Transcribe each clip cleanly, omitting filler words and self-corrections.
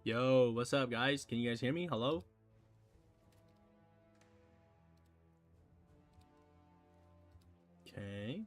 Yo, what's up, guys? Can you guys hear me? Hello? Okay.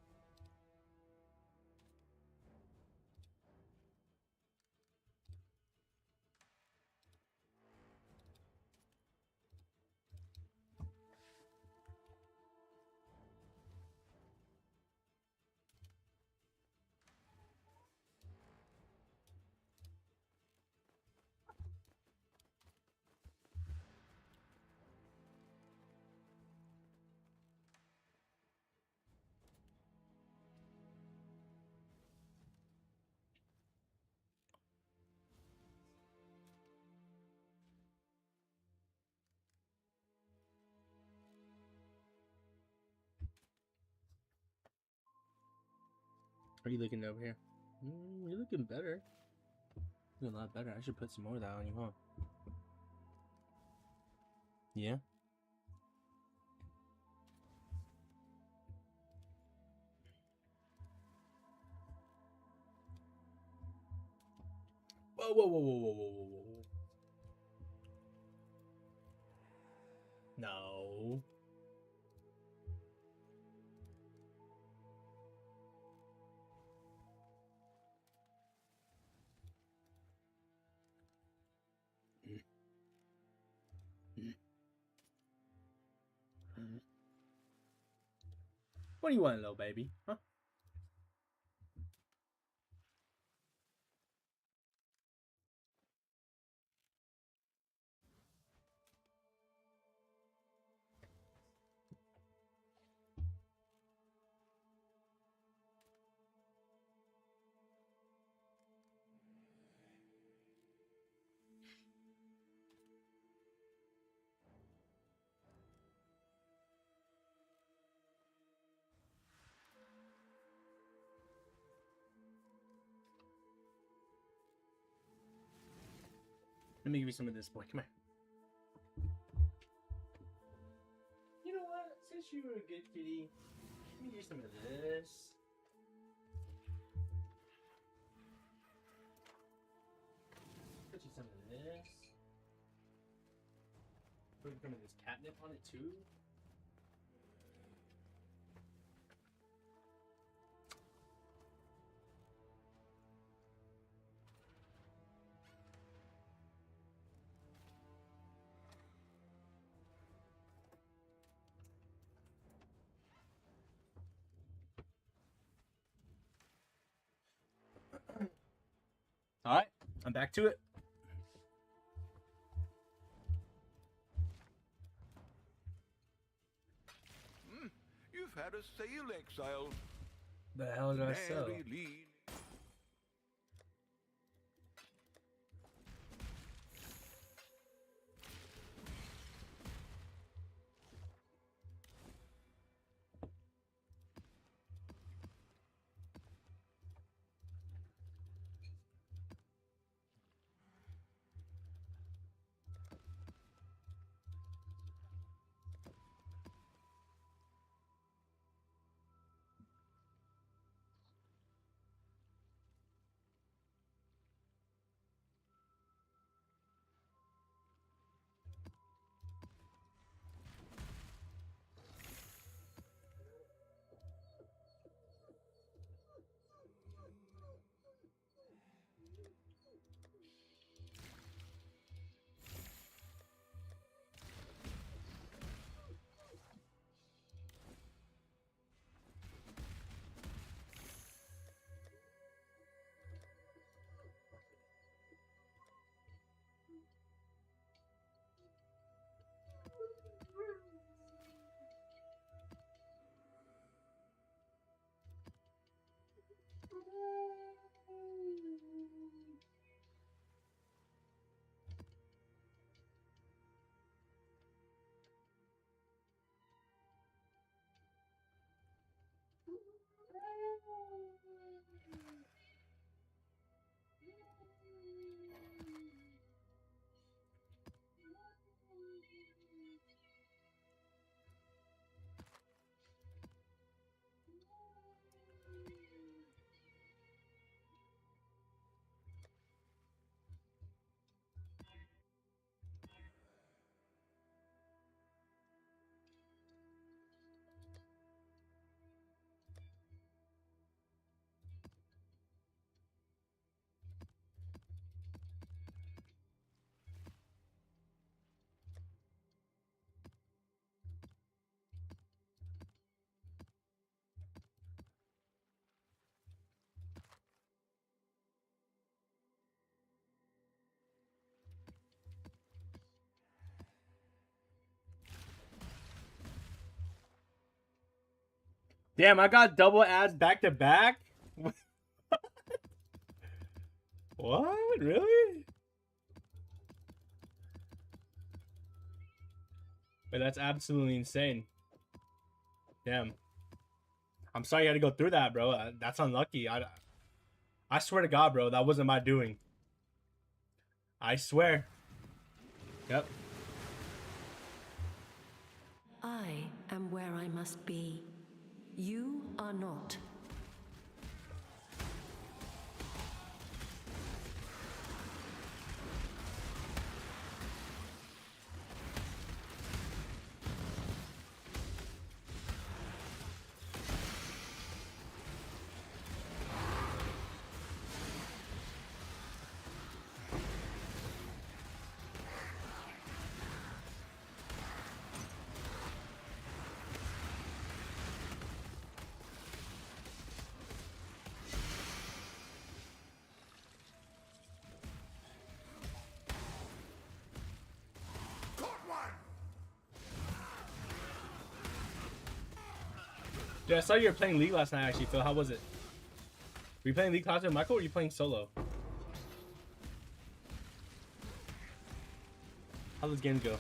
Are you looking over here? You're looking better. You're a lot better. I should put some more of that on you, huh? Yeah? Whoa, whoa, whoa, whoa, whoa, whoa, whoa, whoa. No. What do you want, little baby? Huh? Let me give you some of this, boy. Come here. You know what? Since you were a good kitty, let me give you some of this. Put you some of this. Put some of this catnip on it, too. All right, I'm back to it. You've had a sale, exile. The hell did I sell? Mary Lee. Damn, I got double ads back to back? What? Really? But that's absolutely insane. Damn. I'm sorry you had to go through that, bro. That's unlucky. I swear to God, bro, that wasn't my doing. I swear. Yep. I am where I must be. You are not. Dude, I saw you were playing League last night, actually, Phil. How was it? Were you playing League class with Michael, or were you playing solo? How those games go?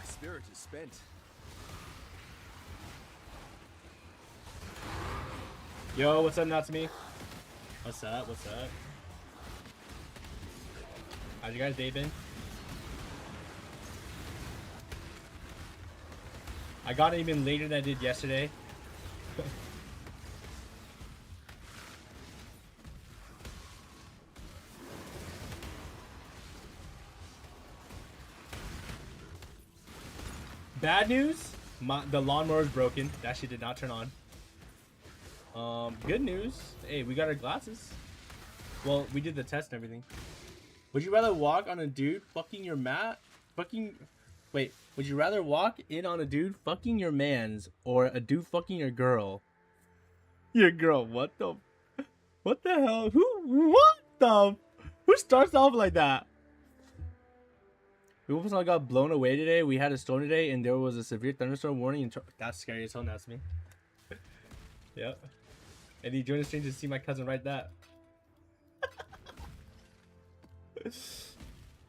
Spirit is spent. Yo, what's up, Natsumi? What's up? What's up? How's your guys' day been? I got it even later than I did yesterday. Bad news, the lawnmower is broken. That shit did not turn on. Good news, hey, we got our glasses. Well, we did the test and everything. Would you rather walk on a dude fucking your wait, would you rather walk in on a dude fucking your mans or a dude fucking your girl? Your girl, what the hell? Who starts off like that? We almost all got blown away today. We had a storm today, and there was a severe thunderstorm warning. And that's scary as hell. That's me. Yep. And he joined the stream to see my cousin write that.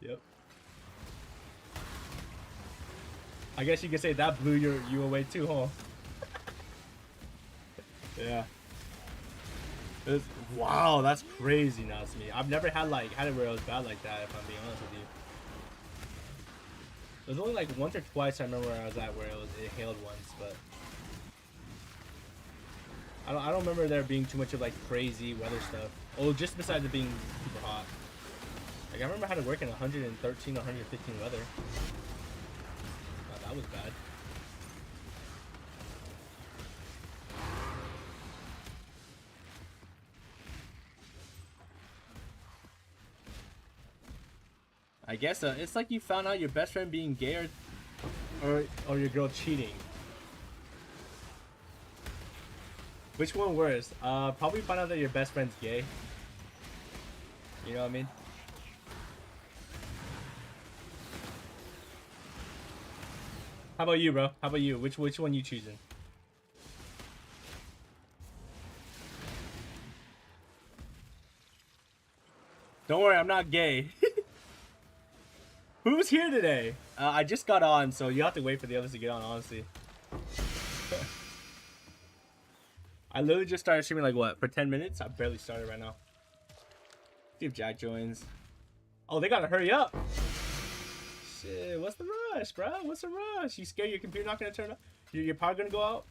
Yep. I guess you could say that blew you away too, huh? Yeah. Wow, that's crazy, Natsumi. I've never had it where it was bad like that. If I'm being honest with you. There's only like once or twice I remember where I was at where it hailed once, but I don't remember there being too much of like crazy weather stuff. Oh, just besides it being super hot. Like I remember I had to work in 113, 115 weather. Wow, that was bad. I guess it's like you found out your best friend being gay or your girl cheating. Which one worse? Probably find out that your best friend's gay. You know what I mean? How about you, bro? How about you? Which one you choosing? Don't worry, I'm not gay. Who's here today? I just got on, so you have to wait for the others to get on, honestly. I literally just started streaming like what, for 10 minutes? I barely started right now. See if Jack joins. Oh, they gotta hurry up. Shit, what's the rush, bro? What's the rush? You scared your computer not gonna turn on? Your power gonna go out?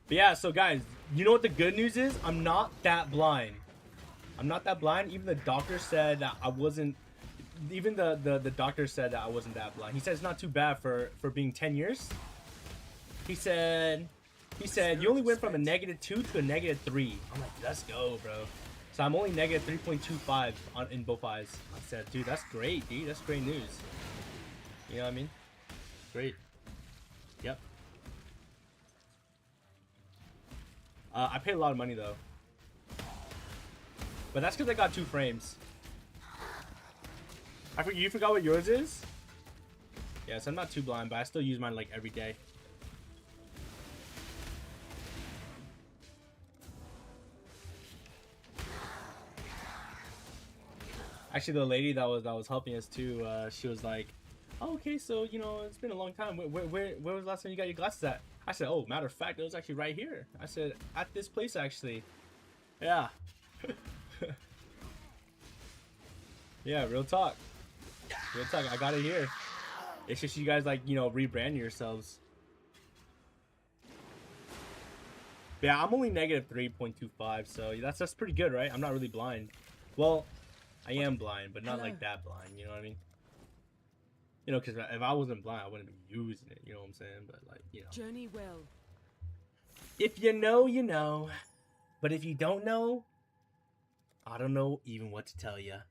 But yeah, so guys, you know what the good news is? I'm not that blind. I'm not that blind. Even the doctor said that I wasn't. Even the doctor said that I wasn't that blind. He said it's not too bad for being 10 years. He said you only went from a -2 to a -3. I'm like, let's go, bro. So I'm only -3.25 in both eyes. I said, dude, that's great, dude. That's great news. You know what I mean? Great. Yep. I paid a lot of money though, but that's because I got 2 frames. You forgot what yours is? Yes, I'm not too blind, but I still use mine like every day. Actually, the lady that was helping us too, she was like, oh, okay, so you know it's been a long time. Where was the last time you got your glasses at? I said, oh, matter of fact, it was actually right here. I said, at this place actually. Yeah. Yeah, real talk. Real talk. I got it here. It's just you guys like, you know, rebranding yourselves. But yeah, I'm only -3.25, so that's pretty good, right? I'm not really blind. Well, I am blind, but not like that blind. You know what I mean? You know, because if I wasn't blind, I wouldn't be using it. You know what I'm saying? But like, you know. Journey well. If you know, you know. But if you don't know, I don't know even what to tell you.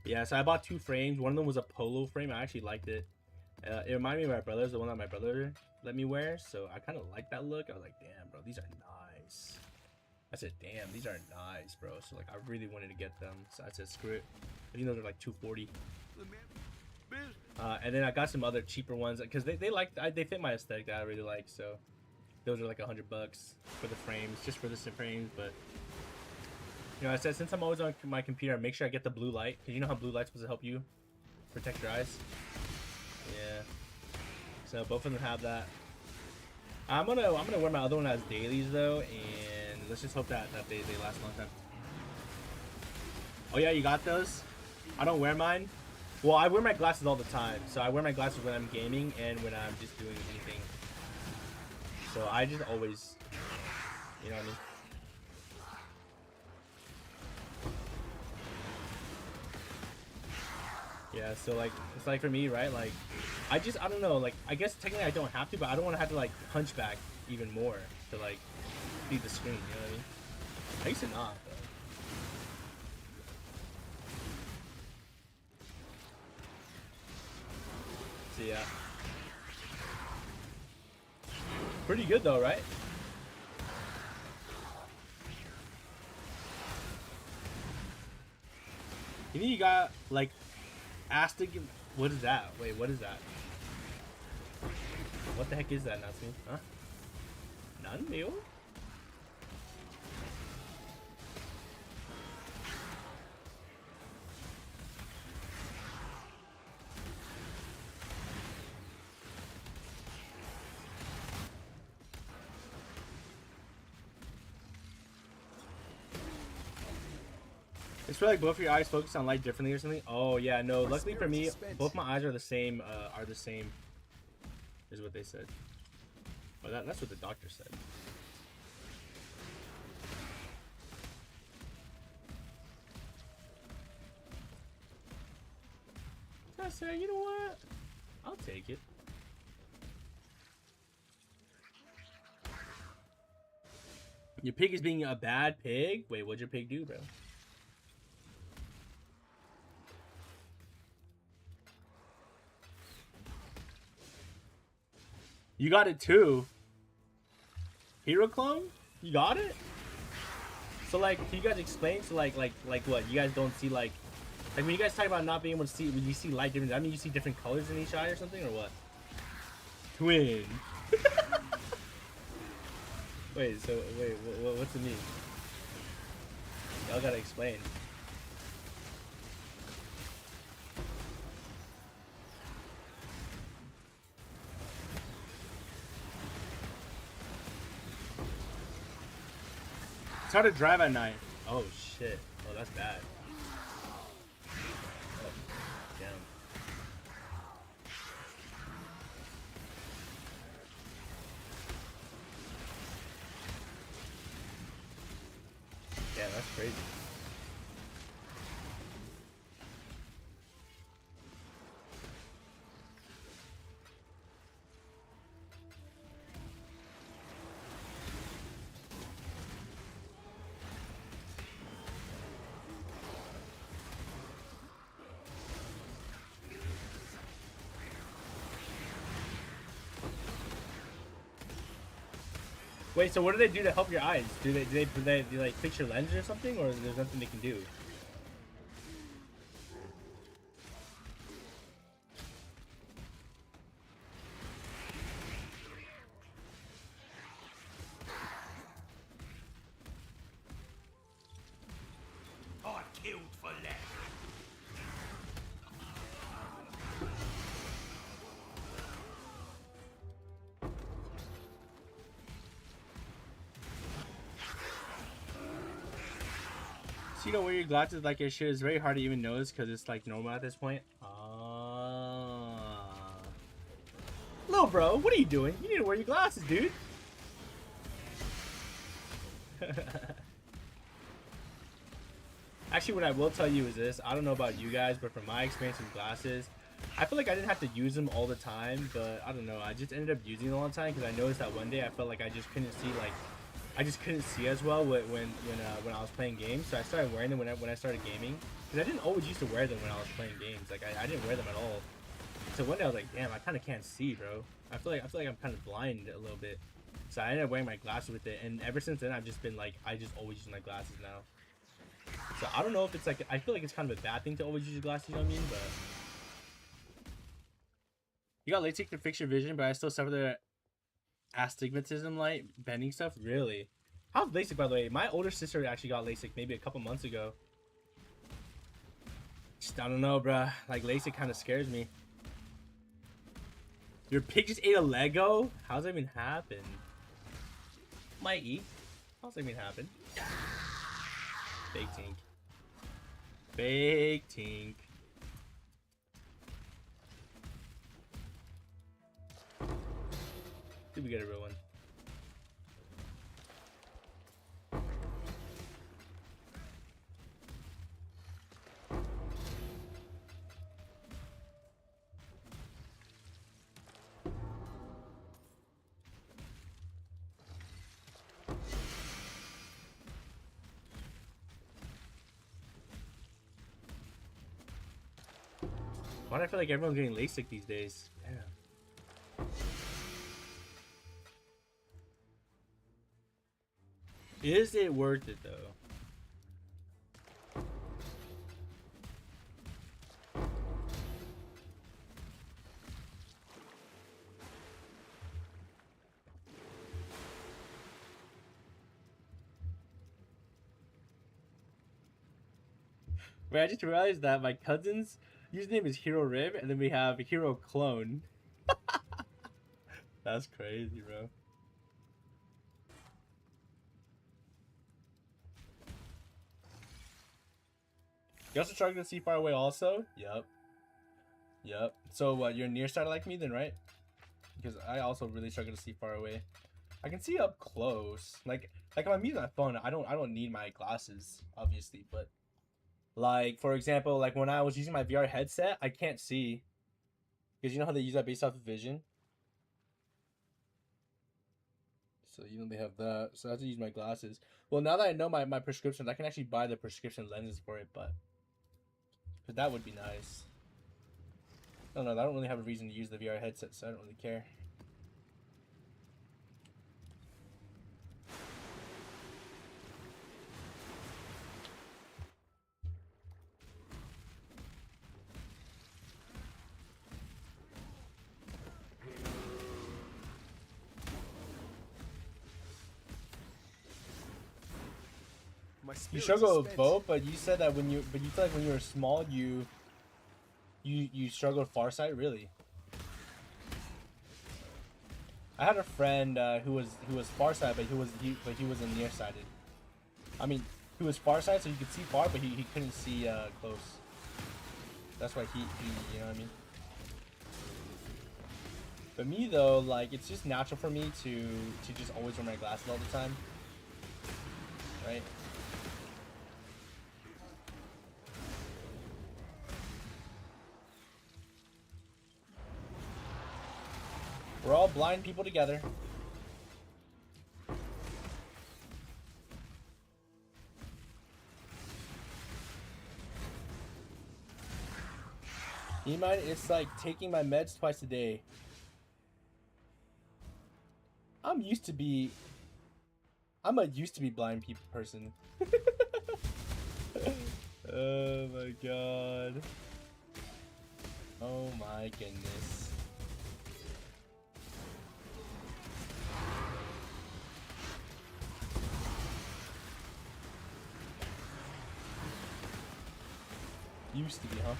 Yeah, so I bought 2 frames. One of them was a polo frame. I actually liked it. It reminded me of my brother's, the one that my brother let me wear. So I kind of like that look. I was like, damn, bro, these are nice. I said, damn, these are nice, bro. So like, I really wanted to get them. So I said, screw it. I think those are like $240. And then I got some other cheaper ones because they fit my aesthetic that I really like. So those are like $100 for the frames, just for the frames. But you know, I said since I'm always on my computer, make sure I get the blue light because you know how blue light's supposed to help you protect your eyes. Yeah. So both of them have that. I'm gonna wear my other one as dailies though, and let's just hope that they last a long time. Oh yeah, you got those? I don't wear mine. Well, I wear my glasses all the time. So I wear my glasses when I'm gaming and when I'm just doing anything. So I just always, you know what I mean? Yeah, so like, it's like for me, right? Like, I don't know, like, I guess technically I don't have to, but I don't want to have to like hunch back even more to like see the screen, you know what I mean? I used to not, though. So yeah. Pretty good though, right? You think you got like Astig? What is that? Wait, what is that? What the heck is that, Natsu? Huh? None, Leo? It's for like both of your eyes focus on light differently or something. Oh yeah, no. Luckily for me, both my eyes are the same. Is what they said. Well, that's what the doctor said. I said, you know what? I'll take it. Your pig is being a bad pig? Wait, what'd your pig do, bro? You got it too. Hero clone? You got it? So like, can you guys explain? So like what? You guys don't see like when you guys talk about not being able to see, when you see light different, I mean you see different colors in each eye or something, or what? Twin. Wait, so wait, what's it mean? Y'all gotta explain. It's hard to drive at night. Oh shit. Oh, that's bad. Oh, damn. crazy. Wait, so what do they do to help your eyes? Do they like fix your lens or something, or there's nothing they can do? I killed for less. So you don't wear your glasses like your shit is very hard to even notice because it's like normal at this point. Ah. Little bro, what are you doing? You need to wear your glasses, dude. Actually, what I will tell you is this. I don't know about you guys, but from my experience with glasses, I feel like I didn't have to use them all the time, but I don't know. I just ended up using them all the time because I noticed that one day I felt like I just couldn't see as well when I was playing games. So I started wearing them when I started gaming, because I didn't always used to wear them when I was playing games. Like I didn't wear them at all. So one day I was like, damn, I kind of can't see, bro. I feel like I'm kind of blind a little bit. So I ended up wearing my glasses with it, and ever since then I've just been like, I just always use my glasses now. So I don't know if it's like, I feel like it's kind of a bad thing to always use your glasses, you know what I mean? But you got LASIK to fix your vision, but I still suffer the astigmatism, light bending stuff. Really? How's LASIK, by the way? My older sister actually got LASIK maybe a couple months ago. Just, I don't know, bruh. Like LASIK kind of scares me. Your pig just ate a Lego? How's that even happen? Might eat. How's that even happen? Fake tink. Fake tink. Did we get a real one? Why do I feel like everyone's getting LASIK these days? Damn. Is it worth it though? Wait, I just realized that my cousin's username is Hero Rib, and then we have Hero Clone. That's crazy, bro. You also struggle to see far away also? Yep. Yep. So what, you're nearsighted like me then, right? Because I also really struggle to see far away. I can see up close. Like if I'm using my phone, I don't need my glasses, obviously, but like for example, like when I was using my VR headset, I can't see. Because you know how they use that based off of vision? So you know they have that. So I have to use my glasses. Well, now that I know my prescriptions, I can actually buy the prescription lenses for it, but that would be nice. I don't know, I don't really have a reason to use the VR headset, so I don't really care. My You spirit struggle is with spent. both, but you said that you feel like when you were small, you struggled farsight, really. I had a friend who was farsight, but he was nearsighted. I mean, he was farsight, so he could see far, but he couldn't see close. That's why he you know what I mean. But me though, like it's just natural for me to just always wear my glasses all the time, right? We're all blind people together. You mind? It's like taking my meds twice a day. I'm a used to be blind people person. Oh my god. Oh my goodness. Used to be, huh?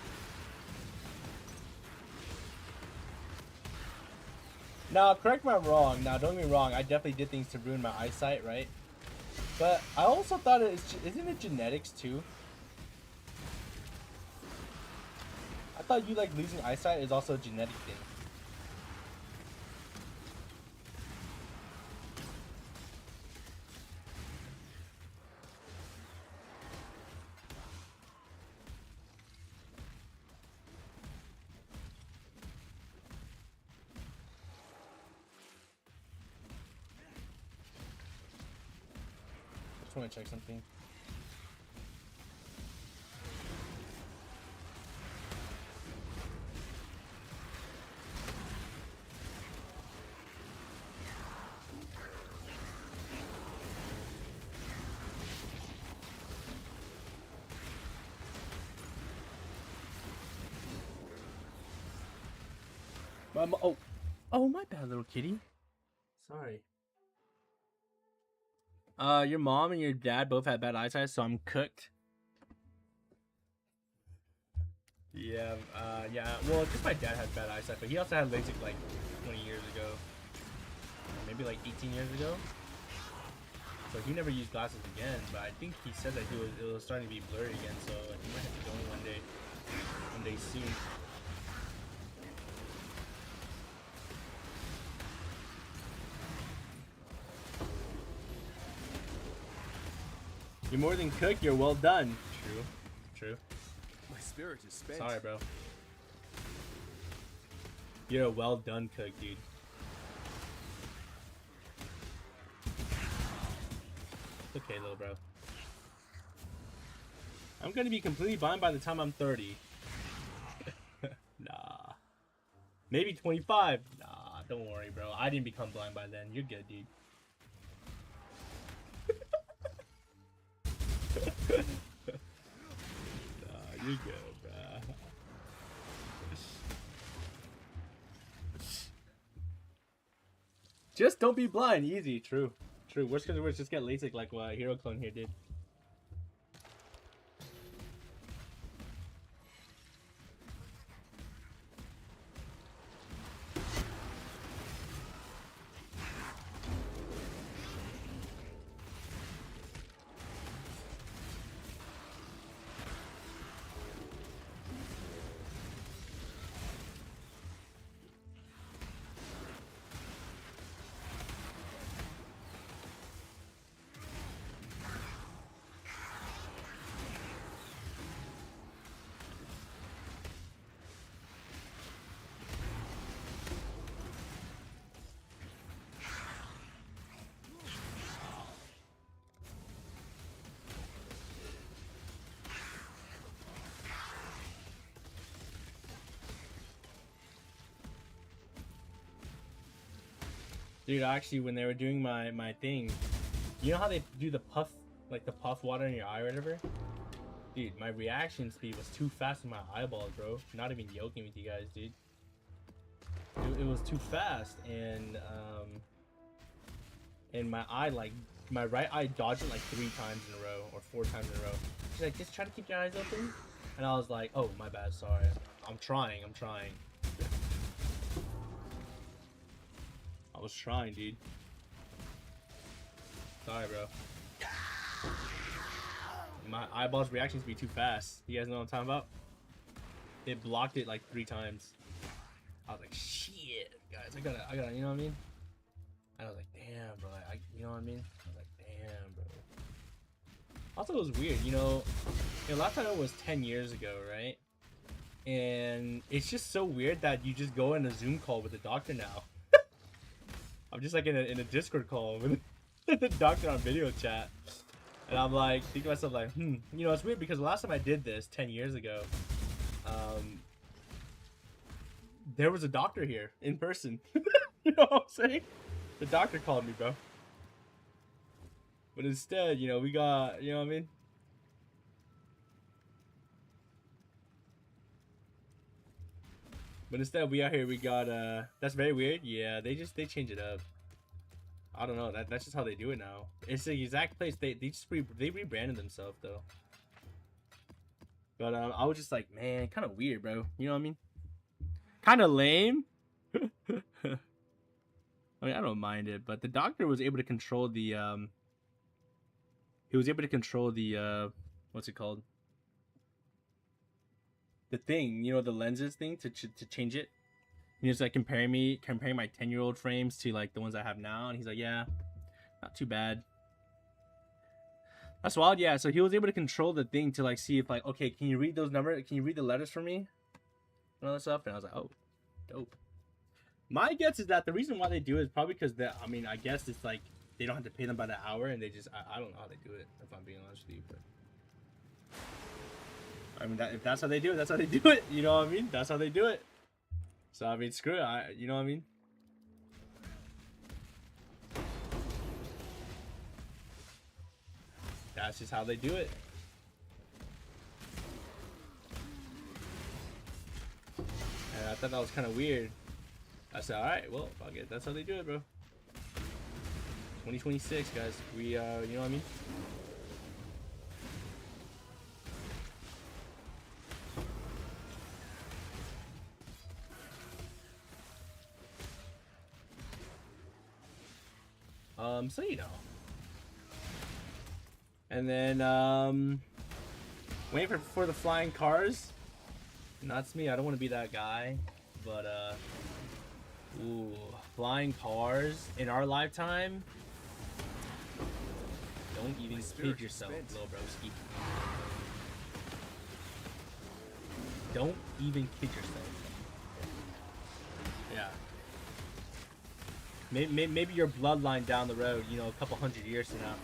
Now, correct me if I'm wrong. Now, don't get me wrong. I definitely did things to ruin my eyesight, right? But I also thought isn't it genetics too? I thought you like losing eyesight is also a genetic thing. Just want to check something. Oh, my bad, little kitty. Sorry. Your mom and your dad both had bad eyesight, so I'm cooked. Yeah, yeah. Well, just my dad had bad eyesight, but he also had LASIK like 20 years ago. Maybe like 18 years ago. So he never used glasses again, but I think he said that it was starting to be blurry again, so he might have to go in one day soon. You're more than cooked, you're well done. True. My spirit is spent. Sorry, bro. You're a well done cook, dude. It's okay, little bro. I'm gonna be completely blind by the time I'm 30. Nah. Maybe 25. Nah, don't worry, bro. I didn't become blind by then. You're good, dude. Nah, you're good, bro. Just don't be blind. Easy. True. Worst comes to worst, just get LASIK like what Hero Clone here did. Dude, actually, when they were doing my thing, you know how they do the puff, like the puff water in your eye or whatever? Dude, my reaction speed was too fast with my eyeballs, bro. Not even joking with you guys, dude. It was too fast, and my eye, like, my right eye dodged it like 3 times in a row, or 4 times in a row. She's like, just try to keep your eyes open. And I was like, oh, my bad, sorry. I'm trying. I was trying, dude. Sorry, bro. My eyeballs reactions be too fast. You guys know what I'm talking about? It blocked it like 3 times. I was like, shit, guys, I gotta, you know what I mean? And I was like, damn, bro, you know what I mean? I was like, damn, bro. Also, it was weird, you know, last time it was 10 years ago, right? And it's just so weird that you just go in a Zoom call with the doctor now. I'm just like in a Discord call with the doctor on video chat, and I'm like thinking to myself like, you know, it's weird because the last time I did this 10 years ago, there was a doctor here in person. You know what I'm saying? The doctor called me, bro. But instead, you know, we got, you know what I mean? But instead, we out here, we got, that's very weird. Yeah, they change it up. I don't know. That's just how they do it now. It's the exact place. They rebranded themselves, though. But, I was just like, man, kind of weird, bro. You know what I mean? Kind of lame. I mean, I don't mind it, but the doctor was able to control the, he was able to control the, what's it called? The thing, you know, the lenses thing to change it. He was like comparing my 10-year-old frames to like the ones I have now, and he's like, yeah, not too bad. That's wild. Yeah, so he was able to control the thing to like see if like, okay, can you read those numbers? Can you read the letters for me? And all that stuff. And I was like, oh, dope. My guess is that the reason why they do it is probably because I mean, I guess it's like they don't have to pay them by the hour, and they just I don't know how they do it, if I'm being honest with you, but I mean, if that's how they do it, that's how they do it. You know what I mean? That's how they do it. So I mean, screw it. You know what I mean? That's just how they do it. And I thought that was kind of weird. I said, all right, well, fuck it. That's how they do it, bro. 2026, guys. We, you know what I mean? So you know. And then, waiting for the flying cars. Not me. I don't want to be that guy. But, ooh, flying cars in our lifetime. Don't even kid yourself, little broski. Don't even kid yourself. Yeah. Maybe your bloodline down the road, you know, a couple hundred years from now.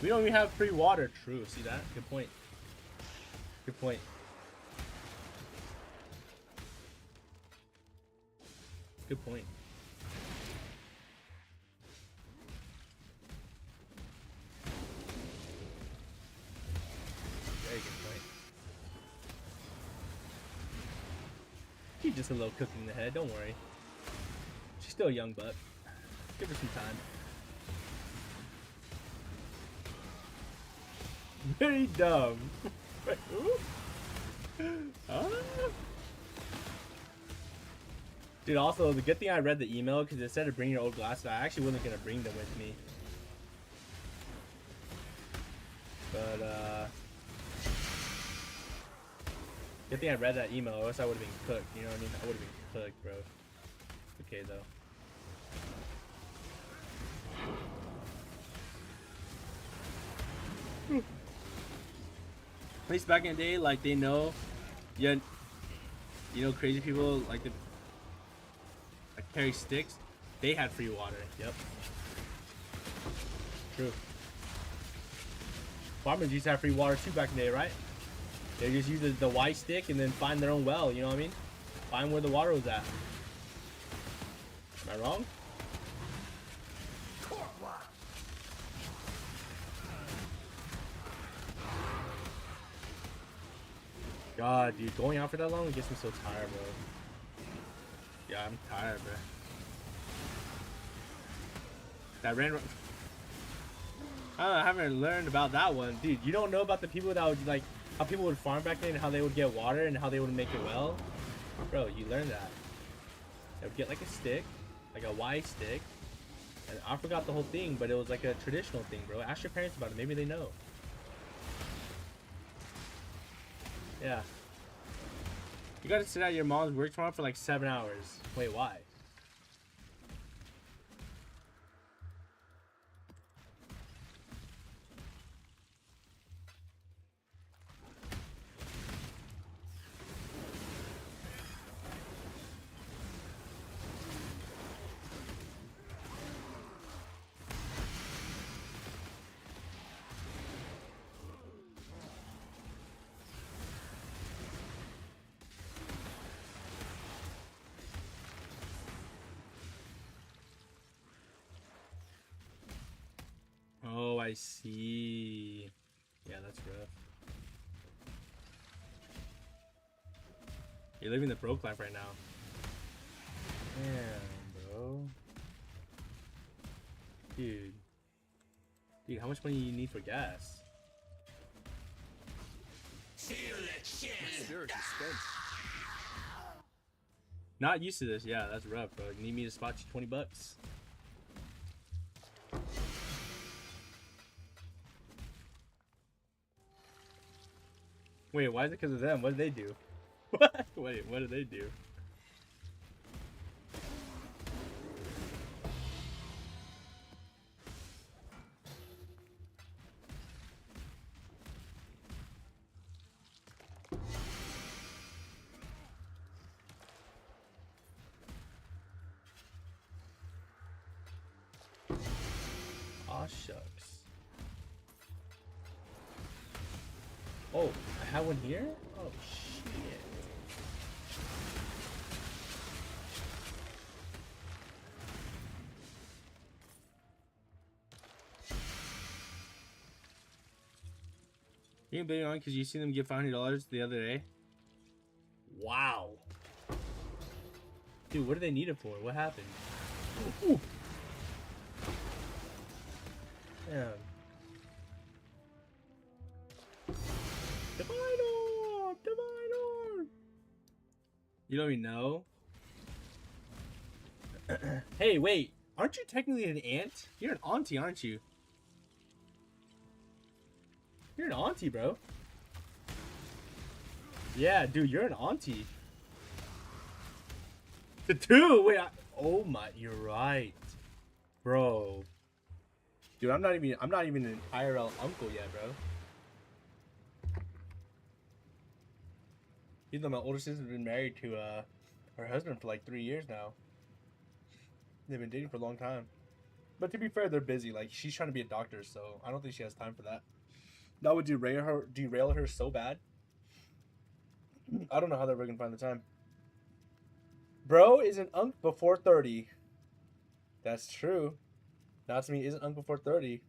We don't even have free water. True. See that? Good point. Good point. Good point. Very good point. She's just a little cook in the head. Don't worry. She's still a young buck. Give her some time. Very dumb. Dude, also, the good thing I read the email, because it said to bring your old glasses. I actually wasn't going to bring them with me. But, good thing I read that email, or else I would have been cooked. You know what I mean? I would have been cooked, bro. Okay, though. At least back in the day, like, they know, yeah, you know, crazy people, like, carry sticks, they had free water. Yep. True. Farmers used to have free water too back in the day, right? They just use the Y stick and then find their own well, you know what I mean? Find where the water was at. Am I wrong? God, dude, going out for that long gets me so tired, bro. Yeah, I'm tired, bro. That ran. I haven't learned about that one, dude. You don't know about the people that would like how people would farm back then and how they would get water and how they would make it well, bro. You learn that. They would get like a stick, like a Y stick, and I forgot the whole thing, but it was like a traditional thing, bro. Ask your parents about it. Maybe they know. Yeah. You gotta sit at your mom's work tomorrow for like 7 hours. Wait, why? I see. Yeah, that's rough. You're living the broke life right now. Damn, bro. Dude. Dude, how much money do you need for gas? My spirit is spent. Not used to this. Yeah, that's rough, bro. You need me to spot you 20 bucks? Wait, why is it because of them? What did they do? What? Wait, what did they do? Aw, shucks. Oh, I have one here? Oh, shit. You can bet on because you seen them get $500 the other day? Wow. Dude, what do they need it for? What happened? Ooh. Damn. Divine Orb! Divine Orb! You don't even know? Hey, wait. Aren't you technically an aunt? You're an auntie, aren't you? You're an auntie, bro. Yeah, dude, you're an auntie. The two? Wait, oh my, you're right. Bro. Dude, I'm not even an IRL uncle yet, bro. Even though my older sister's been married to her husband for like 3 years now. They've been dating for a long time. But to be fair, they're busy. Like, she's trying to be a doctor, so I don't think she has time for that. That would derail her so bad. I don't know how they're ever gonna find the time. Bro is an unk before 30. That's true. Natsumi isn't unk before 30.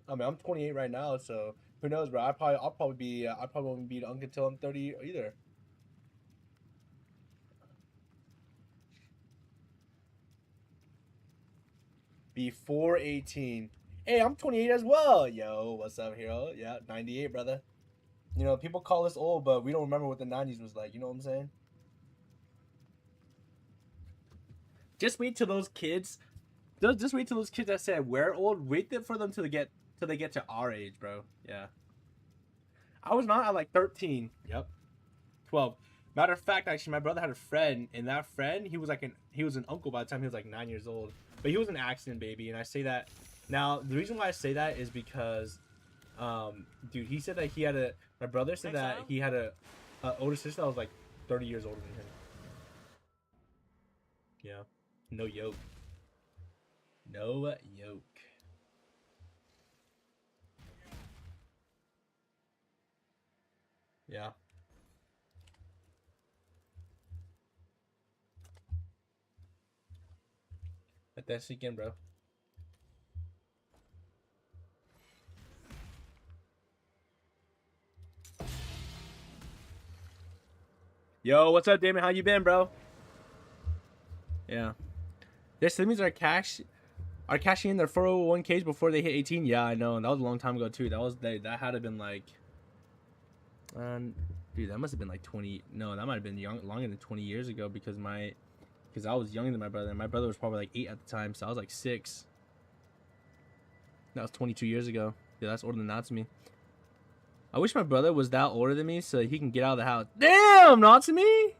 I mean, I'm 28 right now, so who knows, bro? I probably won't be an unk until I'm 30 either. Before 18. Hey, I'm 28 as well. Yo, what's up, hero? Yeah, 98, brother. You know, people call us old, but we don't remember what the 90s was like. You know what I'm saying? Just wait till those kids. Just wait till those kids that said we're old. Wait for them till they get to our age, bro. Yeah. I was not at like 13. Yep. 12. Matter of fact, actually, my brother had a friend, and that friend, he was an uncle by the time he was like 9 years old. But he was an accident baby, and I say that now. The reason why I say that is because, dude, he said that my brother said that he had a older sister that was like 30 years older than him. Yeah. No yoke. No yoke. Yeah. Let that sink in, bro. Yo, what's up, Damon? How you been, bro? Yeah. Their siblings are cashing in their 401ks before they hit 18. Yeah, I know. And that was a long time ago too. That had to have been like, dude, that must have been like 20. No, that might have been longer than 20 years ago because I was younger than my brother, and my brother was probably like 8 at the time, so I was like 6. That was 22 years ago. Yeah, that's older than Natsumi. I wish my brother was that older than me so he can get out of the house. Damn, Natsumi!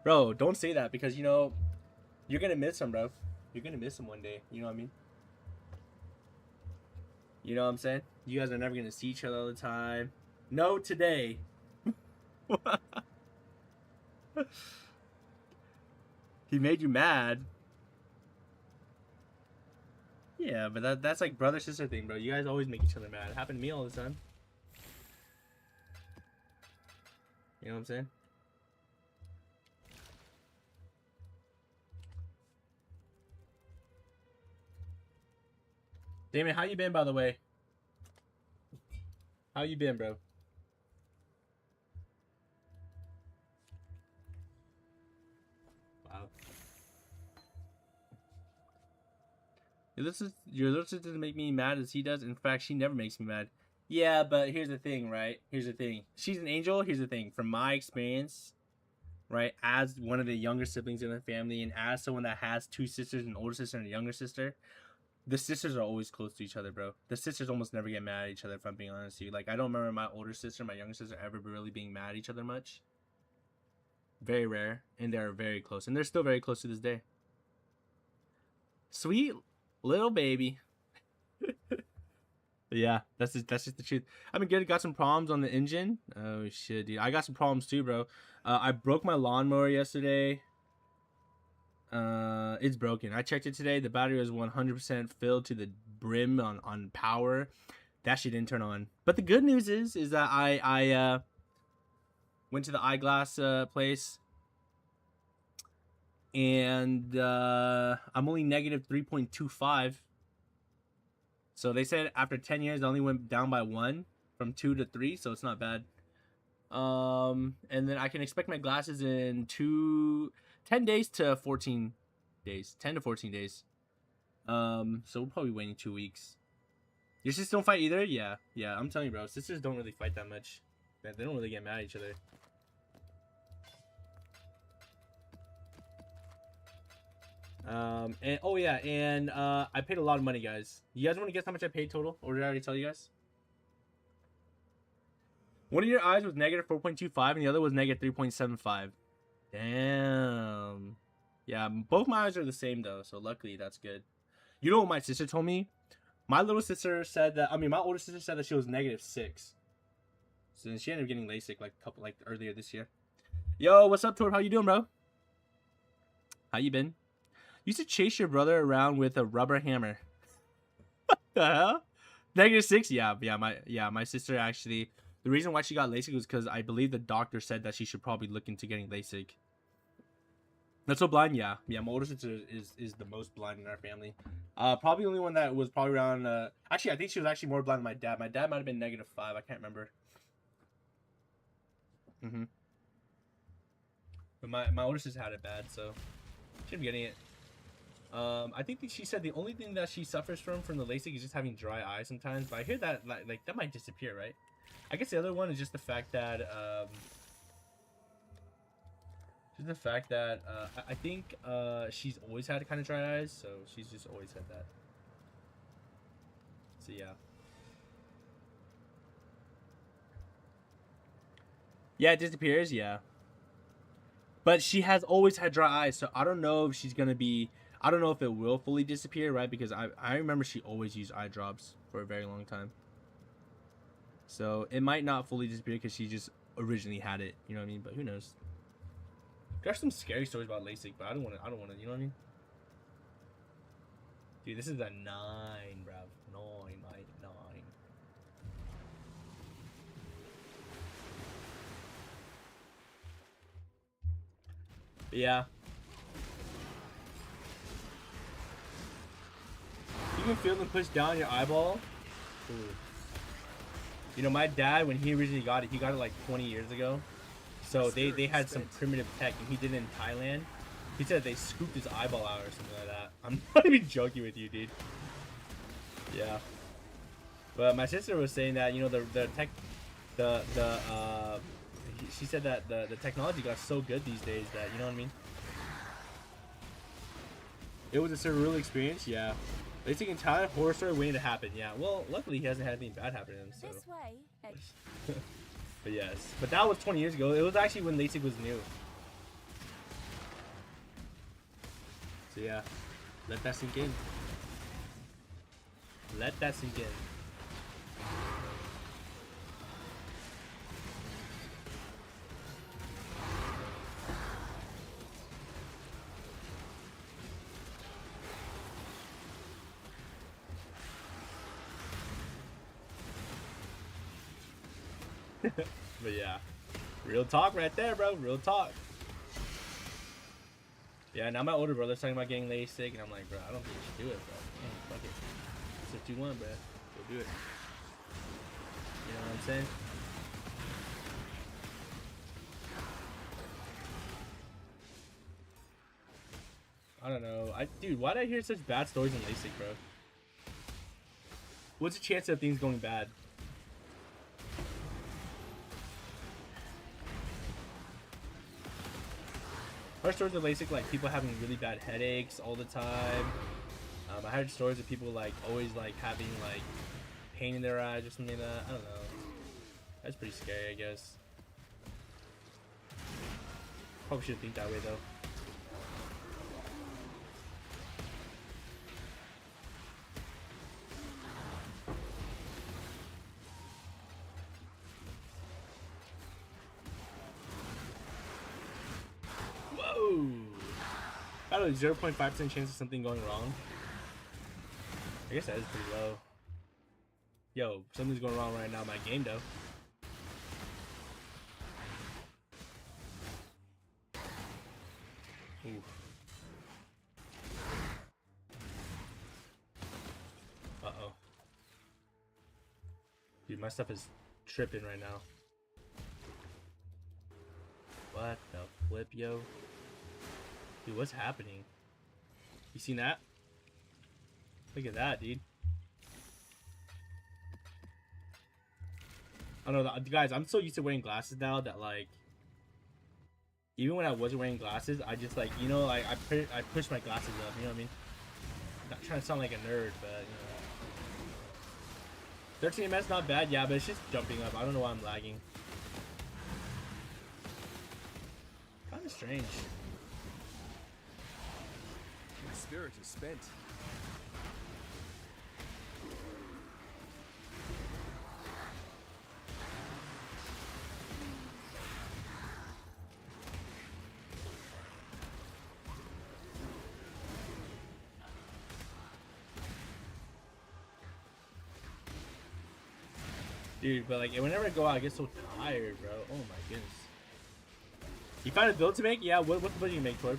Bro, don't say that because, you know, you're gonna miss him, bro. You're gonna miss him one day. You know what I mean? You know what I'm saying? You guys are never gonna see each other all the time. No, today. He made you mad. Yeah, but that's like brother sister thing, bro. You guys always make each other mad. It happened to me all the time. You know what I'm saying? Damon, how you been, by the way? How you been, bro? Wow. Your little sister doesn't make me mad as he does. In fact, she never makes me mad. Yeah, but here's the thing, right? Here's the thing. She's an angel. Here's the thing. From my experience, right, as one of the younger siblings in the family, and as someone that has two sisters, an older sister and a younger sister, the sisters are always close to each other, bro. The sisters almost never get mad at each other, if I'm being honest with you. Like, I don't remember my older sister, my younger sister ever really being mad at each other much. Very rare, and they're very close, and they're still very close to this day. Sweet little baby. Yeah, that's just the truth. I've been good. Got some problems on the engine. Oh shit, dude. I got some problems too, bro. I broke my lawnmower yesterday. It's broken. I checked it today. The battery was 100% filled to the brim on power. That shit didn't turn on. But the good news is that I went to the eyeglass place, and I'm only negative 3.25. So they said after 10 years, I only went down by 1 from 2 to 3, so it's not bad. And then I can expect my glasses in 10 days to 14 days. 10 to 14 days. So we'll probably be waiting 2 weeks. Your sisters don't fight either? Yeah, I'm telling you, bro. Sisters don't really fight that much. They don't really get mad at each other. And oh yeah, and I paid a lot of money, guys. You guys want to guess how much I paid total, or did I already tell you guys? One of your eyes was negative 4.25 and the other was negative 3.75. Damn. Yeah, both my eyes are the same though, so luckily that's good. You know what my sister told me? My little sister said that, my older sister said that she was negative 6. So she ended up getting LASIK like earlier this year. Yo, what's up, Torb? How you doing, bro? How you been? You used to chase your brother around with a rubber hammer. What the hell? Negative 6? Yeah, my sister actually. The reason why she got LASIK was because I believe the doctor said that she should probably look into getting LASIK. That's so blind, yeah. My older sister is the most blind in our family. Probably the only one that was probably around. Actually, I think she was actually more blind than my dad. My dad might have been negative 5. I can't remember. But my older sister had it bad, so she'd be getting it. I think that she said the only thing that she suffers from the LASIK is just having dry eyes sometimes. But I hear that like that might disappear, right? I guess the other one is just the fact that I think she's always had kind of dry eyes, so she's just always had that. So yeah. Yeah, it disappears, yeah. But she has always had dry eyes, so I don't know if she's gonna be. I don't know if it will fully disappear, right? Because I remember she always used eye drops for a very long time. So it might not fully disappear because she just originally had it, you know what I mean? But who knows? There's some scary stories about LASIK, but I don't want to, you know what I mean? Dude, this is a 9, bruv. 9, mate, 9. Yeah. You can feel them push down your eyeball. Ooh. You know, my dad, when he originally got it, he got it like 20 years ago. So they had some primitive tech, and he did it in Thailand. He said they scooped his eyeball out or something like that. I'm not even joking with you, dude. Yeah. But my sister was saying that, you know, she said that the technology got so good these days that, you know what I mean? It was a surreal experience, yeah. LASIK in Thailand, horror story waiting to happen, yeah. Well, luckily he hasn't had anything bad happen to him, so. This way. But yes. But that was 20 years ago. It was actually when LASIK was new. So yeah. Let that sink in. Let that sink in. But yeah, real talk right there, bro. Real talk. Yeah, now my older brother's talking about getting LASIK, and I'm like, bro, I don't think you should do it, bro. Man, fuck it. what you want, bruh. Go do it. You know what I'm saying? I don't know. Dude, why did I hear such bad stories in LASIK, bro? What's the chance of things going bad? First stories of LASIK, like people having really bad headaches all the time. I heard stories of people like always like having like pain in their eyes or something like that. I don't know. That's pretty scary, I guess. Probably shouldn't think that way though. Whoa! I don't know, 0.5% chance of something going wrong. I guess that is pretty low. Yo, something's going wrong right now in my game though. Oof. Uh-oh. Dude, my stuff is tripping right now. What the flip, yo? Dude, what's happening? You seen that? Look at that, dude. I don't know, guys, I'm so used to wearing glasses now that, like, even when I wasn't wearing glasses, I just, like, you know, like, I push my glasses up, you know what I mean? Not trying to sound like a nerd, but, you know. 13 ms, not bad, yeah, but it's just jumping up. I don't know why I'm lagging. Kind of strange. My spirit is spent. Dude, but like whenever I go out, I get so tired, bro. Oh my goodness. You find a build to make? Yeah, what's the build you make, Torb?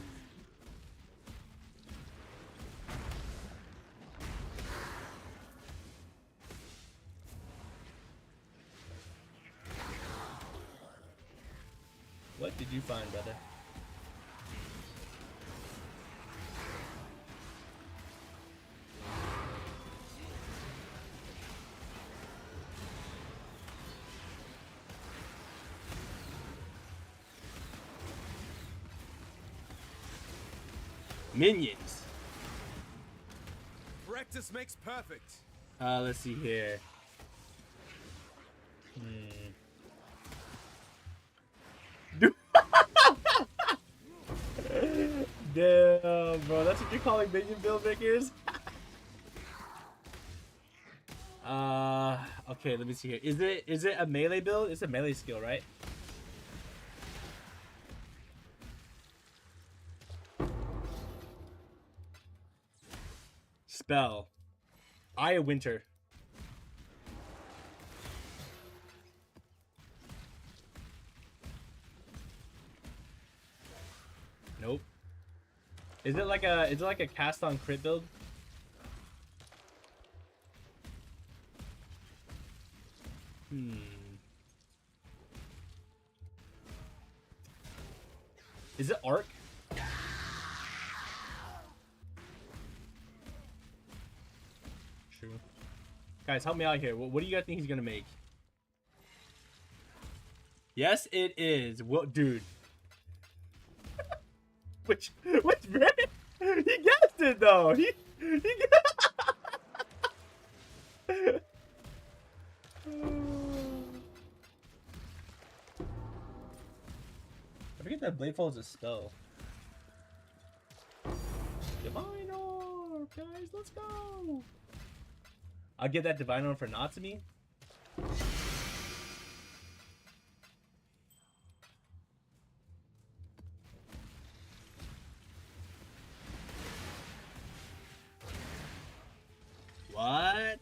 What did you find, brother? Minions. Practice makes perfect. Let's see here. Damn, bro, that's what you're calling minion build makers? Okay, let me see here. Is it a melee build? It's a melee skill, right? Spell. Eye of Winter. Nope. Is it like a cast on crit build? Is it arc? True. Guys, help me out here. What do you guys think he's gonna make? Yes, it is. What, dude? which brand? He guessed it though. He I forget that Bladefall is a spell. Divine Orb, guys, let's go. I'll get that Divine Orb for Natsumi. What?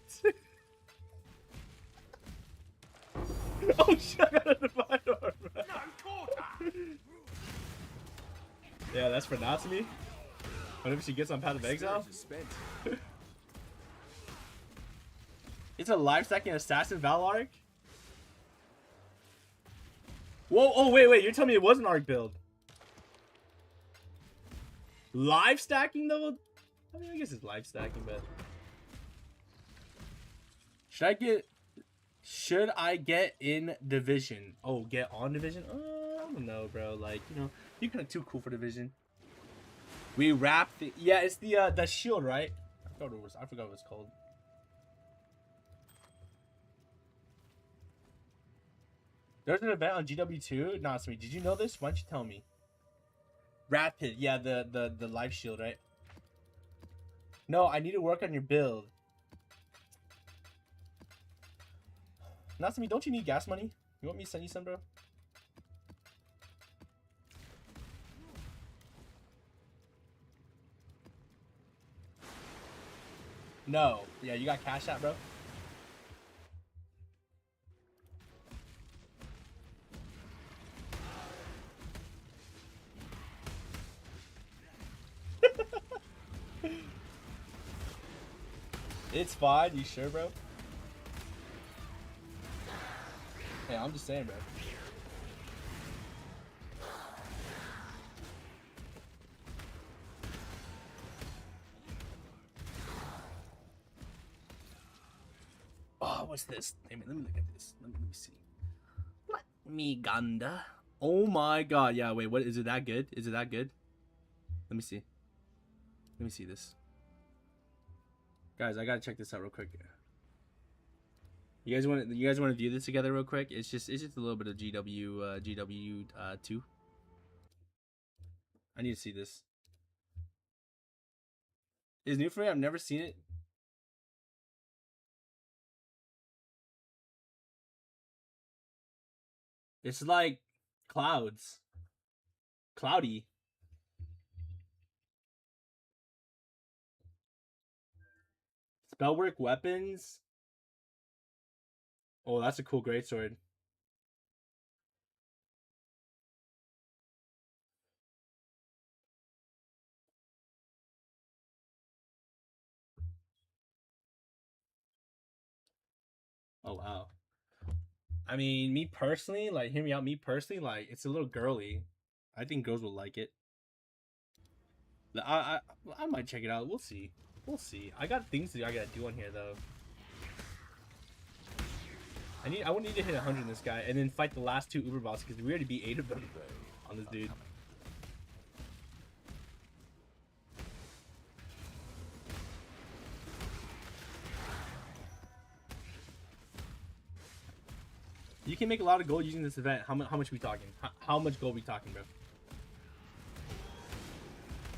Oh shit, I got a Divine Orb. Yeah, that's for Natsumi. Whenever she gets on Path of Exile. It's a live stacking assassin Val arc? Whoa, oh wait, you're telling me it was an arc build. Live stacking though? I mean, I guess it's live stacking, but should I get in division? Oh, get on division? I don't know, bro. Like, you know, you're kind of too cool for division. We wrapped the, yeah, it's the shield, right? I forgot what it's called. There's an event on GW2. Nah, Sweet. Did you know this? Why don't you tell me? Rapid, yeah, the life shield, right? No, I need to work on your build. Natsumi, don't you need gas money? You want me to send you some, bro? No. Yeah, you got cash out, bro? It's fine. You sure, bro? Hey, I'm just saying, bro. Oh, what's this? Let me look at this. Let me see. Let me Ganda. Oh my god. Yeah, wait, what is it that good? Is it that good? Let me see. Let me see this. Guys, I gotta check this out real quick. You guys want to view this together real quick? It's just a little bit of GW 2. I need to see this. It's new for me. I've never seen it. It's like clouds. Cloudy. Spellwork weapons. Oh, that's a cool greatsword. Oh wow. I mean, me personally, like, hear me out. Me personally, like, it's a little girly. I think girls will like it. I might check it out. We'll see. We'll see. I got things I gotta do on here though. I would need to hit 100 in this guy and then fight the last 2 Uber bosses because we already beat 8 of them on this dude. You can make a lot of gold using this event. How much we talking? How much gold we talking, bro?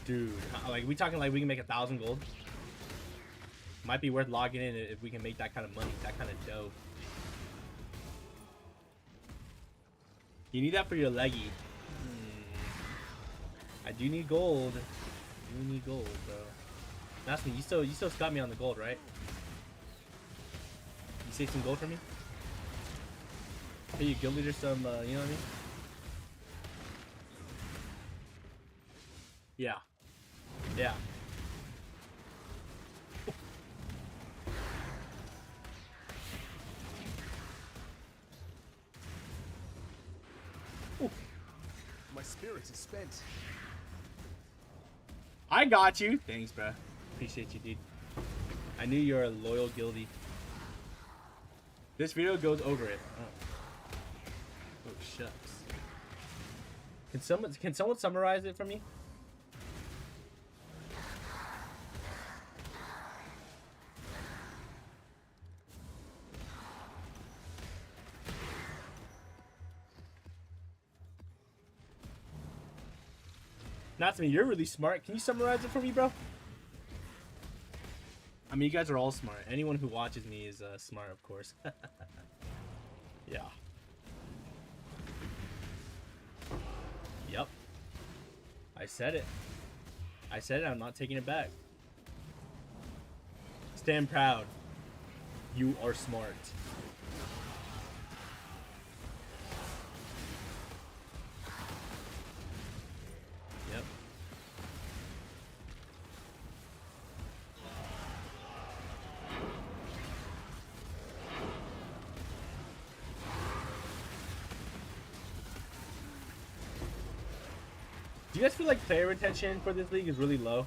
Dude, like we talking like we can make 1,000 gold? Might be worth logging in if we can make that kind of money, that kind of dough. You need that for your leggy. I do need gold. I do need gold, bro. That's me. You still got me on the gold, right? You save some gold for me? Hey, you guild leader some, you know what I mean? Yeah. Yeah. My spirit is spent. I got you. Thanks, bro. Appreciate you, dude. I knew you're a loyal guildie. This video goes over it. Oh shucks. Can someone summarize it for me? Not to me. You're really smart. Can you summarize it for me, bro? I mean, you guys are all smart. Anyone who watches me is smart, of course. Yeah. Yep. I said it. I said it. I'm not taking it back. Stand proud. You are smart. Yep. Do you guys feel like player retention for this league is really low?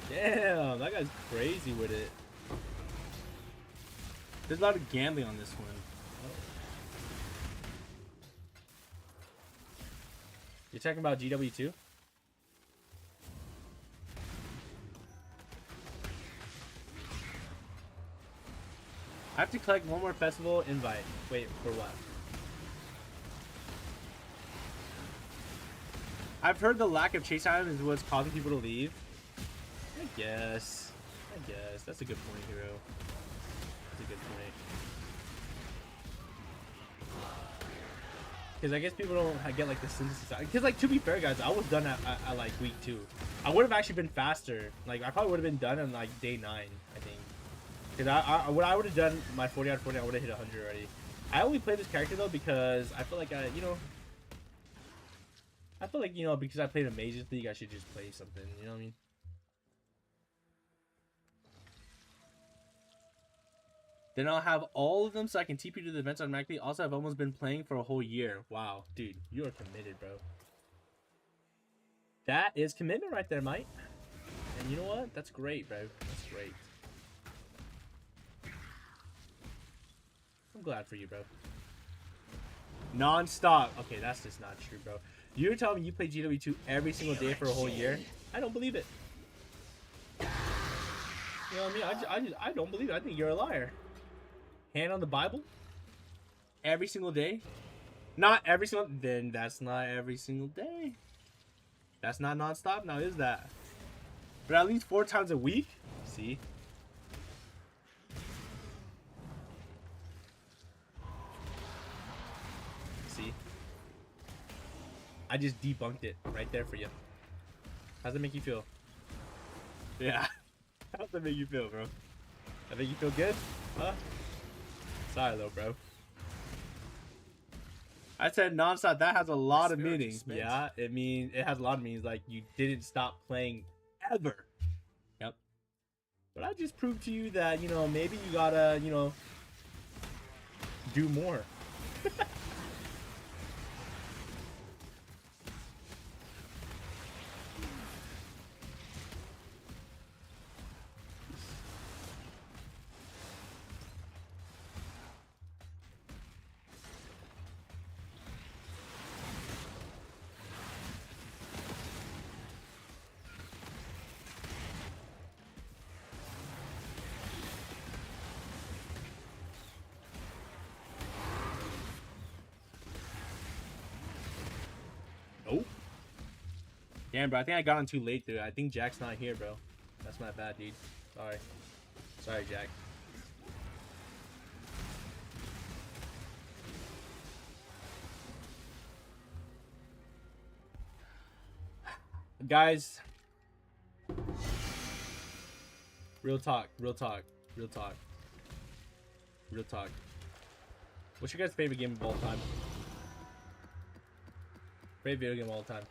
Damn, that guy's crazy with it. There's a lot of gambling on this one. Oh. You're talking about GW2? I have to collect one more festival invite. Wait, for what? I've heard the lack of chase time is what's causing people to leave. I guess. That's a good point, Hero. That's a good point. Because I guess people don't get like the synthesis. Because like, to be fair, guys, I was done at like week 2. I would have actually been faster. Like, I probably would have been done on like day 9, I think. Because what I would have done my 40 out of 40, I would have hit 100 already. I only play this character though because I feel like because I played a Mages League, I should just play something. You know what I mean? Then I'll have all of them so I can TP to the events automatically. Also, I've almost been playing for a whole year. Wow, dude, you are committed, bro. That is commitment right there, mate. And you know what? That's great, bro. That's great. I'm glad for you, bro. Non-stop. Okay, that's just not true, bro. You're telling me you play GW2 every single day for a whole year? I don't believe it. You know what I mean? I don't believe it. I think you're a liar. Hand on the Bible? Every single day? Not every single... Then that's not every single day. That's not non-stop now, is that? But at least 4 times a week? See? See? I just debunked it right there for you. How's that make you feel? Yeah. How's that make you feel, bro? That make you feel good? Huh? Sorry though, bro. I said non-stop. That has a lot of meanings. Yeah, it has a lot of meanings. Like, you didn't stop playing ever. Yep. But I just proved to you that, maybe you gotta, do more. Nope. Damn, bro. I think I got on too late, dude. I think Jack's not here, bro. That's my bad, dude. Sorry. Sorry, Jack. Guys. Real talk. Real talk. Real talk. Real talk. What's your guys' favorite game of all time? Favorite video game of all time.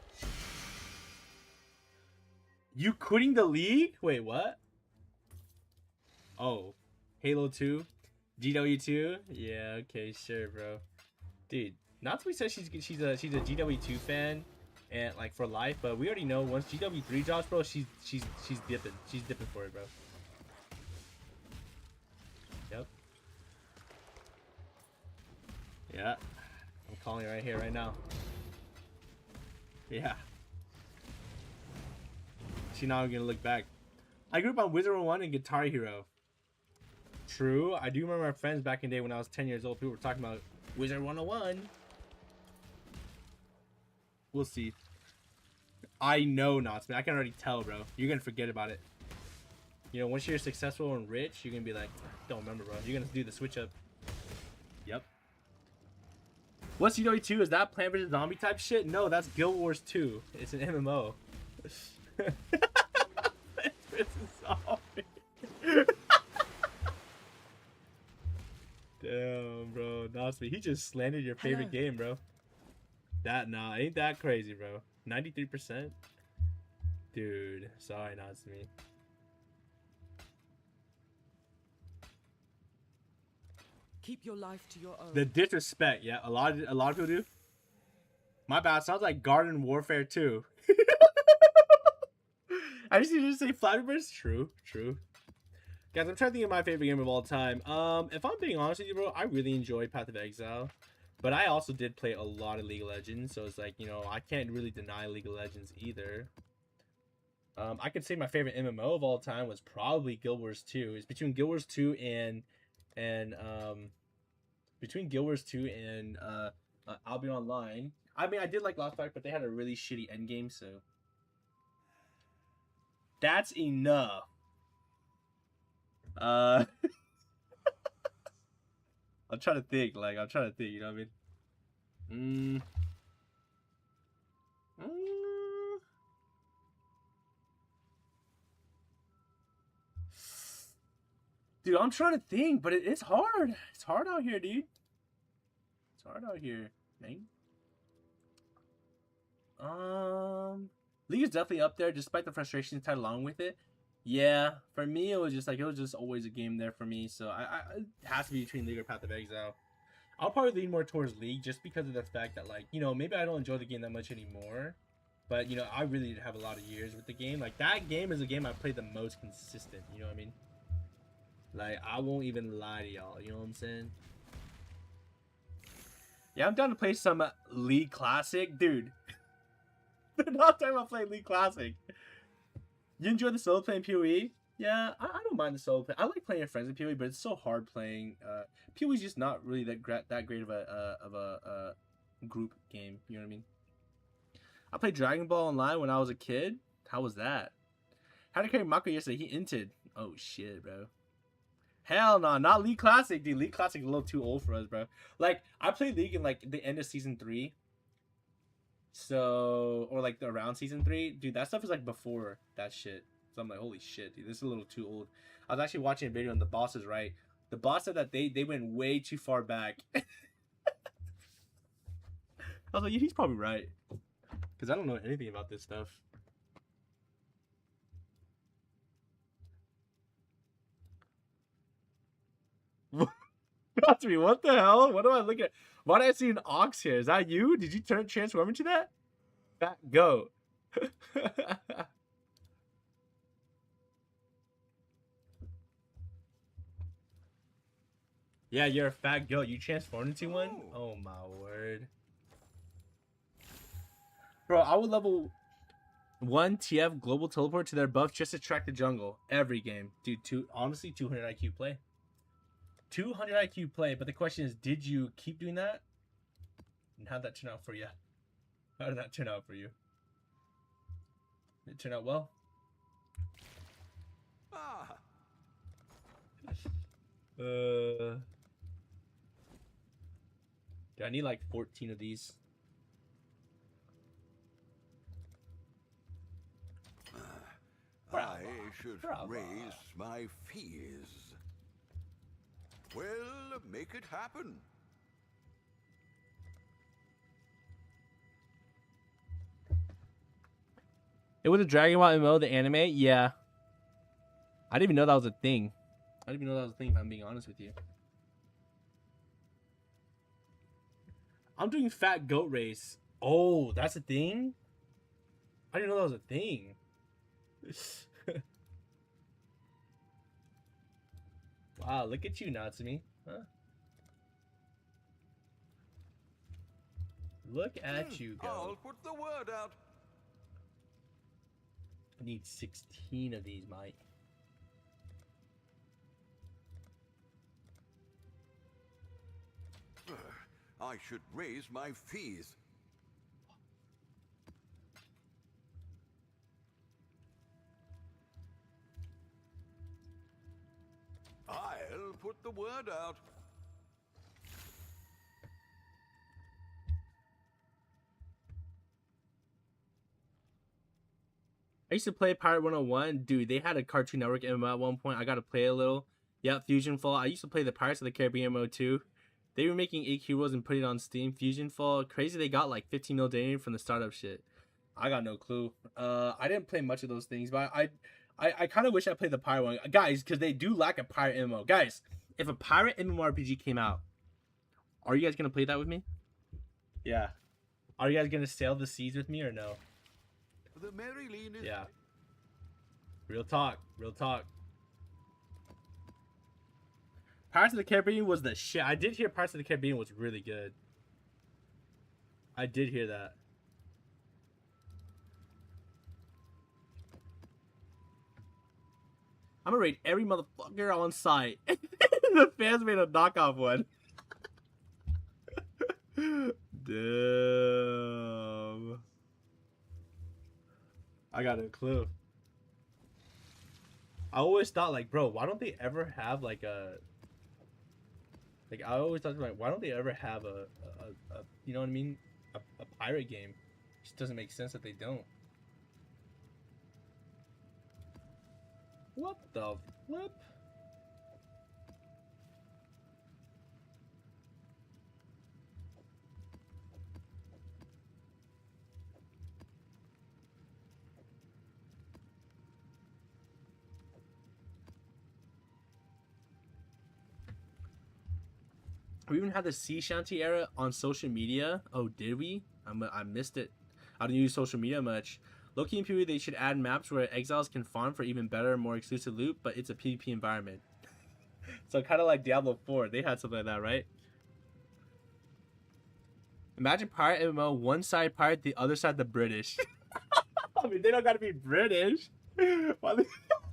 You quitting the league? Wait, what? Oh, Halo 2, GW2. Yeah, okay, sure, bro. Dude, Natsumi says she's a GW2 fan, and like for life. But we already know once GW3 drops, bro, she's dipping. She's dipping for it, bro. Yep. Yeah, I'm calling it right here, right now. Yeah. She's not gonna look back. I grew up on Wizard 101 and Guitar Hero. True. I do remember my friends back in the day when I was 10 years old. People were talking about Wizard 101. We'll see. I know Knotsman. I can already tell, bro. You're gonna forget about it. Once you're successful and rich, you're gonna be like, don't remember, bro. You're gonna do the switch up. Yep. What's GW2? Is that Plant vs. Zombie type shit? No, that's Guild Wars 2. It's an MMO. Plant vs. Zombie. Damn, bro. Natsumi, he just slandered your favorite game, bro. Ain't that crazy, bro. 93%? Dude, sorry, Natsumi. Keep your life to your own. The disrespect, yeah, a lot of people do. My bad. Sounds like Garden Warfare 2. I just need to say Flappy Birds. True. Guys, I'm trying to think of my favorite game of all time. If I'm being honest with you, bro, I really enjoyed Path of Exile. But I also did play a lot of League of Legends, so it's like, you know, I can't really deny League of Legends either. I could say my favorite MMO of all time was probably Guild Wars 2. It's between Guild Wars 2 and Albion Online. I mean, I did like Lost Ark, but they had a really shitty endgame, so that's enough. I'm trying to think, you know what I mean? Dude, I'm trying to think, but it's hard. It's hard out here, dude. It's hard out here, man. League is definitely up there, despite the frustrations tied along with it. Yeah, for me, it was just always a game there for me. So it has to be between League or Path of Exile. I'll probably lean more towards League just because of the fact that, like, you know, maybe I don't enjoy the game that much anymore. But, you know, I really have a lot of years with the game. Like, that game is a game I played the most consistent. You know what I mean? Like, I won't even lie to y'all. You know what I'm saying? Yeah, I'm down to play some League Classic. Dude. They're not talking about playing League Classic. You enjoy the solo playing PoE? Yeah, I don't mind the solo play. I like playing with friends in PoE, but it's so hard playing. PoE is just not really that great of a group game. You know what I mean? I played Dragon Ball Online when I was a kid. How was that? How to carry Mako yesterday? He inted. Oh shit, bro. Hell no, not League Classic, dude. League Classic is a little too old for us, bro. Like, I played League in like the end of season 3. So, or like around season 3, dude, that stuff is like before that shit. So I'm like, holy shit, dude, this is a little too old. I was actually watching a video and the boss is right. The boss said that they went way too far back. I was like, yeah, he's probably right. Because I don't know anything about this stuff. Got to me, what the hell? What do I look at? Why did I see an ox here? Is that you? Did you transform into that? Fat goat. Yeah, you're a fat goat. You transformed into one? Oh my word. Bro, I would level 1 TF global teleport to their buff just to track the jungle. Every game. Dude, honestly, 200 IQ play. 200 IQ play, but the question is, did you keep doing that? And how'd that turn out for you? How did that turn out for you? Did it turn out well? Ah, Dude, I need like 14 of these. I should raise my fees. Well, make it happen. It was a Dragon Ball MMO, the anime? Yeah. I didn't even know that was a thing. If I'm being honest with you. I'm doing Fat Goat Race. Oh, that's a thing? I didn't know that was a thing. Wow, look at you, Natsumi. Huh? Look at you go. I'll put the word out. I need 16 of these, Mike. I should raise my fees. I'll put the word out. I used to play Pirate 101. Dude, they had a Cartoon Network MMO at one point. I got to play a little. Yep, Fusion Fall. I used to play the Pirates of the Caribbean MMO too. They were making 8 heroes and put it on Steam. Fusion Fall. Crazy they got like 15 mil donated from the startup shit. I got no clue. I didn't play much of those things, but I kind of wish I played the Pirate one. Guys, because they do lack a Pirate MMO. Guys, If a pirate MMORPG came out, are you guys gonna play that with me? Yeah. Are you guys gonna sail the seas with me or no? The Mary Lean is... Yeah. Real talk. Real talk. Pirates of the Caribbean was the shit. I did hear Pirates of the Caribbean was really good. I did hear that. I'm gonna raid every motherfucker on site. The fans made a knockoff one. Damn. I got a clue. I always thought, like, bro, why don't they ever have like a... Like, I always thought, like, why don't they ever have a you know what I mean? A pirate game. It just doesn't make sense that they don't. What the flip? We even had the sea shanty era on social media. Oh, did we? I missed it. I don't use social media much. Low-key and PvP, they should add maps where exiles can farm for even better, more exclusive loot, but it's a PvP environment. So kind of like Diablo 4. They had something like that, right? Imagine pirate MMO, one side pirate, the other side the British. I mean, they don't gotta be British. Why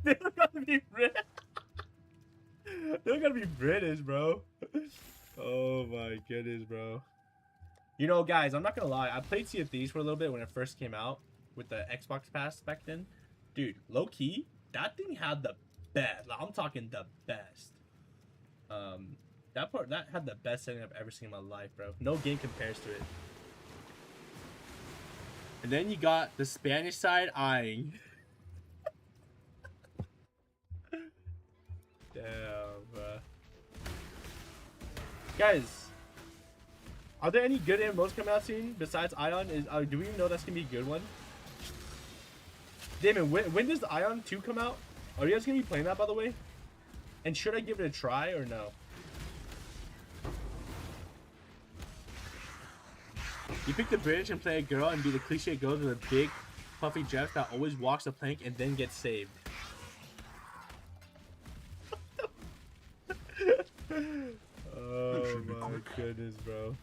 they don't gotta be British. They don't gotta be British, bro. Oh my goodness, bro. You know, guys, I'm not gonna lie. I played Sea of Thieves for a little bit when it first came out with the Xbox Pass back then. Dude, low key, that thing had the best. Like, I'm talking the best. That had the best setting I've ever seen in my life, bro. No game compares to it. And then you got the Spanish side eyeing. Damn, bro. Guys, are there any good MMOs coming out soon besides Ion? Do we even know that's gonna be a good one? Damon, when does Ion 2 come out? Are you guys gonna be playing that, by the way? And should I give it a try or no? You pick the British and play a girl and be the cliche girl to the big, puffy Jeff that always walks the plank and then gets saved. Oh my goodness, bro.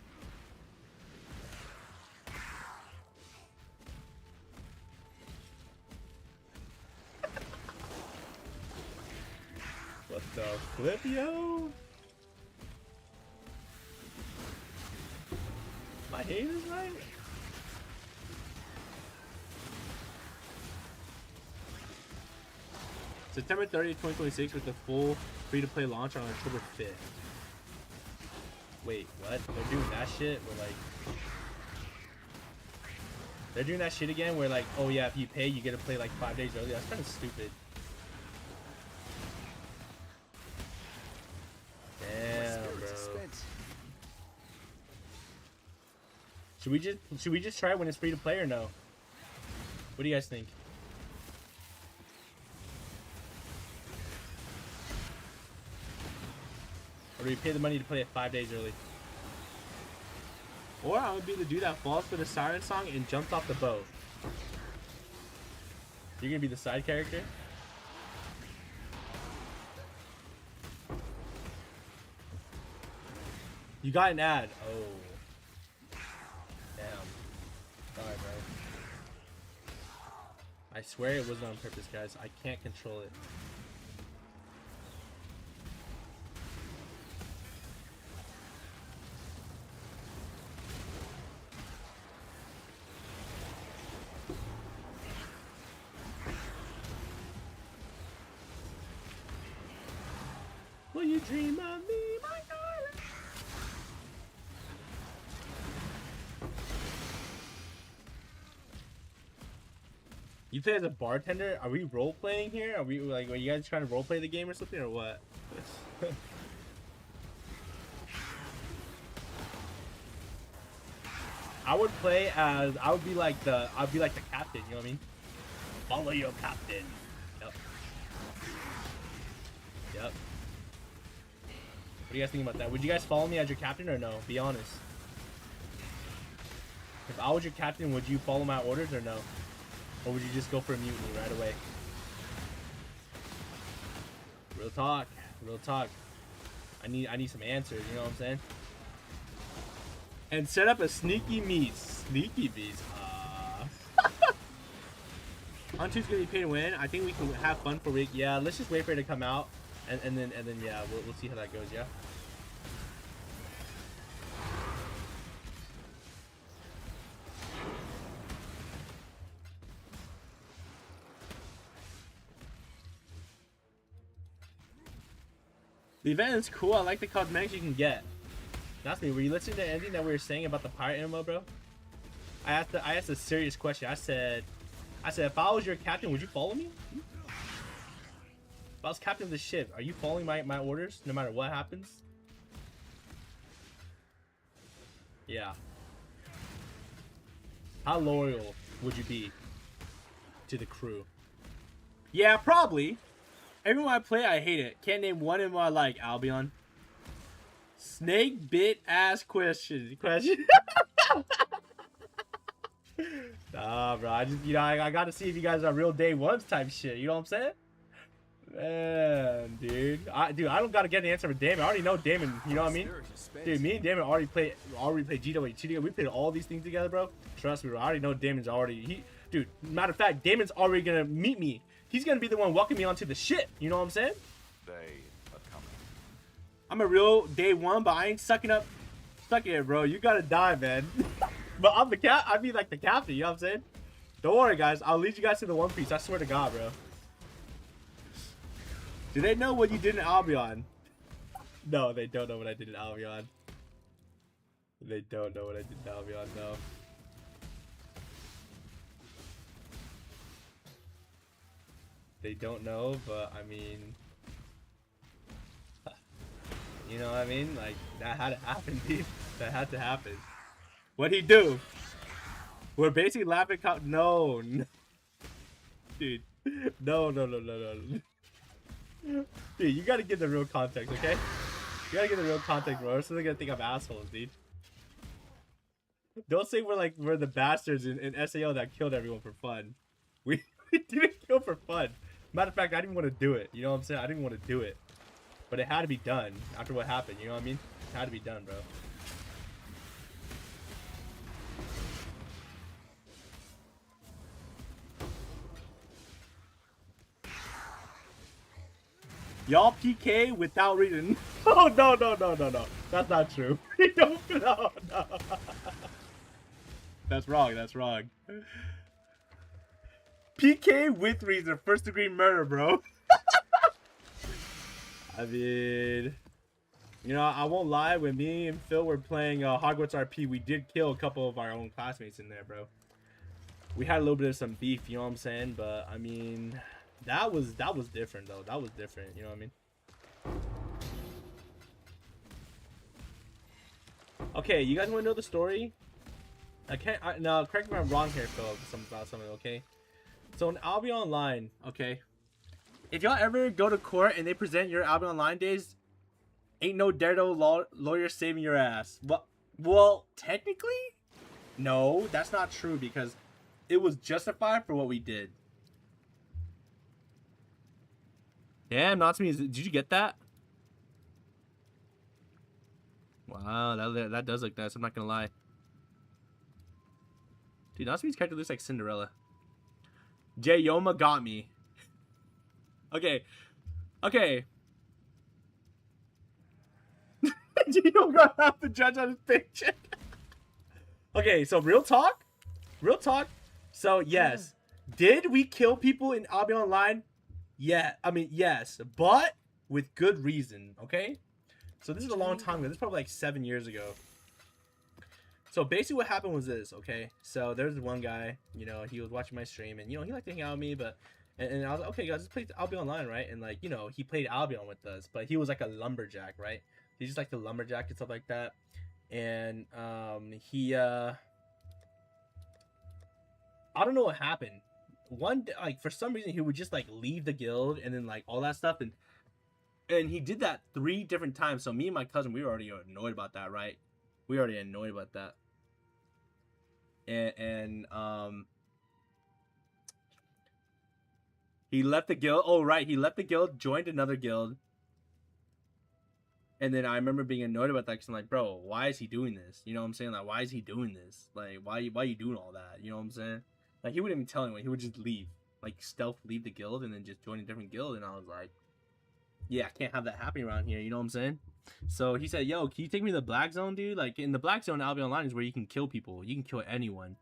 What the flip, yo? My hate is right. September 30th, 2026 with the full free-to-play launch on October 5th. Wait, what? They're doing that shit? We're like... They're doing that shit again where like, oh yeah, if you pay, you get to play like 5 days early. That's kind of stupid. Damn, bro. Should we just try it when it's free to play or no? What do you guys think? Or do we pay the money to play it 5 days early? Or I would be the dude that falls for the siren song and jumps off the boat. You're gonna be the side character? You got an ad. Oh. Damn. Sorry, bro. I swear it wasn't on purpose, guys. I can't control it. Will you dream of me, my darling? You play as a bartender? Are we role playing here? Are you guys trying to role play the game or something or what? I would be like the captain, you know what I mean? Follow your captain. Yep. Yep. do you guys think about that? Would you guys follow me as your captain or no? Be honest. If I was your captain, would you follow my orders or no? Or would you just go for a mutiny right away? Real talk. Real talk. I need some answers, you know what I'm saying? And set up a sneaky meets. Sneaky meets. On 2's gonna be pay to win. I think we can have fun for a week. Yeah, let's just wait for it to come out, and then yeah, we'll see how that goes. Yeah. The event is cool. I like the cosmetics you can get. That's me. Were you listening to anything that we were saying about the pirate ammo, bro? I asked a serious question. I said, if I was your captain, would you follow me? If I was captain of the ship, are you following my orders no matter what happens? Yeah. How loyal would you be to the crew? Yeah, probably. Everyone I play, I hate it. Can't name one in my like Albion. Snake bit ass question. Nah, bro. I just, you know, I gotta see if you guys are real day ones type shit. You know what I'm saying? Man, dude. I don't gotta get an answer for Damon. I already know Damon. You know what I mean? Dude, me and Damon already played GW. We played all these things together, bro. Trust me, bro. I already know Damon's already. Dude. Matter of fact, Damon's already gonna meet me. He's gonna be the one welcoming me onto the ship. You know what I'm saying? They are coming. I'm a real day one, but I ain't sucking it, bro. You gotta die, man. But I'm the cap. I mean, like the captain. You know what I'm saying? Don't worry, guys. I'll lead you guys to the One Piece. I swear to God, bro. Do they know what you did in Albion? No, they don't know what I did in Albion. They don't know what I did in Albion. No. They don't know, but I mean, you know what I mean? Like, that had to happen, dude. That had to happen. What'd he do? We're basically laughing. No. Dude. No. Dude, you gotta give the real context, okay? You gotta give the real context, bro. Or else they're gonna think I'm assholes, dude. Don't say we're the bastards in SAO that killed everyone for fun. We didn't kill for fun. Matter of fact, I didn't want to do it. You know what I'm saying? I didn't want to do it. But it had to be done after what happened. You know what I mean? It had to be done, bro. Y'all PK without reading. Oh, no. That's not true. No. That's wrong. PK with reason. First degree murder, bro. I mean, you know, I won't lie. When me and Phil were playing Hogwarts RP, we did kill a couple of our own classmates in there, bro. We had a little bit of some beef, you know what I'm saying? But, I mean, that was different, though. That was different, you know what I mean? Okay, you guys want to know the story? No, correct me if I'm wrong here, Phil, about something, okay? So in Albion Online, okay, if y'all ever go to court and they present your Albion Online days, ain't no Daredevil lawyer saving your ass. Well, technically, no, that's not true because it was justified for what we did. Damn, Natsumi, did you get that? Wow, that does look nice. I'm not gonna lie. Dude, Natsumi's character looks like Cinderella. Jayoma got me. Okay. You don't gotta have to judge on his picture. Okay, so real talk. So yes, did we kill people in Albion Online? Yeah, I mean yes, but with good reason. Okay, so this is a long time ago. This is probably like 7 years ago. So basically what happened was this, okay? So there's one guy, you know, he was watching my stream and, you know, he liked to hang out with me, but, and I was like, okay, guys, let's play Albion Online, right? And like, you know, he played Albion with us, but he was like a lumberjack, right? He just liked the lumberjack and stuff like that. And, I don't know what happened. One day, like, for some reason, he would just like leave the guild and then like all that stuff. And And he did that 3 different times. So me and my cousin, we were already annoyed about that, right? We were already annoyed about that. And he left the guild. Oh, right. He left the guild, joined another guild. And then I remember being annoyed about that because I'm like, bro, why is he doing this? You know what I'm saying? Like, why is he doing this? Like, why are you doing all that? You know what I'm saying? Like, he wouldn't even tell anyone. He would just leave. Like, stealth leave the guild and then just join a different guild. And I was like, yeah, I can't have that happening around here. You know what I'm saying? So he said, yo, can you take me to the black zone, dude? Like, in the black zone, Albion Online is where you can kill people. You can kill anyone.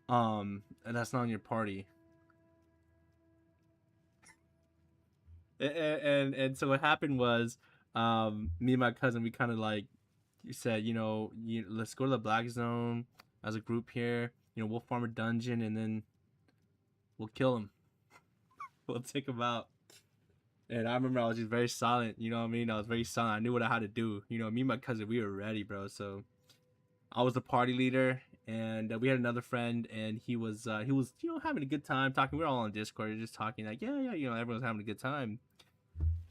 And that's not in your party. And so what happened was, me and my cousin, we kind of like said, you know, let's go to the black zone as a group here. You know, we'll farm a dungeon and then we'll kill him. We'll take him out. And I remember I was just very silent. You know what I mean? I was very silent. I knew what I had to do. You know, me and my cousin, we were ready, bro. So I was the party leader, and we had another friend, and he was, you know, having a good time talking. We were all on Discord, just talking like, yeah, you know, everyone's having a good time.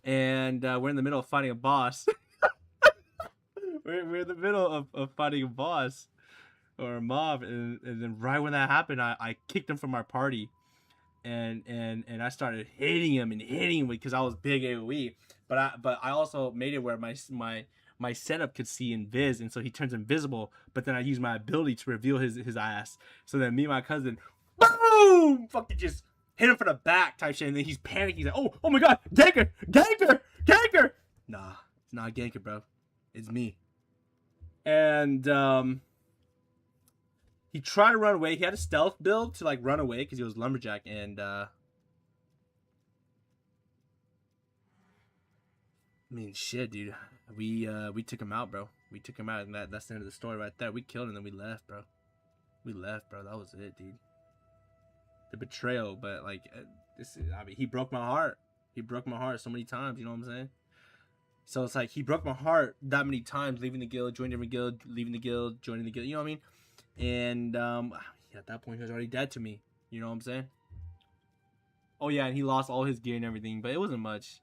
And we're in the middle of fighting a boss. we're in the middle of fighting a boss or a mob, and then right when that happened, I kicked him from our party, and I started hitting him because I was big AoE, but I also made it where my setup could see invis, and so he turns invisible. But then I use my ability to reveal his ass. So then me and my cousin, boom, fucking just hit him from the back type shit, and then he's panicking. He's like, oh my god, ganker! Nah, it's not a ganker, bro. It's me. And he tried to run away. He had a stealth build to like run away because he was lumberjack, and I mean, shit, dude. We took him out, bro. We took him out, and that's the end of the story right there. We killed him, and then we left, bro. That was it, dude. The betrayal, but like, I mean, he broke my heart. He broke my heart so many times. You know what I'm saying? So it's like he broke my heart that many times, leaving the guild, joining every guild, leaving the guild, joining the guild. You know what I mean? And at that point, he was already dead to me. You know what I'm saying? Oh yeah, and he lost all his gear and everything, but it wasn't much.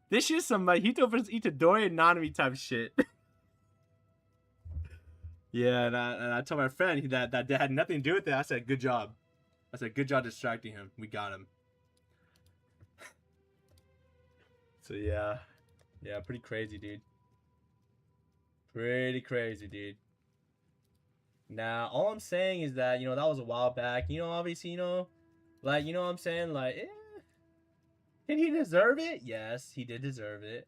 This is some like Hito versus Itadori and Nanami type shit. Yeah, and I told my friend that had nothing to do with it. I said, good job. I said, good job distracting him. We got him. So yeah, pretty crazy, dude. Pretty crazy, dude. Now, all I'm saying is that, you know, that was a while back. You know, obviously, you know, like, you know what I'm saying? Like, did he deserve it? Yes, he did deserve it.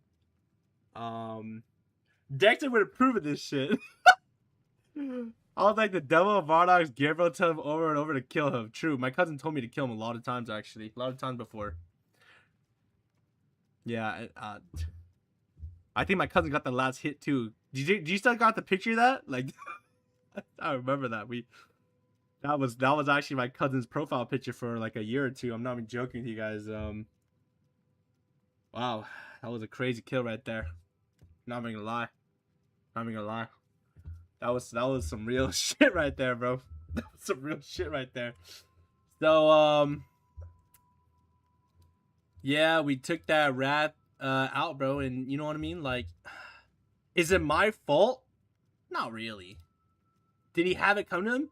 Dexter would approve of this shit. I was like the devil of Vardock's gear, bro, tell him over and over to kill him. True, my cousin told me to kill him a lot of times, actually. A lot of times before. Yeah, I think my cousin got the last hit, too. Did you still got the picture of that? Like, I remember that. That was actually my cousin's profile picture for like a year or two. I'm not even joking with you guys. Wow, that was a crazy kill right there. Not even gonna lie. That was some real shit right there, bro. That was some real shit right there. So yeah, we took that rat out, bro, and you know what I mean? Like, is it my fault? Not really. Did he have it come to him?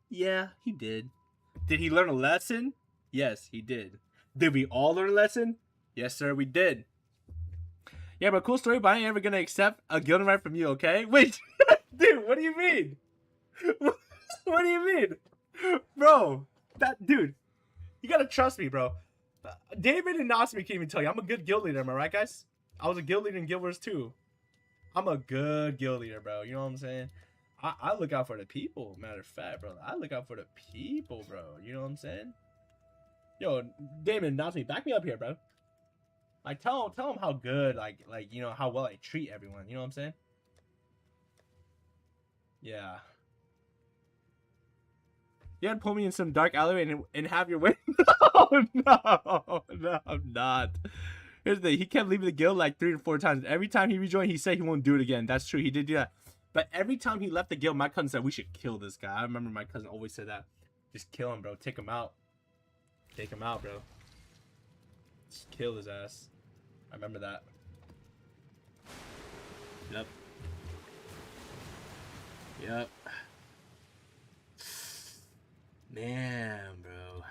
Yeah, he did. Did he learn a lesson? Yes, he did. Did we all learn a lesson? Yes, sir, we did. Yeah, but cool story, but I ain't ever gonna accept a guild invite from you, okay? Wait, dude, what do you mean? What do you mean? Bro, dude, you gotta trust me, bro. David and Nasmi can't even tell you. I'm a good guild leader, am I right, guys? I was a guild leader in Guild Wars 2. I'm a good guild leader, bro. You know what I'm saying? I look out for the people, matter of fact, bro. I look out for the people, bro. You know what I'm saying? Yo, Damon, Nasmi, back me up here, bro. Like, tell him how good, like, you know, how well I treat everyone. You know what I'm saying? Yeah. You had to pull me in some dark alleyway and have your way. No, I'm not. Here's the thing. He kept leaving the guild like 3 or 4 times. Every time he rejoined, he said he won't do it again. That's true. He did do that. But every time he left the guild, my cousin said, we should kill this guy. I remember my cousin always said that. Just kill him, bro. Take him out. Take him out, bro. Just kill his ass. I remember that. Yep. Yep. Man, bro.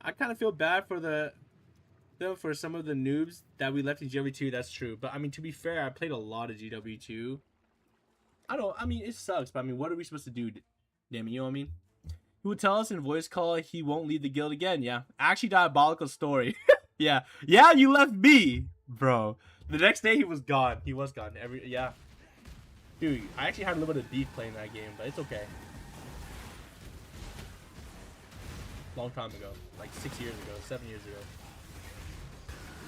I kind of feel bad for for some of the noobs that we left in GW2. That's true. But I mean, to be fair, I played a lot of GW2. I mean, it sucks, but I mean, what are we supposed to do? Damn it, you know what I mean? He would tell us in voice call he won't leave the guild again. Yeah. Actually, diabolical story. Yeah. Yeah, you left me, bro. The next day he was gone. He was gone. Yeah. Dude, I actually had a little bit of beef playing that game, but it's okay. Long time ago. Like 6 years ago, 7 years ago.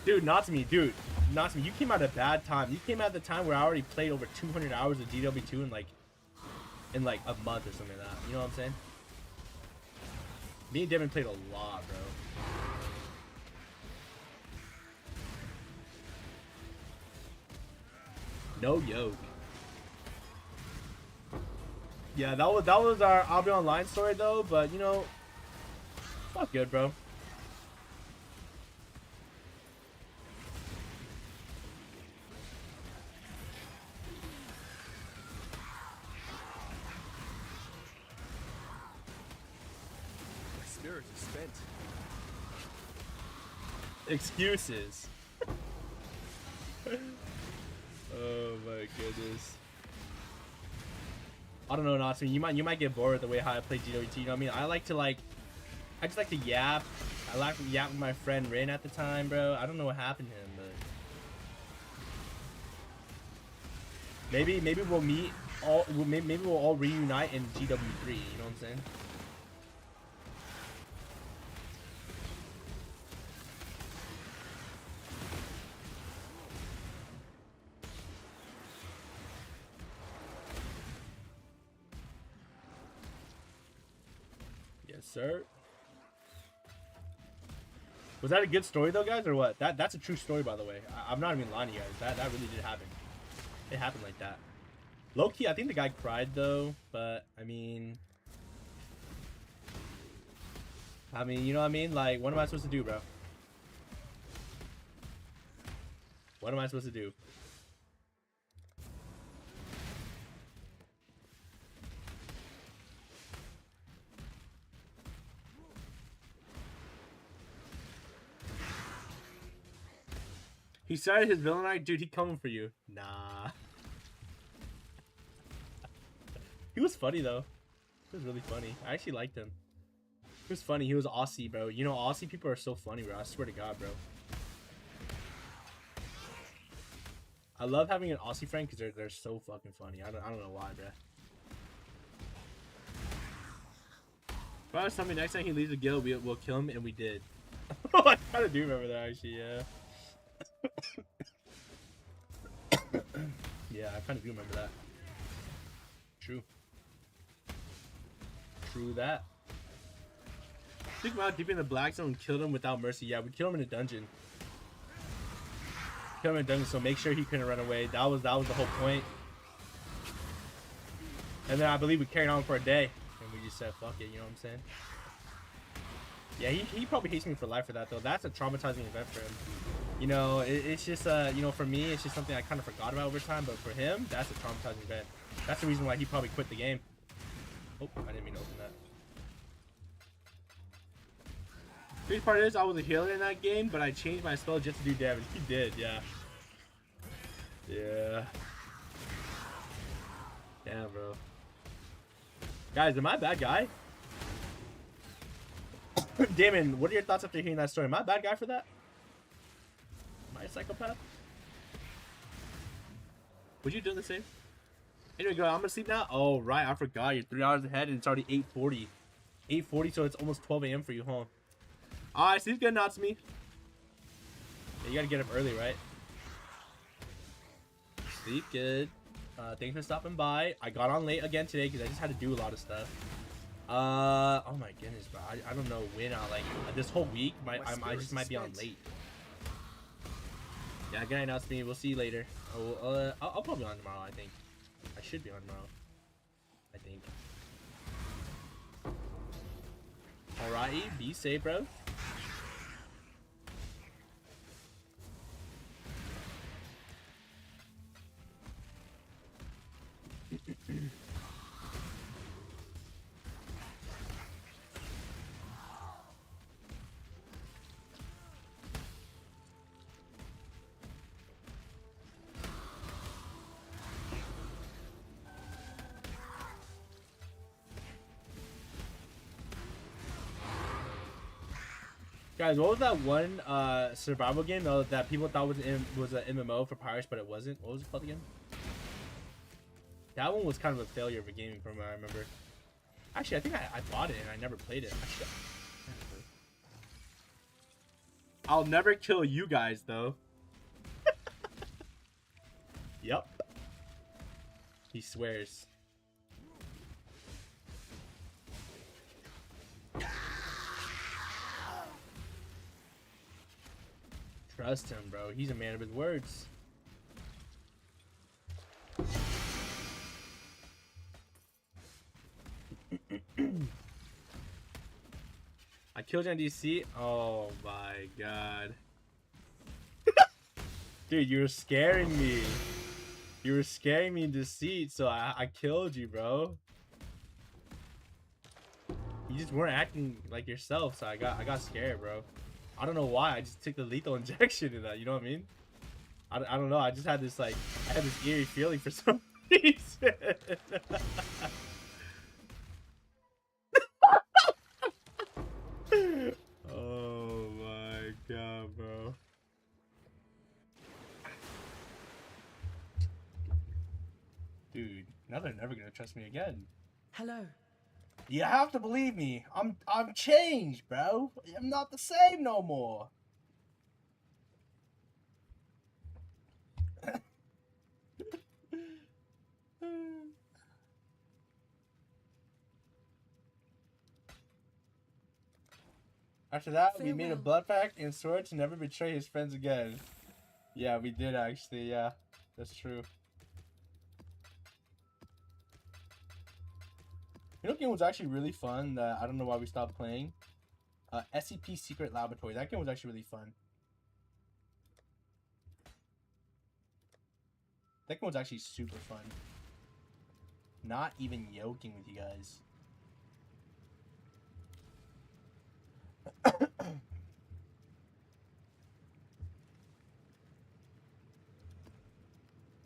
Dude, not to me. Dude, not to me. You came at a bad time. You came at the time where I already played over 200 hours of GW2 in like a month or something like that. You know what I'm saying? Me and Devin played a lot, bro. No yoke. Yeah, that was our I'll be online story though, but you know, not good, bro. My spirit is spent. Excuses. Oh my goodness. I don't know, Natsu. You might get bored with the way how I play GW2. You know what I mean? I just like to yap. I like to yap with my friend Rin at the time, bro. I don't know what happened to him, but maybe we'll meet all. Maybe we'll all reunite in GW3. You know what I'm saying? Yes, sir. Was that a good story though, guys, or what? That's a true story, by the way. I'm not even lying to you guys. That really did happen. It happened like that. Low key, I think the guy cried though, but I mean, you know what I mean? Like, what am I supposed to do, bro? What am I supposed to do? He started his villain arc, dude. He coming for you. Nah. He was funny though. He was really funny. I actually liked him. He was funny. He was Aussie, bro. You know, Aussie people are so funny, bro. I swear to God, bro. I love having an Aussie friend because they're so fucking funny. I don't know why, bro. Bro, tell me next time he leaves the guild, we'll kill him, and we did. I kind of do remember that actually, yeah. Yeah, I kind of do remember that. True. True that. Think about deep in the black zone and killed him without mercy. Yeah, we killed him in a dungeon. Killed him in a dungeon, so make sure he couldn't run away. That was the whole point. And then I believe we carried on for a day, and we just said fuck it. You know what I'm saying? Yeah, he probably hates me for life for that though. That's a traumatizing event for him. You know, it's just you know, for me, it's just something I kind of forgot about over time. But for him, that's a traumatizing event. That's the reason why he probably quit the game. Oh, I didn't mean to open that. The crazy part is, I was a healer in that game, but I changed my spell just to do damage. He did, yeah. Yeah. Damn, bro. Guys, am I a bad guy? Damon, what are your thoughts after hearing that story? Am I a bad guy for that? Am I a psychopath? Would you do the same? Anyway, go. I'm gonna sleep now. Oh, right. I forgot. You're 3 hours ahead, and it's already 8:40. 8:40, so it's almost 12 a.m. for you, huh? Alright, sleep good, not to me. Yeah, you gotta get up early, right? Sleep good. Thanks for stopping by. I got on late again today because I just had to do a lot of stuff. Oh my goodness, bro. I don't know when like this whole week I just might be on late. Yeah, good night, not to me. We'll see you later. I'll probably be on tomorrow. I think I should be on tomorrow. I think. Alrighty, be safe, bro. Guys, what was that one survival game though that people thought was an MMO for pirates, but it wasn't? What was it called again? That one was kind of a failure of a game from what I remember. Actually, I think I bought it and I never played it. I'll never kill you guys though. Yep. He swears. Trust him, bro. He's a man of his words. I killed you on DC. Oh my god. Dude, you were scaring me. You were scaring me in deceit, so I killed you, bro. You just weren't acting like yourself, so I got scared, bro. I don't know why. I just took the lethal injection in that. You know what I mean? I don't know. I just had this like eerie feeling for some reason. Oh my god, bro. Dude, now they're never gonna trust me again. Hello. You have to believe me. I'm changed, bro. I'm not the same no more. After that, we made a blood pact and swore to never betray his friends again. Yeah, we did actually. Yeah, that's true. You know, game was actually really fun. That I don't know why we stopped playing. SCP Secret Laboratory. That game was actually really fun. That game was actually super fun. Not even joking with you guys.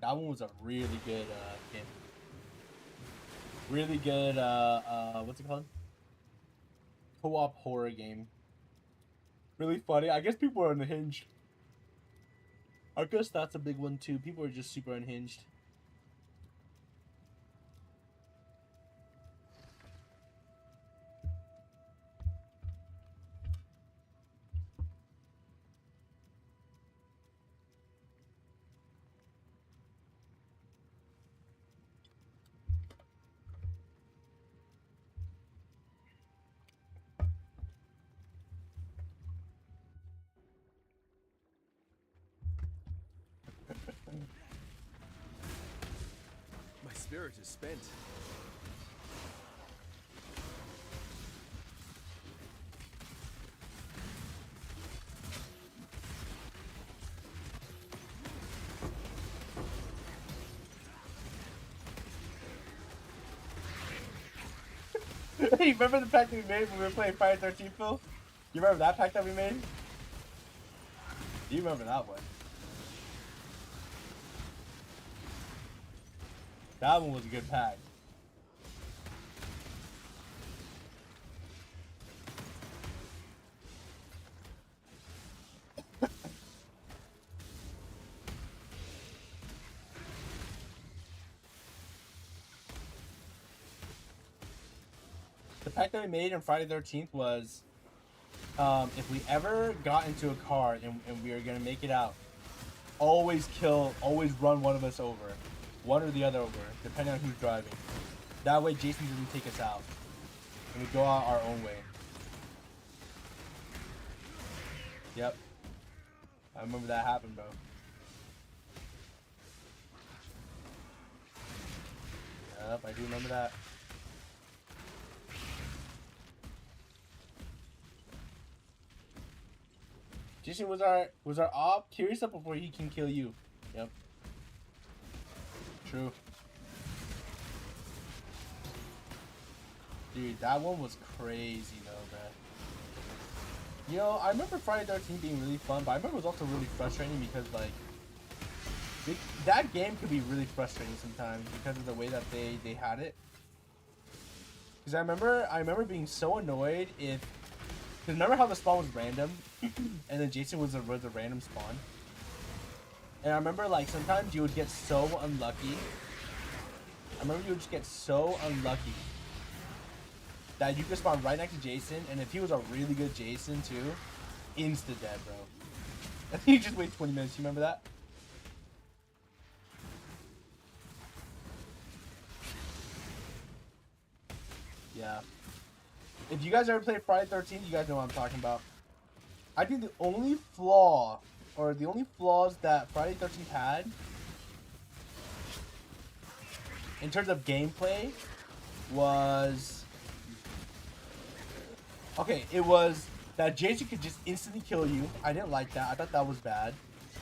That one was a really good game. Really good, what's it called? Co-op horror game. Really funny. I guess people are unhinged. I guess that's a big one too. People are just super unhinged. My spirit is spent. Hey, remember the pact that we made when we were playing Friday 13th, Phil? You remember that pact that we made? You remember that one. That one was a good pact. The pact that we made on Friday 13th was, if we ever got into a car and we were gonna make it out, always run one of us over. One or the other over, depending on who's driving. That way Jason doesn't take us out. And we go out our own way. Yep. I remember that happened, bro. Yep, I do remember that. Jason was our op. Curious up before he can kill you. Yep. True. Dude, that one was crazy though, man. You know, I remember Friday 13 being really fun, but I remember it was also really frustrating because like that game could be really frustrating sometimes because of the way that they had it. Because I remember being so annoyed if remember how the spawn was random, and then Jason was a random spawn. And I remember like sometimes you would get so unlucky. I remember you would just get so unlucky that you could spawn right next to Jason, and if he was a really good Jason too, insta dead, bro. I think you just wait 20 minutes. You remember that? Yeah. If you guys ever played Friday 13th, you guys know what I'm talking about. I think the only flaw, or the only flaws that Friday 13th had in terms of gameplay was... Okay, it was that Jason could just instantly kill you. I didn't like that. I thought that was bad.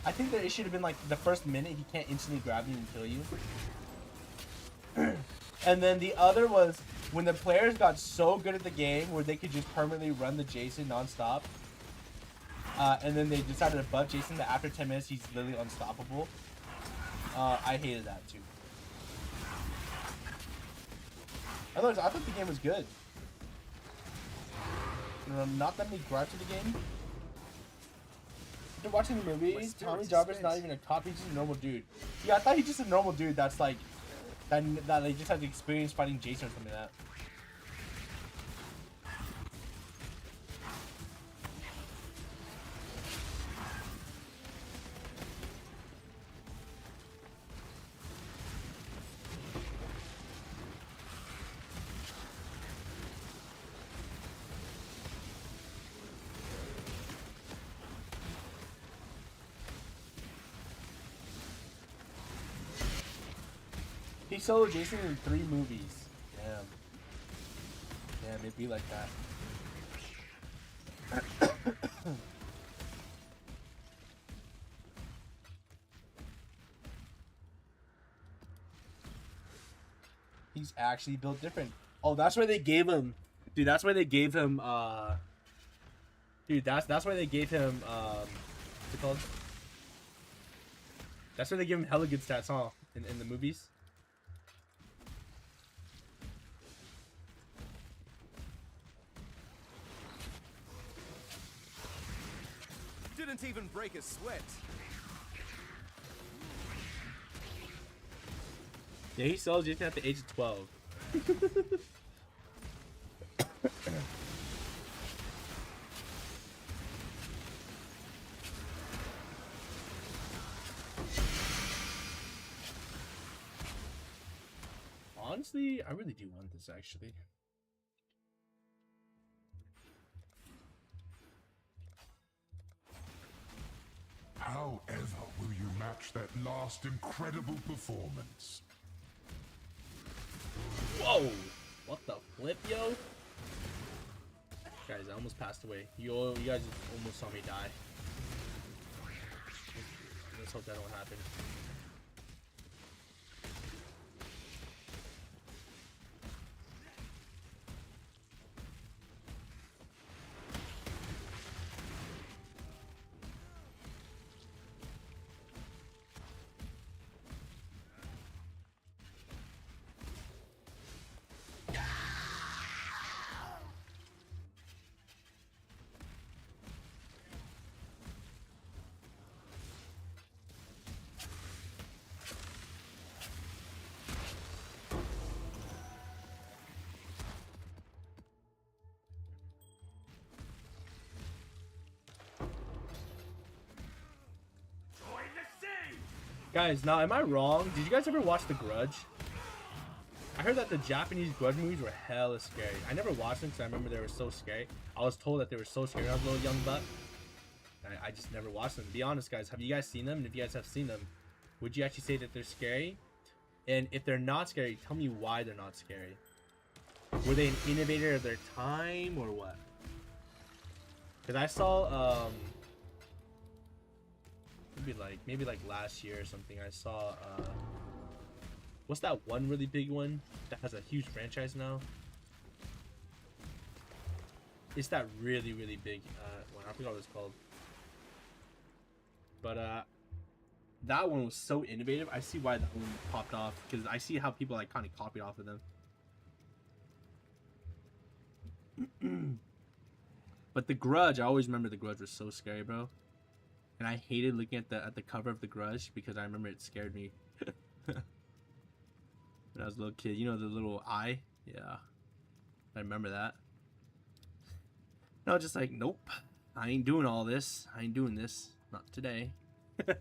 I think that it should have been like the first minute he can't instantly grab you and kill you. And then the other was when the players got so good at the game where they could just permanently run the Jason nonstop. And then they decided to buff Jason that after 10 minutes he's literally unstoppable. I hated that too. Otherwise, I thought the game was good. Not that many gripes of the game. After watching the movie, Tommy Jarvis not even a cop, he's just a normal dude. Yeah, I thought he's just a normal dude that's like, that they just had the experience fighting Jason or something like that. He soloed Jason in 3 movies. Damn. Damn, it'd be like that. He's actually built different. Oh, that's why they gave him... Dude, that's why they gave him, Dude, that's why they gave him, what's it called? That's why they give him hella good stats, huh? In the movies. Didn't even break a sweat. Yeah, he sells Jason at the age of 12. Honestly, I really do want this actually. However will you match that last incredible performance? Whoa! What the flip, yo? Guys, I almost passed away. You guys almost saw me die. Let's hope that don't happen. Guys, now am I wrong? Did you guys ever watch The Grudge? I heard that the Japanese Grudge movies were hella scary. I never watched them because I remember they were so scary. I was told that they were so scary when I was a little young buck. I just never watched them. To be honest, guys, have you guys seen them? And if you guys have seen them, would you actually say that they're scary? And if they're not scary, tell me why they're not scary. Were they an innovator of their time or what? Because I saw, maybe like last year or something, I saw what's that one really big one that has a huge franchise now? It's that really big one. I forgot what it's called. But that one was so innovative. I see why that one popped off, because I see how people like kind of copied off of them. But The Grudge, I always remember The Grudge was so scary, bro. And I hated looking at the cover of The Grudge because I remember it scared me. When I was a little kid, you know the little eye? Yeah. I remember that. No, just like, nope. I ain't doing all this. I ain't doing this. Not today. I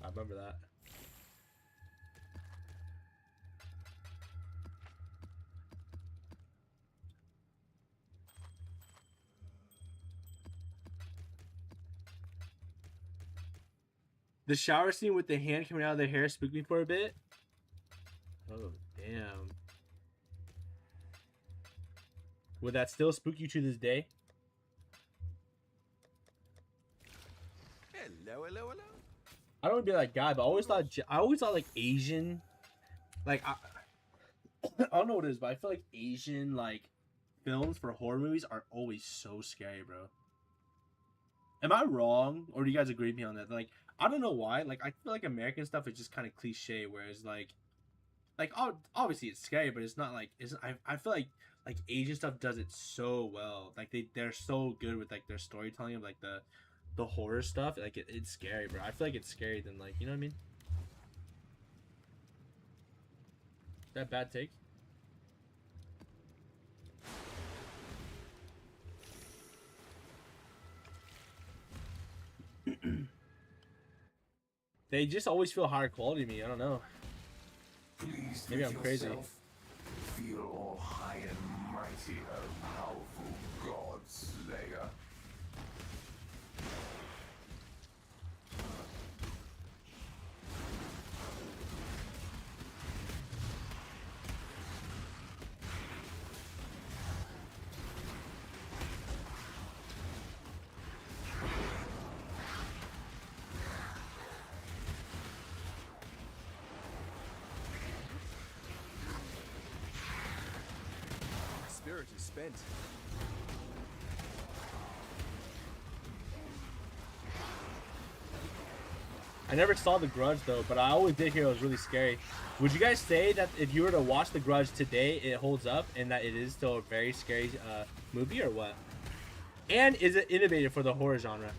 remember that. The shower scene with the hand coming out of their hair spooked me for a bit. Oh, damn. Would that still spook you to this day? Hello, hello, hello. I don't want to be that guy, but I always thought like Asian, like I don't know what it is, but I feel like Asian like films for horror movies are always so scary, bro. Am I wrong, or do you guys agree with me on that? Like, I don't know why. Like, I feel like American stuff is just kind of cliche, whereas like obviously it's scary, but it's not like I feel like Asian stuff does it so well. Like they're so good with like their storytelling of like the horror stuff. Like it's scary, bro. I feel like it's scary than like, you know what I mean? Is that a bad take? They just always feel higher quality to me. I don't know. Please Maybe I'm crazy. Feel all high and mighty, O powerful God Slayer. My spirit is spent. I never saw The Grudge though, but I always did hear it was really scary. Would you guys say that if you were to watch The Grudge today, it holds up and that it is still a very scary movie, or what? And is it innovative for the horror genre?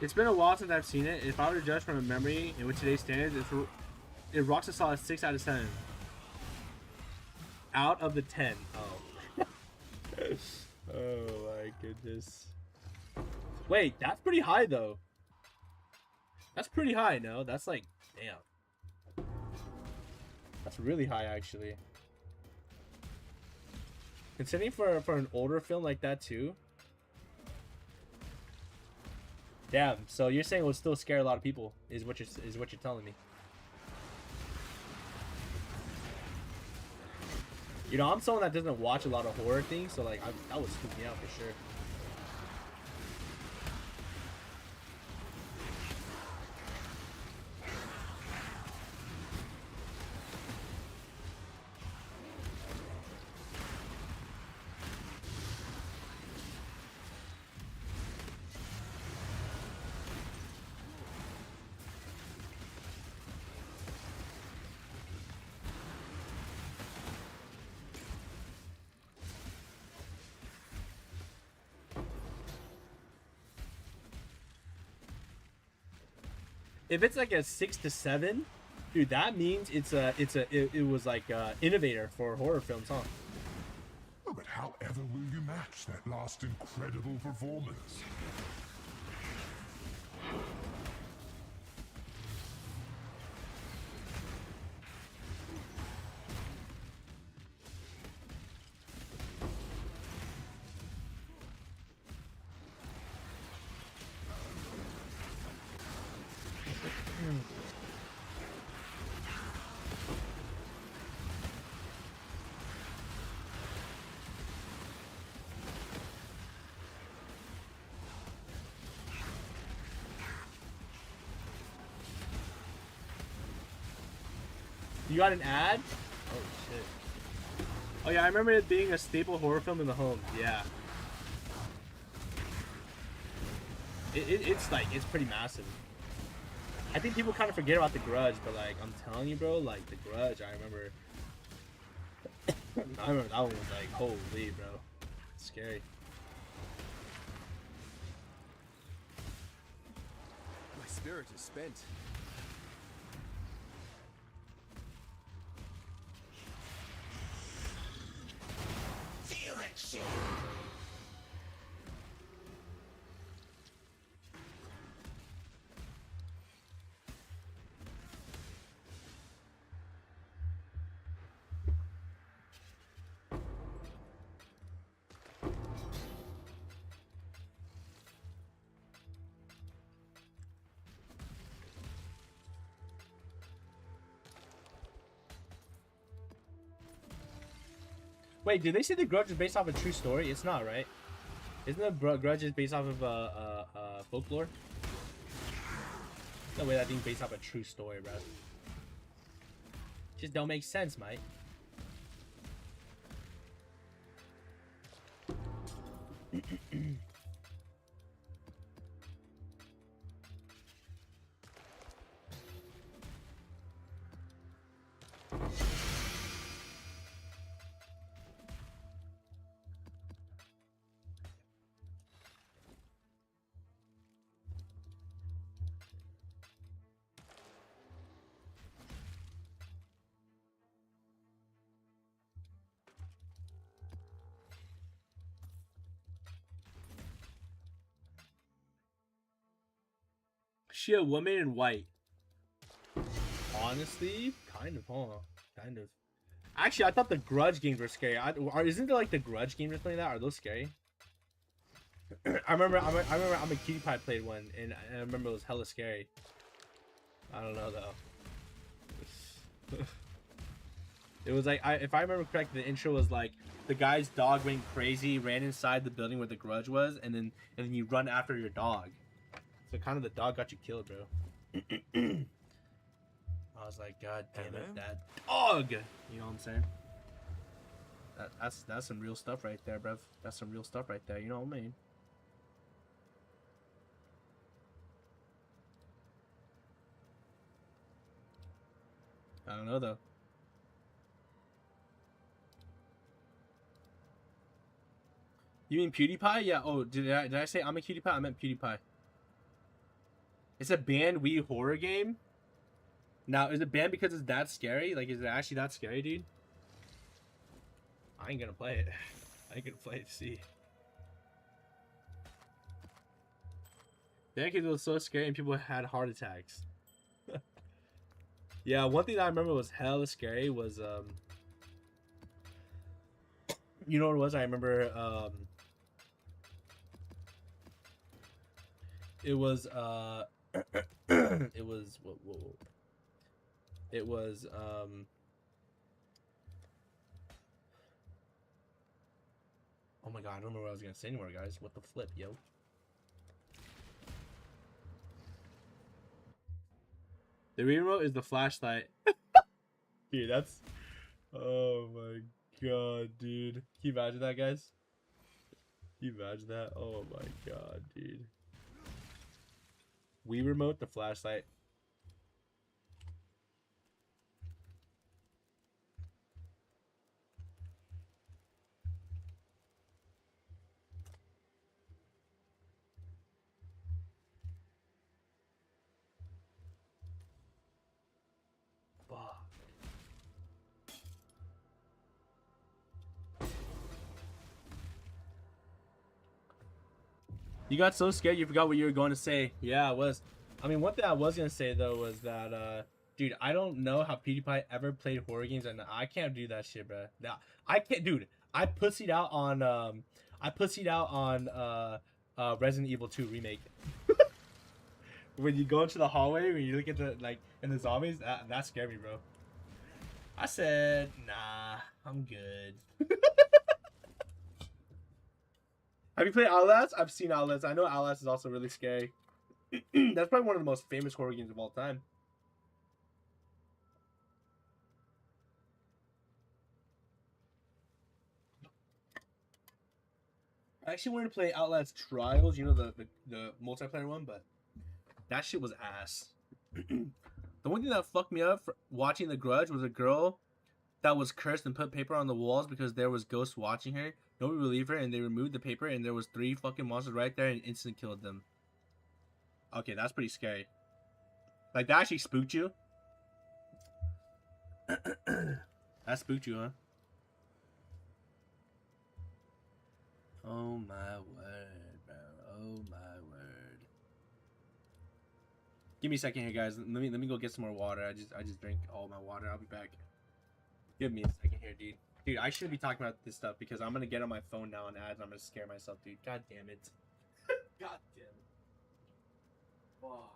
It's been a while since I've seen it. If I were to judge from a memory and with today's standards, it rocks a solid 6 out of 7. Out of the 10. Oh. Oh my goodness. Wait, that's pretty high though. That's pretty high, no? That's like, damn. That's really high actually. Considering for an older film like that too. Damn. So you're saying it would still scare a lot of people? Is what you're telling me? You know, I'm someone that doesn't watch a lot of horror things, so like that would spook me out for sure. If it's like a 6 to 7, dude, that means it was like innovator for horror films, huh? Oh, but however will you match that last incredible performance? You got an ad? Oh shit. Oh yeah, I remember it being a staple horror film in the home. Yeah. It's like, it's pretty massive. I think people kind of forget about The Grudge, but like, I'm telling you, bro, like The Grudge, I remember that one was like, holy, bro. It's scary. My spirit is spent. Wait, did they say The Grudge is based off a true story? It's not, right? Isn't the Grudge is based off of folklore? No way that thing's based off a true story, bro. Just don't make sense, mate. She a woman in white? Honestly, kind of, huh? Kind of. Actually, I thought the Grudge games were scary. Isn't there like the Grudge games or something like that? Are those scary? I remember I'm a Cutie Pie played one, and I remember it was hella scary. I don't know though. It was like, if I remember correctly, the intro was like the guy's dog went crazy, ran inside the building where the Grudge was, and then you run after your dog. So kind of the dog got you killed, bro. I was like, God damn it, that dog! You know what I'm saying? That's some real stuff right there, bruv. That's some real stuff right there. You know what I mean? I don't know though. You mean PewDiePie? Yeah. Oh, did I say I'm a Cutie Pie? I meant PewDiePie. It's a banned Wii horror game. Now, is it banned because it's that scary? Like, is it actually that scary, dude? I ain't gonna play it. I ain't gonna play it to see. Because it was so scary and people had heart attacks. Yeah, one thing that I remember was hella scary was, you know what it was? I remember, it was, it was, whoa. It was, oh my god, I don't remember what I was gonna say anymore, guys. What the flip, yo? The remote is the flashlight. Dude, that's... Oh my god, dude. Can you imagine that, guys? Can you imagine that? Oh my god, dude. Wii remote, the flashlight. You got so scared you forgot what you were going to say. Yeah, it was. I mean, one thing I was going to say, though, was that, dude, I don't know how PewDiePie ever played horror games, and I can't do that shit, bro. Now, I can't, dude. I pussied out on Resident Evil 2 Remake. When you go into the hallway, when you look at the, like, in the zombies, that scared me, bro. I said, nah, I'm good. Have you played Outlast? I've seen Outlast. I know Outlast is also really scary. That's probably one of the most famous horror games of all time. I actually wanted to play Outlast Trials, you know, the multiplayer one, but that shit was ass. The one thing that fucked me up for watching The Grudge was a girl that was cursed and put paper on the walls because there was ghosts watching her. Nobody believed her, and they removed the paper, and there was 3 fucking monsters right there and instant killed them. Okay, that's pretty scary. Like, that actually spooked you? That spooked you, huh? Oh my word, bro. Oh my word. Give me a second here, guys. Let me go get some more water. I just drank all my water. I'll be back. Give me a second here, dude. Dude, I shouldn't be talking about this stuff because I'm gonna get on my phone now and ads and I'm gonna scare myself, dude. God damn it. God damn it. Fuck.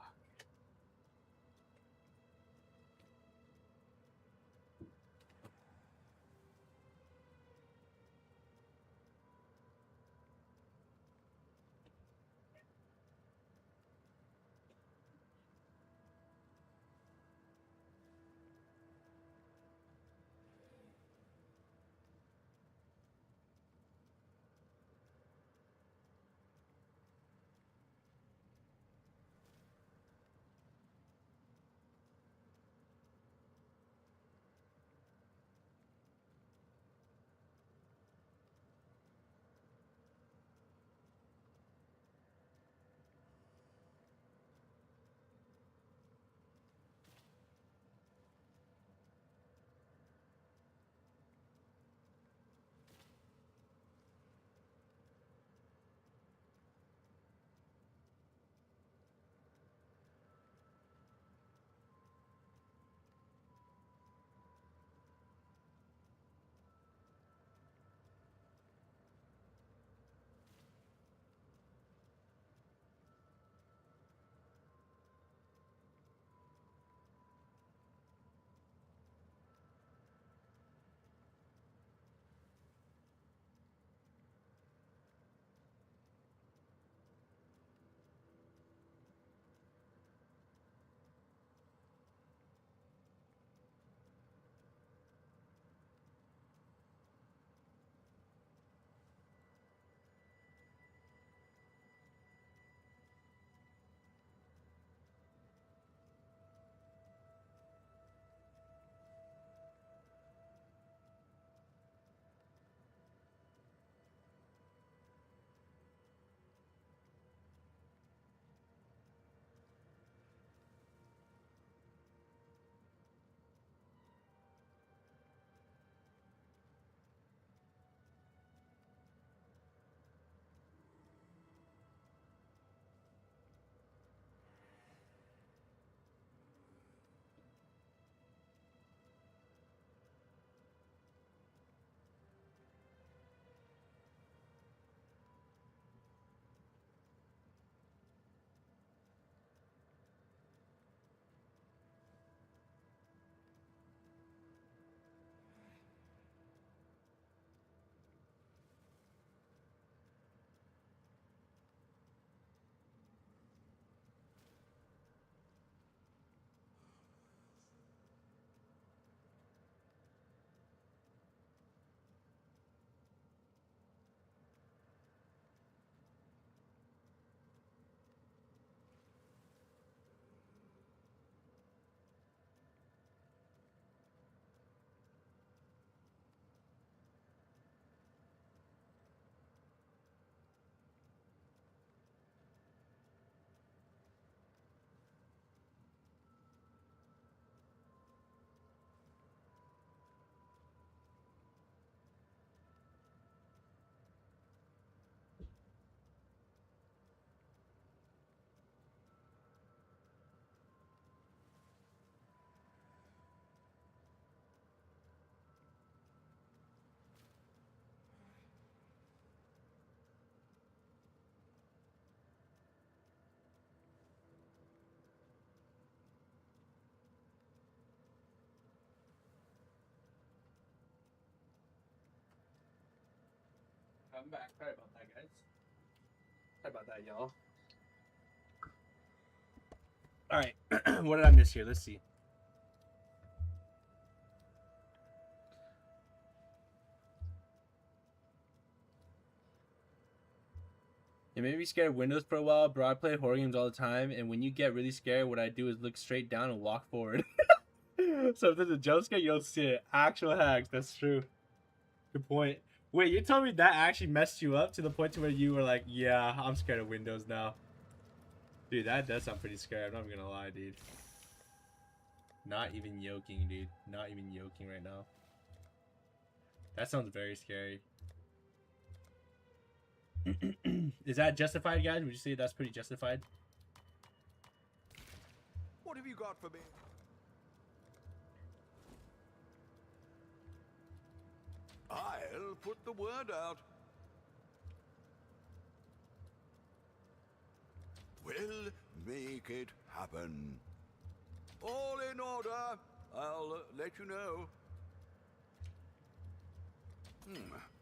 I'm back. Sorry about that, guys. Sorry about that, y'all. Alright. What did I miss here? Let's see. It made me scared of windows for a while, bro. I play horror games all the time, and when you get really scared, what I do is look straight down and walk forward. So if there's a jump scare, you don't see it. Actual hacks, that's true. Good point. Wait, you told me that actually messed you up to the point to where you were like, yeah, I'm scared of windows now. Dude, that does sound pretty scary. I'm not even gonna lie, dude. Not even yoking, dude. Not even yoking right now. That sounds very scary. Is that justified, guys? Would you say that's pretty justified? What have you got for me? I'll put the word out. We'll make it happen. All in order. I'll let you know.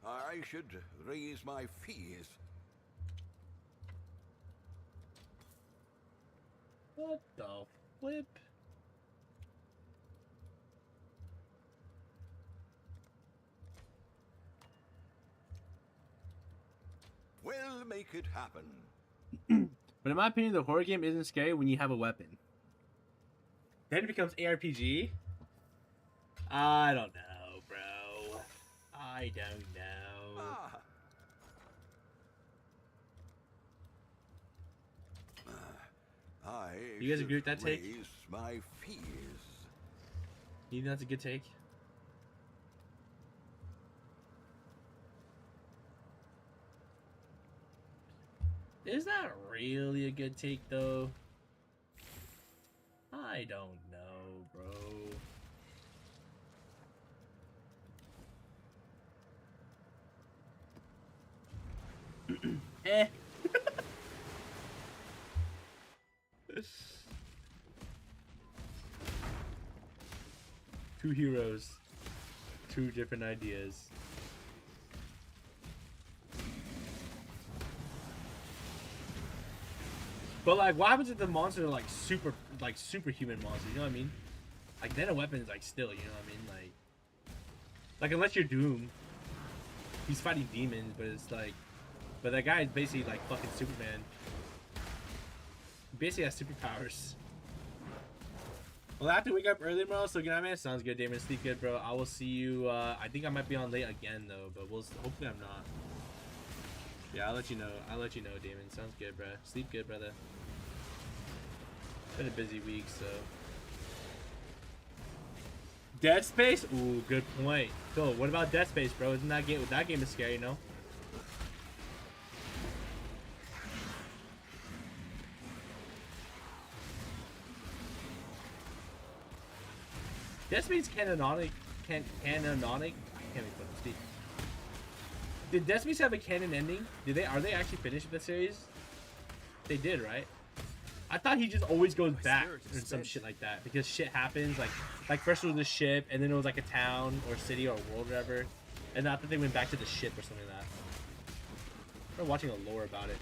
I should raise my fees. What the flip? We'll make it happen. But in my opinion, the horror game isn't scary when you have a weapon. Then it becomes ARPG? I don't know, bro. I don't know. You guys agree with that take? Raise my fees. You think that's a good take? Is that really a good take, though? I don't know, bro. Eh. Two heroes, two different ideas. But like, what happens if the monsters are like superhuman monsters? You know what I mean? Like, then a weapon is like still, you know what I mean? Like unless you're Doom, he's fighting demons, but it's like, but that guy is basically like fucking Superman. He basically has superpowers. Well, I have to wake up early tomorrow, so good night, man. Sounds good, Damon. Sleep good, bro. I will see you. I think I might be on late again, though, but hopefully I'm not. Yeah, I'll let you know. I'll let you know, Damon. Sounds good, bro. Sleep good, brother. Been a busy week, so. Dead Space? Ooh, good point. Cool. What about Dead Space, bro? Isn't that game? That game is scary, no? Dead Space canonic. I can't even fucking speak. Did Dead Space have a canon ending? Are they actually finished with the series? They did, right? I thought he just always goes back or some shit like that because shit happens. Like first it was a ship, and then it was like a town or city or world or whatever, and I thought they went back to the ship or something like that. I'm watching a lore about it.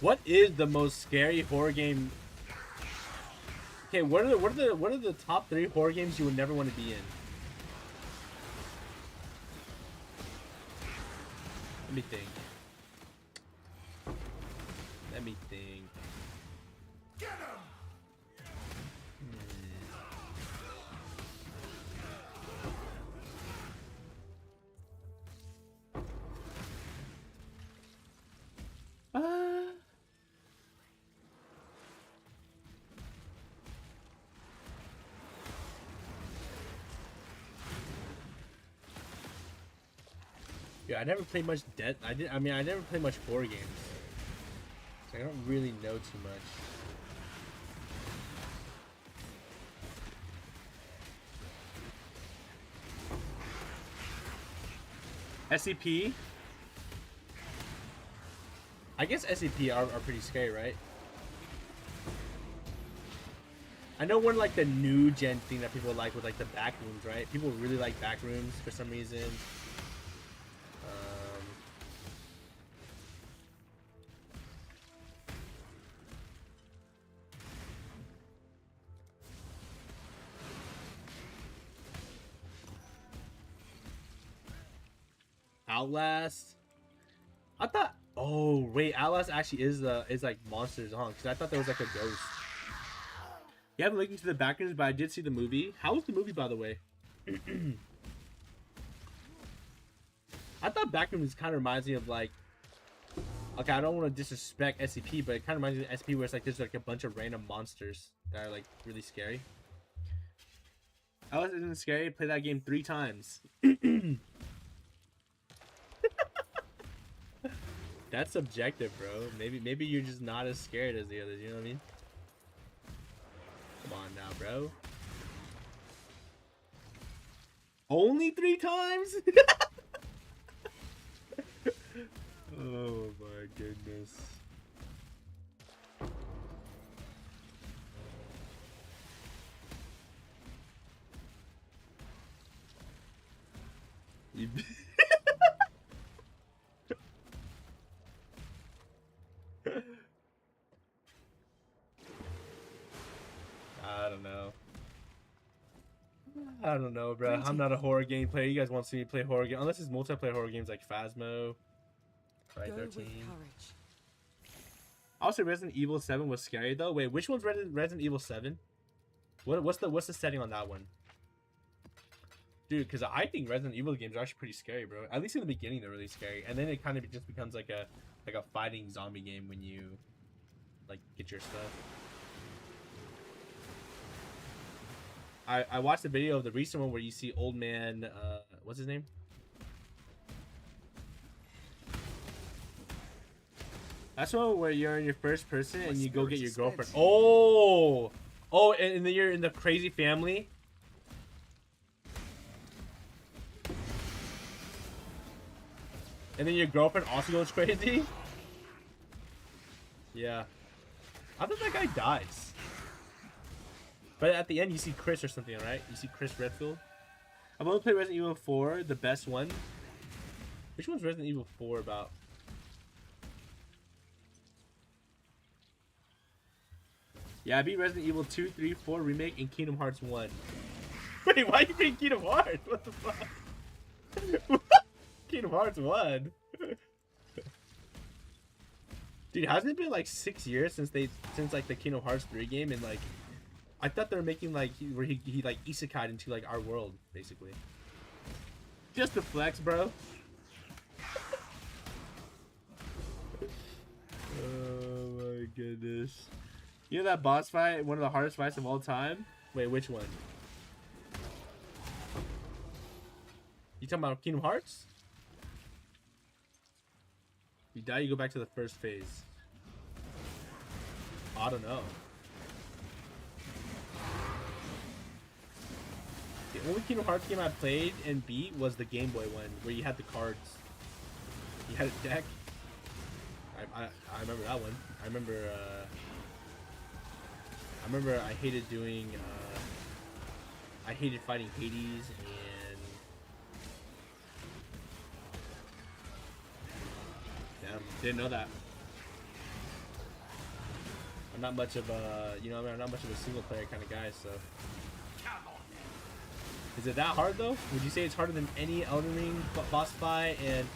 What is the most scary horror game? Okay, what are the top 3 horror games you would never want to be in? Let me think. Let me think. Get him! Dude, I never played much Dead. I mean, I never played much horror games. So I don't really know too much. SCP? I guess SCP are pretty scary, right? I know one like the new gen thing that people like with like the back rooms, right? People really like back rooms for some reason. Outlast. I thought. Oh wait, Outlast actually is like monsters, huh? Because I thought there was like a ghost. You haven't looked into the backgrounds, but I did see the movie. How was the movie, by the way? I thought Backrooms kind of reminds me of like. Okay, I don't want to disrespect SCP, but it kind of reminds me of SCP, where it's like there's like a bunch of random monsters that are like really scary. Outlast isn't scary. Play that game 3 times. That's subjective, bro. Maybe you're just not as scared as the others. You know what I mean? Come on now, bro. Only 3 times? Oh my goodness. You I don't know, bro. I'm not a horror game player. You guys want to see me play horror game unless it's multiplayer horror games like Phasmo, right? 13. Also, Resident Evil 7 was scary though. Wait, which one's Resident Evil 7? What's the setting on that one? Dude, because I think Resident Evil games are actually pretty scary, bro. At least in the beginning, they're really scary, and then it kind of just becomes like a fighting zombie game when you like get your stuff. I watched the video of the recent one where you see old man, what's his name? That's one where you're in your first person and you go get your girlfriend. Oh, and then you're in the crazy family. And then your girlfriend also goes crazy. Yeah, I thought that guy dies. But at the end, you see Chris or something, right? You see Chris Redfield. I've only played Resident Evil 4, the best one. Which one's Resident Evil 4 about? Yeah, I beat Resident Evil 2, 3, 4 Remake and Kingdom Hearts 1. Wait, why are you beating Kingdom Hearts? What the fuck? Kingdom Hearts 1? Dude, hasn't it been like 6 years since like the Kingdom Hearts 3 game, and like I thought they were making like where he like isekai'd into like our world basically. Just a flex, bro. Oh my goodness. You know that boss fight, one of the hardest fights of all time? Wait, which one? You talking about Kingdom Hearts? You die, you go back to the first phase. I don't know. The only Kingdom Hearts game I played and beat was the Game Boy one, where you had the cards. You had a deck. I remember that one. I remember I hated doing. I hated fighting Hades and. Damn, didn't know that. I'm not much of a, you know, I'm not much of a single player kind of guy, so. Is it that hard though? Would you say it's harder than any Elden Ring boss fight and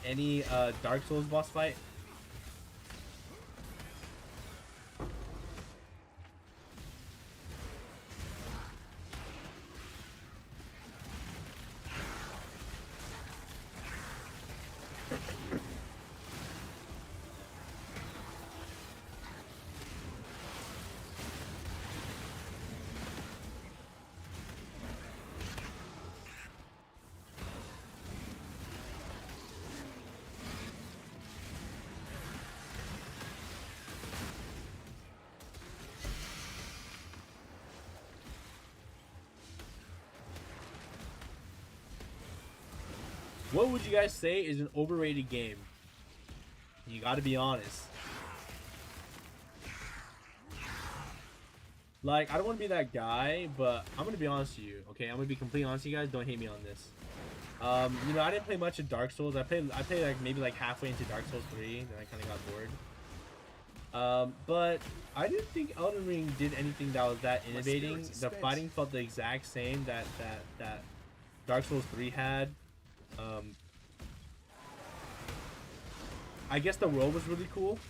any Dark Souls boss fight? What would you guys say is an overrated game? You gotta be honest. Like, I don't want to be that guy, but I'm gonna be honest with you. Okay, I'm gonna be completely honest with you guys. Don't hate me on this. You know, I didn't play much of Dark Souls. I played like maybe like halfway into Dark Souls 3, then I kind of got bored. But I didn't think Elden Ring did anything that was that innovating. The fighting felt the exact same that Dark Souls 3 had. I guess the world was really cool.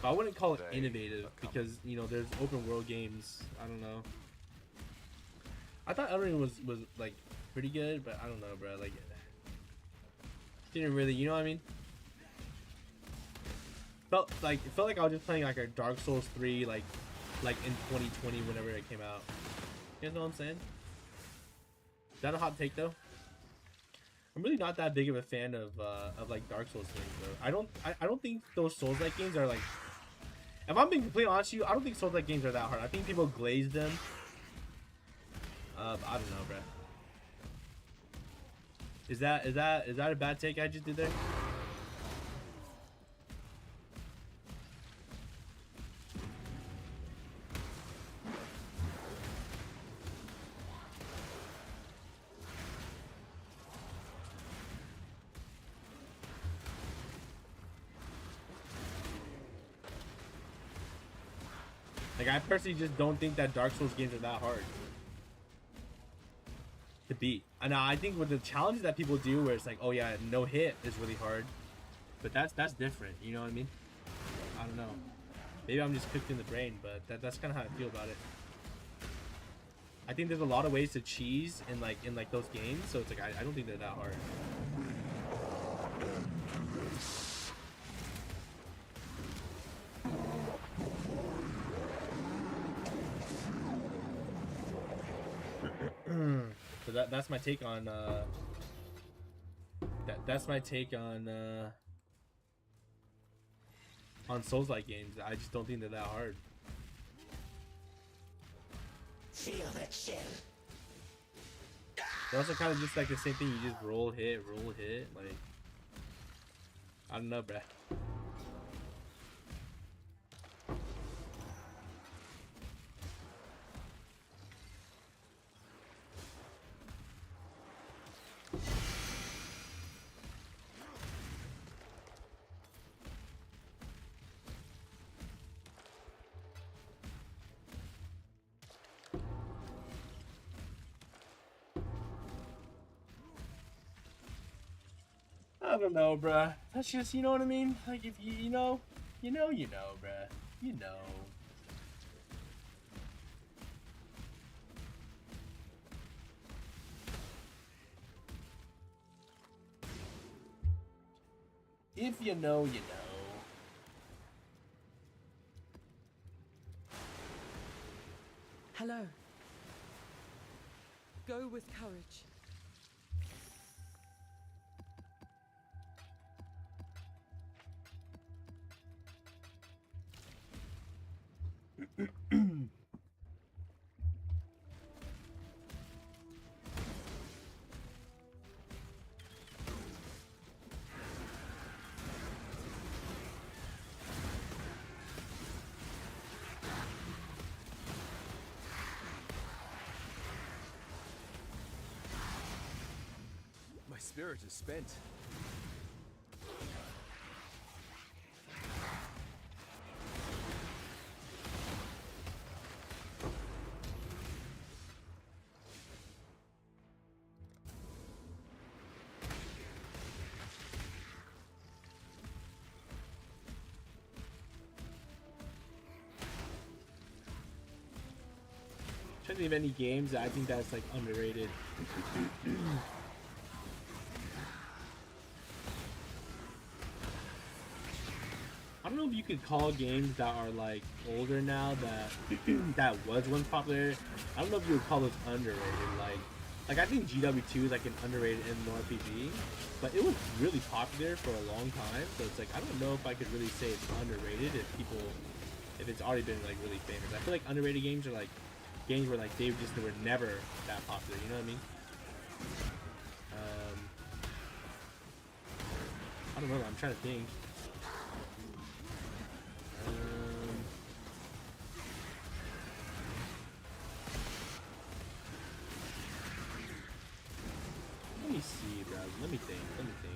But I wouldn't call it innovative because, you know, there's open world games. I don't know. I thought Elden Ring was like pretty good, but I don't know, bro. Like, didn't really, you know what I mean? It felt like I was just playing like a Dark Souls 3 like in 2020 whenever it came out. You guys know what I'm saying? Is that a hot take though? I'm really not that big of a fan of like Dark Souls games though. I don't think those Souls-like games are like. If I'm being completely honest with you, I don't think Souls-like games are that hard. I think people glaze them. I don't know, bro. Is that a bad take I just did there? Like, I personally just don't think that Dark Souls games are that hard to beat. And I think with the challenges that people do where it's like, oh yeah, no hit is really hard. But that's different, you know what I mean? I don't know. Maybe I'm just cooked in the brain, but that's kind of how I feel about it. I think there's a lot of ways to cheese in like those games, so it's like I don't think they're that hard. So that's my take on that's my take on Souls-like games. I just don't think they're that hard. Feel that chill. They're also kind of just like the same thing. You just roll, hit. Like, I don't know, bruh. I don't know, bruh. That's just, you know what I mean? Like, if you know, bruh. You know. If you know, you know. Hello. Go with courage. My spirit is spent. Trying to think of any games that I think that's like underrated. I don't know if you could call games that are like older now that was once popular. I don't know if you would call those underrated. Like I think GW2 is like an underrated MMORPG, but it was really popular for a long time. So it's like I don't know if I could really say it's underrated if it's already been like really famous. I feel like underrated games are like games where like they were never that popular. You know what I mean? I don't know. I'm trying to think. Let me see, bro. Let me think. Let me think.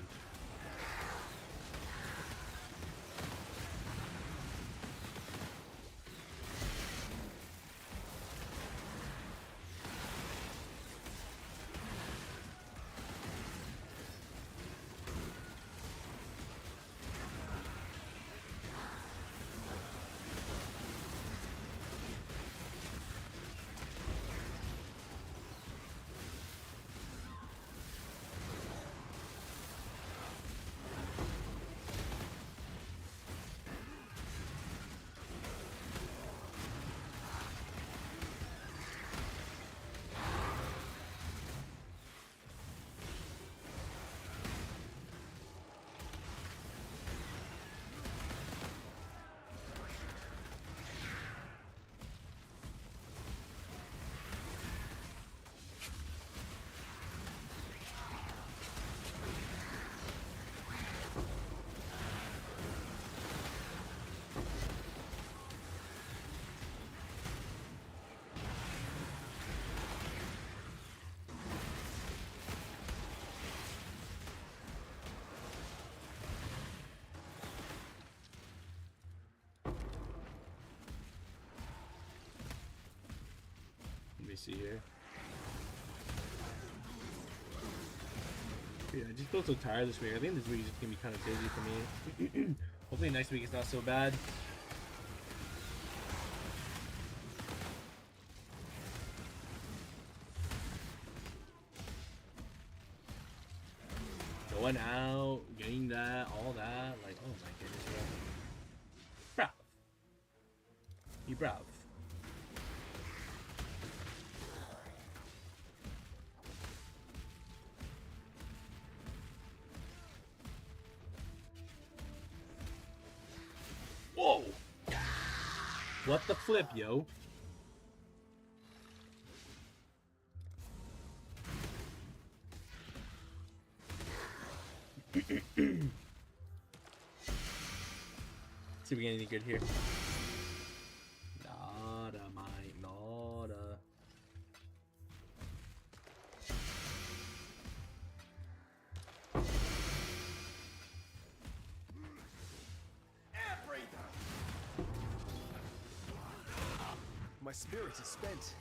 Let me see here. Yeah, I just feel so tired this week. I think this week is just gonna be kind of busy for me. Hopefully next week is not so bad. Going out, getting that, all that, like, oh my goodness, bro. Bruv. You bruv. Whoa! What the flip, yo? See if we get anything good here. Nada, mate, nada. My spirit is spent.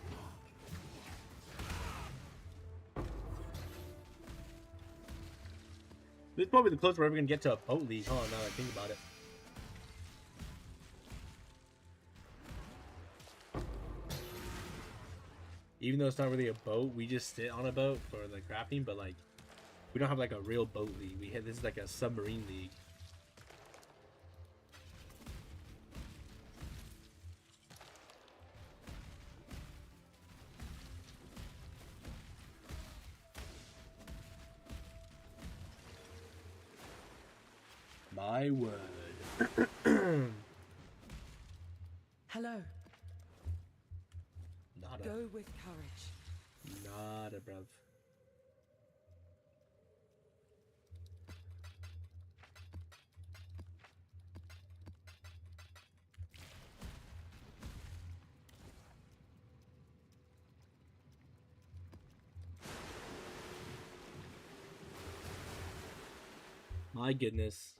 This is probably the closest we're ever gonna get to a boat league, huh? Now that I think about it. Even though it's not really a boat, we just sit on a boat for the crafting, but like, we don't have like a real boat league. This is like a submarine league. My word. Hello. Nada. Go with courage. Nada, bruv. My goodness.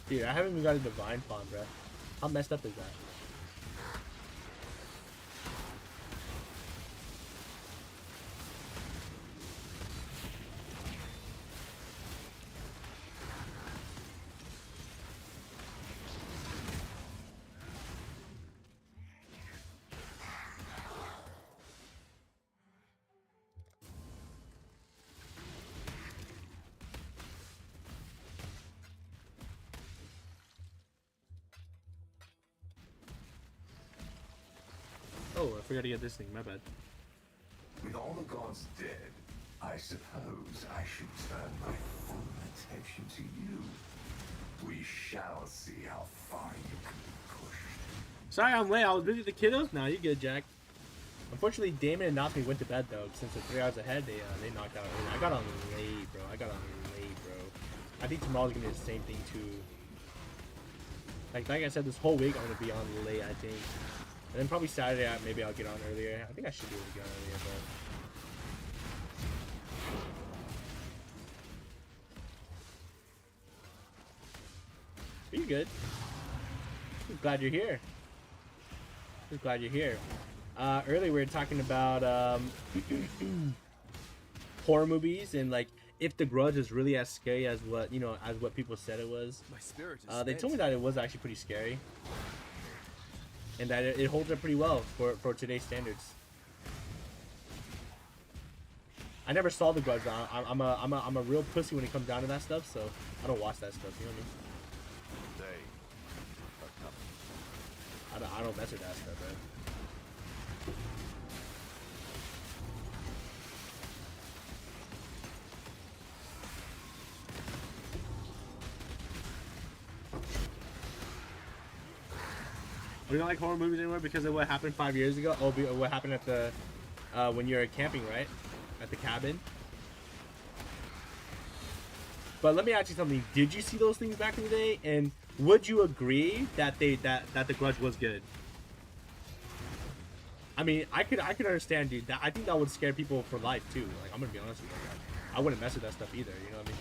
Dude, I haven't even got a divine farm, bro. How messed up is that? Oh, I forgot to get this thing. My bad. With all the gods dead, I suppose I should turn my full attention to you. We shall see how far you can be pushed. Sorry, I'm late. I was busy with the kiddos. Nah, you good, Jack. Unfortunately, Damon and Natsumi went to bed though. Since they're 3 hours ahead, they knocked out early. I got on late, bro. I think tomorrow's gonna be the same thing too. Like I said, this whole week I'm gonna be on late. I think, and then probably Saturday maybe I'll get on earlier. I think I should be able to get on earlier, but you're good. Just glad you're here. Just glad you're here. Earlier we were talking about horror movies and like if The Grudge is really as scary as what as what people said it was. My spirit is They told me that it was actually pretty scary, and that it holds up pretty well for today's standards. I never saw The Grudge. I'm a real pussy when it comes down to that stuff, so I don't watch that stuff. You know what I mean? I don't mess with that stuff, man. We don't like horror movies anymore because of what happened 5 years ago. Oh, what happened at the when you were camping, right? At the cabin. But let me ask you something. Did you see those things back in the day? And would you agree that that The Grudge was good? I mean, I could understand, dude. I think that would scare people for life too. Like, I'm gonna be honest with you. I wouldn't mess with that stuff either. You know what I mean?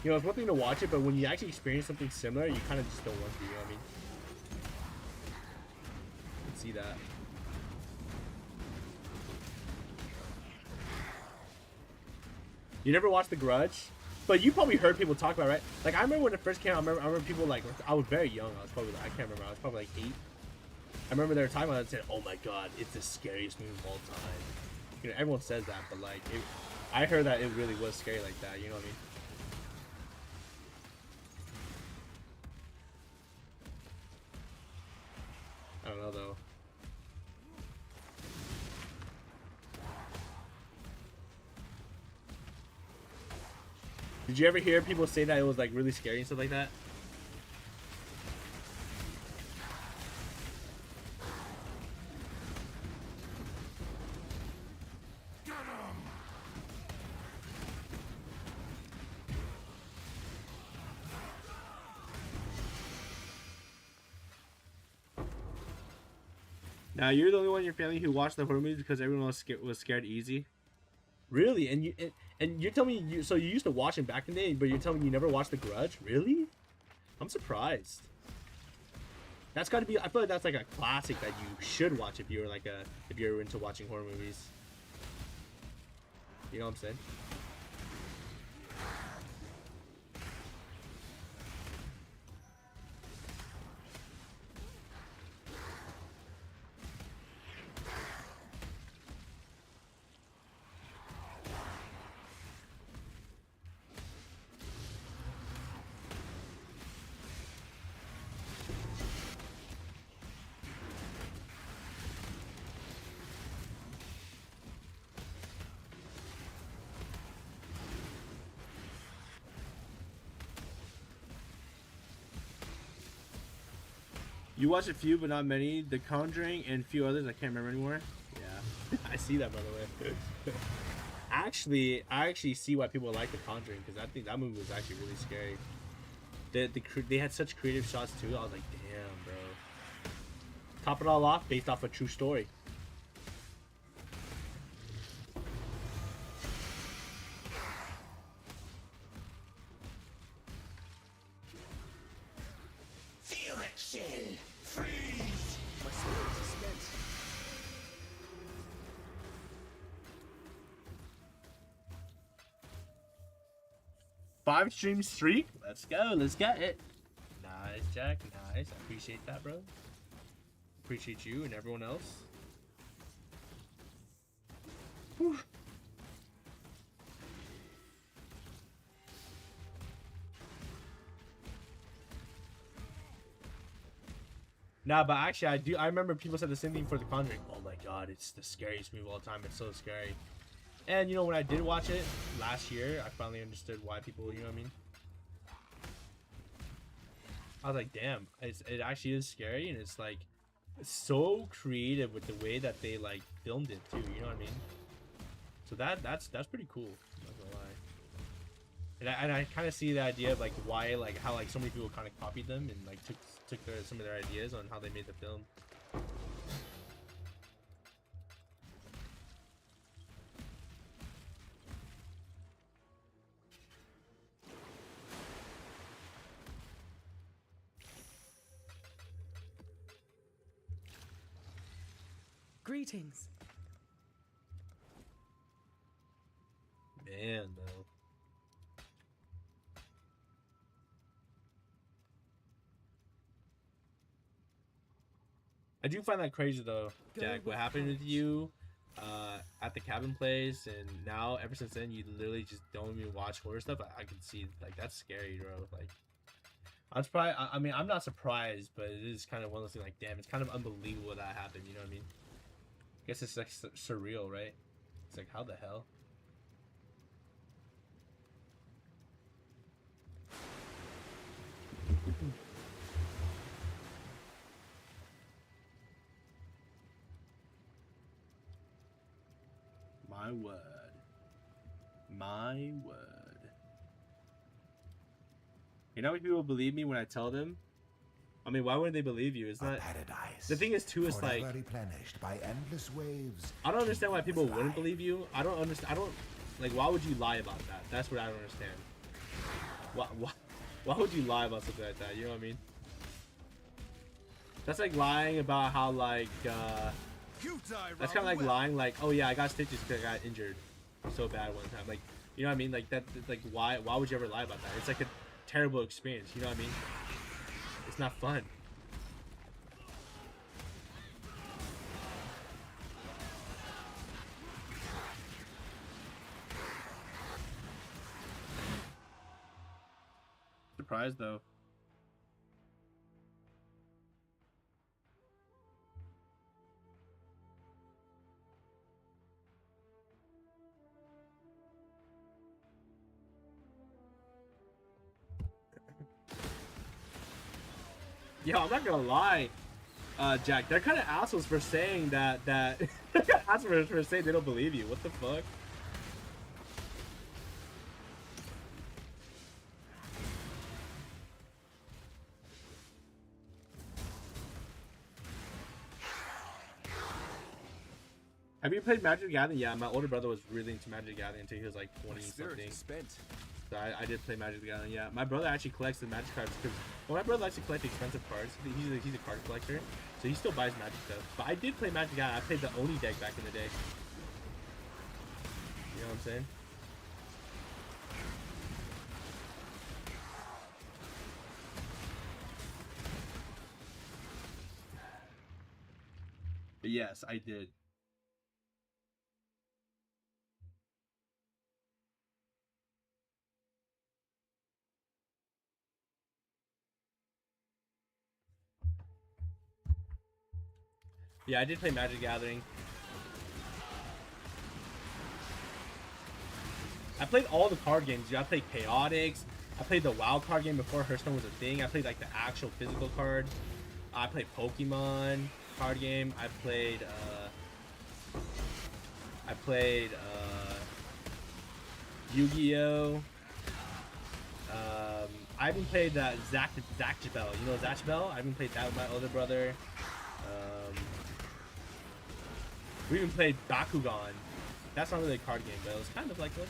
You know, it's one thing to watch it, but when you actually experience something similar, you kind of just don't want to. You know what I mean? I can see that. You never watched The Grudge? But you probably heard people talk about it, right? Like, I remember when it first came out, I remember people, like, I was very young. I was probably, I can't remember. I was probably, like, 8. I remember they were talking about it and said, oh my god, it's the scariest movie of all time. You know, everyone says that, but, like, I heard that it really was scary like that. You know what I mean? I don't know, though. Did you ever hear people say that it was like really scary and stuff like that? Now you're the only one in your family who watched the horror movies because everyone was scared easy. Really? And you're telling me so you used to watch them back in the day, but you're telling me you never watched The Grudge? Really? I'm surprised. That's got to be. I feel like that's like a classic that you should watch if you're if you're into watching horror movies. You know what I'm saying? You watched a few, but not many. The Conjuring and a few others I can't remember anymore. Yeah, I see that, by the way. I actually see why people like The Conjuring, because I think that movie was actually really scary. They had such creative shots too. I was like, damn, bro. Top it all off, based off a true story. Feel that chill. Freeze. My spirit is spent. Five stream streak. Let's go. Let's get it. Nice, Jack. Nice. I appreciate that, bro. Appreciate you and everyone else. Whew. Nah, but actually, I remember people said the same thing for The Conjuring. Oh my god, it's the scariest movie of all time. It's so scary. And you know, when I did watch it last year, I finally understood why people, you know what I mean? I was like, damn, it actually is scary, and it's like so creative with the way that they like filmed it too. You know what I mean? So that's pretty cool. I'm not gonna lie. And I kind of see the idea of like why, like how like so many people kind of copied them and like took some of their ideas on how they made the film. Greetings. Man, though. I do find that crazy though, Jack. What happened with you at the cabin place, and now ever since then you literally just don't even watch horror stuff. I can see like that's scary, bro. Like I'm surprised. I mean, I'm not surprised, but it is kind of one of those things. Like, damn, it's kind of unbelievable that happened. You know what I mean? I guess it's like surreal, right? It's like, how the hell? My word. My word. You know how many people believe me when I tell them? I mean, why wouldn't they believe you? It's not. Paradise. The thing is, too, is like, replenished by endless waves. I don't understand why people wouldn't believe you. I don't understand. I don't like. Why would you lie about that? That's what I don't understand. Why would you lie about something like that? You know what I mean? That's like lying about how like. That's kind of like lying, like, oh yeah, I got stitches because I got injured so bad one time. Like, you know what I mean? Like that. Like, why would you ever lie about that? It's like a terrible experience. You know what I mean? It's not fun. Surprised though. Yo, I'm not gonna lie, Jack. They're kind of assholes for saying that. Assholes for saying they don't believe you. What the fuck? Have you played Magic the Gathering? Yeah, my older brother was really into Magic the Gathering until he was like 20 something. Spent. So I did play Magic the Gathering. Yeah, my brother actually collects the Magic cards because my brother likes to collect expensive cards. He's a card collector, so he still buys Magic stuff. But I did play Magic the Gathering. I played the Oni deck back in the day. You know what I'm saying? But yes, I did. Yeah, I did play Magic the Gathering. I played all the card games. Dude. I played Chaotix. I played the WoW card game before Hearthstone was a thing. I played like the actual physical card. I played Pokemon card game. I played Yu-Gi-Oh. I even played Zachabelle. You know Zachabelle? I even played that with my older brother. We even played Bakugan. That's not really a card game, but it was kind of like it.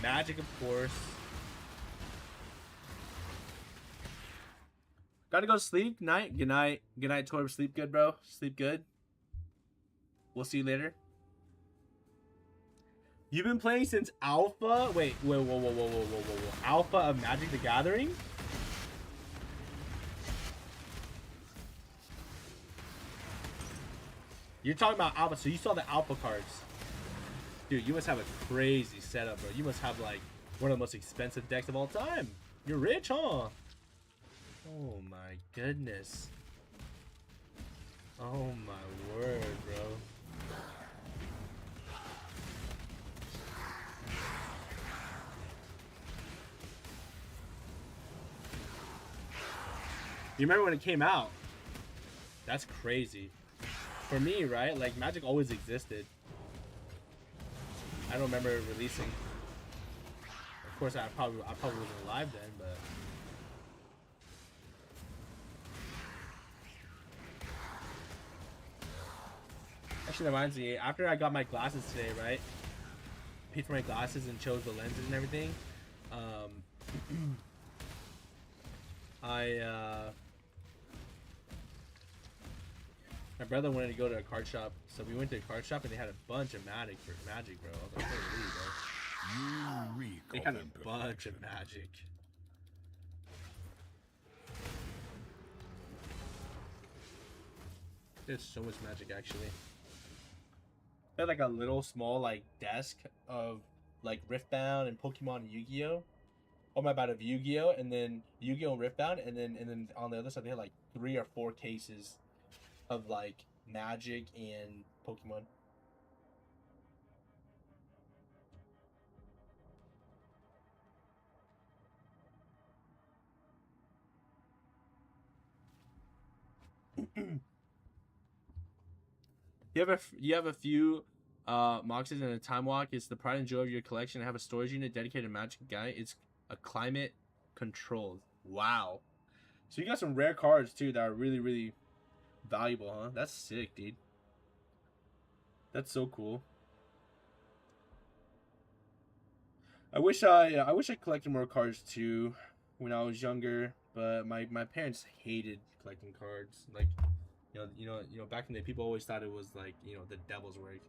Magic, of course. Gotta go sleep. Good night. Good night. Good night, Torb. Sleep good, bro. Sleep good. We'll see you later. You've been playing since Alpha? Wait, whoa. Alpha of Magic the Gathering? You're talking about Alpha, so you saw the Alpha cards. Dude, you must have a crazy setup, bro. You must have, like, one of the most expensive decks of all time. You're rich, huh? Oh my goodness. Oh my word, bro. You remember when it came out? That's crazy. For me, right? Like, Magic always existed. I don't remember it releasing. Of course, I probably wasn't alive then, but... Actually, that reminds me, after I got my glasses today, right? Paid for my glasses and chose the lenses and everything. My brother wanted to go to a card shop, so we went to a card shop and they had a bunch of Magic, bro. I was like, holy, bro. They had a bunch of Magic. There's so much Magic, actually. They had like a little small like desk of like Riftbound and Pokemon and Yu-Gi-Oh. Oh my bad, of Yu-Gi-Oh, and then Yu-Gi-Oh and Riftbound, and then on the other side they had like 3 or 4 cases of like Magic and Pokemon. You have a few Moxes and a Time Walk. It's the pride and joy of your collection. I have a storage unit dedicated to Magic guy. It's a climate controlled. Wow. So you got some rare cards too that are really, really valuable, huh? That's sick, dude. That's so cool. I wish I collected more cards too when I was younger, but my parents hated collecting cards. Like, you know, back in the day, people always thought it was like, you know, the devil's work.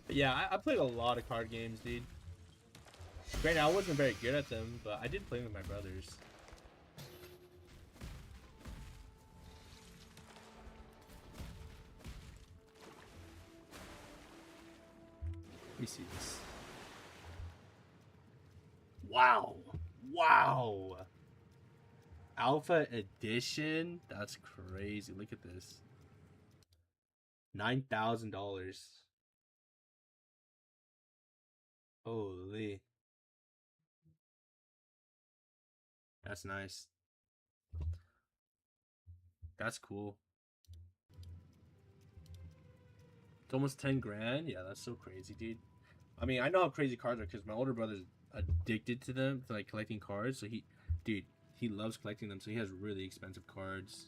But yeah, I played a lot of card games, dude. Granted, I wasn't very good at them, but I did play with my brothers. Let me see this. Wow. Wow. Alpha Edition? That's crazy. Look at this. $9,000. Holy. That's nice. That's cool. It's almost 10 grand. Yeah, that's so crazy, dude. I mean, I know how crazy cards are because my older brother's addicted to them, to like collecting cards. So he loves collecting them. So he has really expensive cards.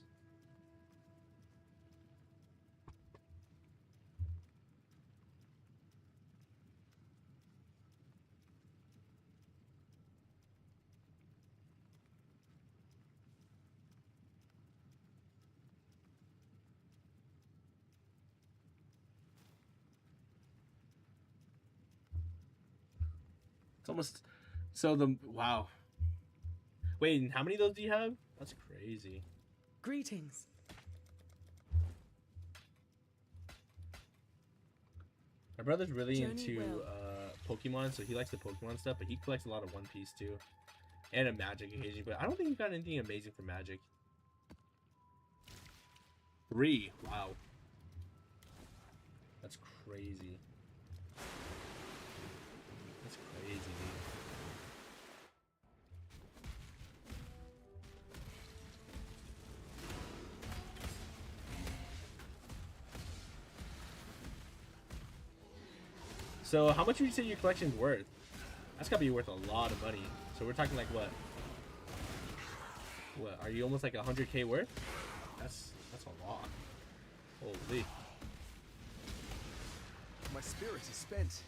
It's almost, so the, wow. Wait, and how many of those do you have? That's crazy. Greetings. My brother's really Journey into well. Pokemon, so he likes the Pokemon stuff, but he collects a lot of One Piece too. And a Magic occasionally, but I don't think he got anything amazing for Magic. 3. Wow. That's crazy. That's crazy, dude. So how much would you say your collection's worth? That's gotta be worth a lot of money. So we're talking like what? What, are you almost like 100K worth? That's a lot. Holy. My spirit is spent.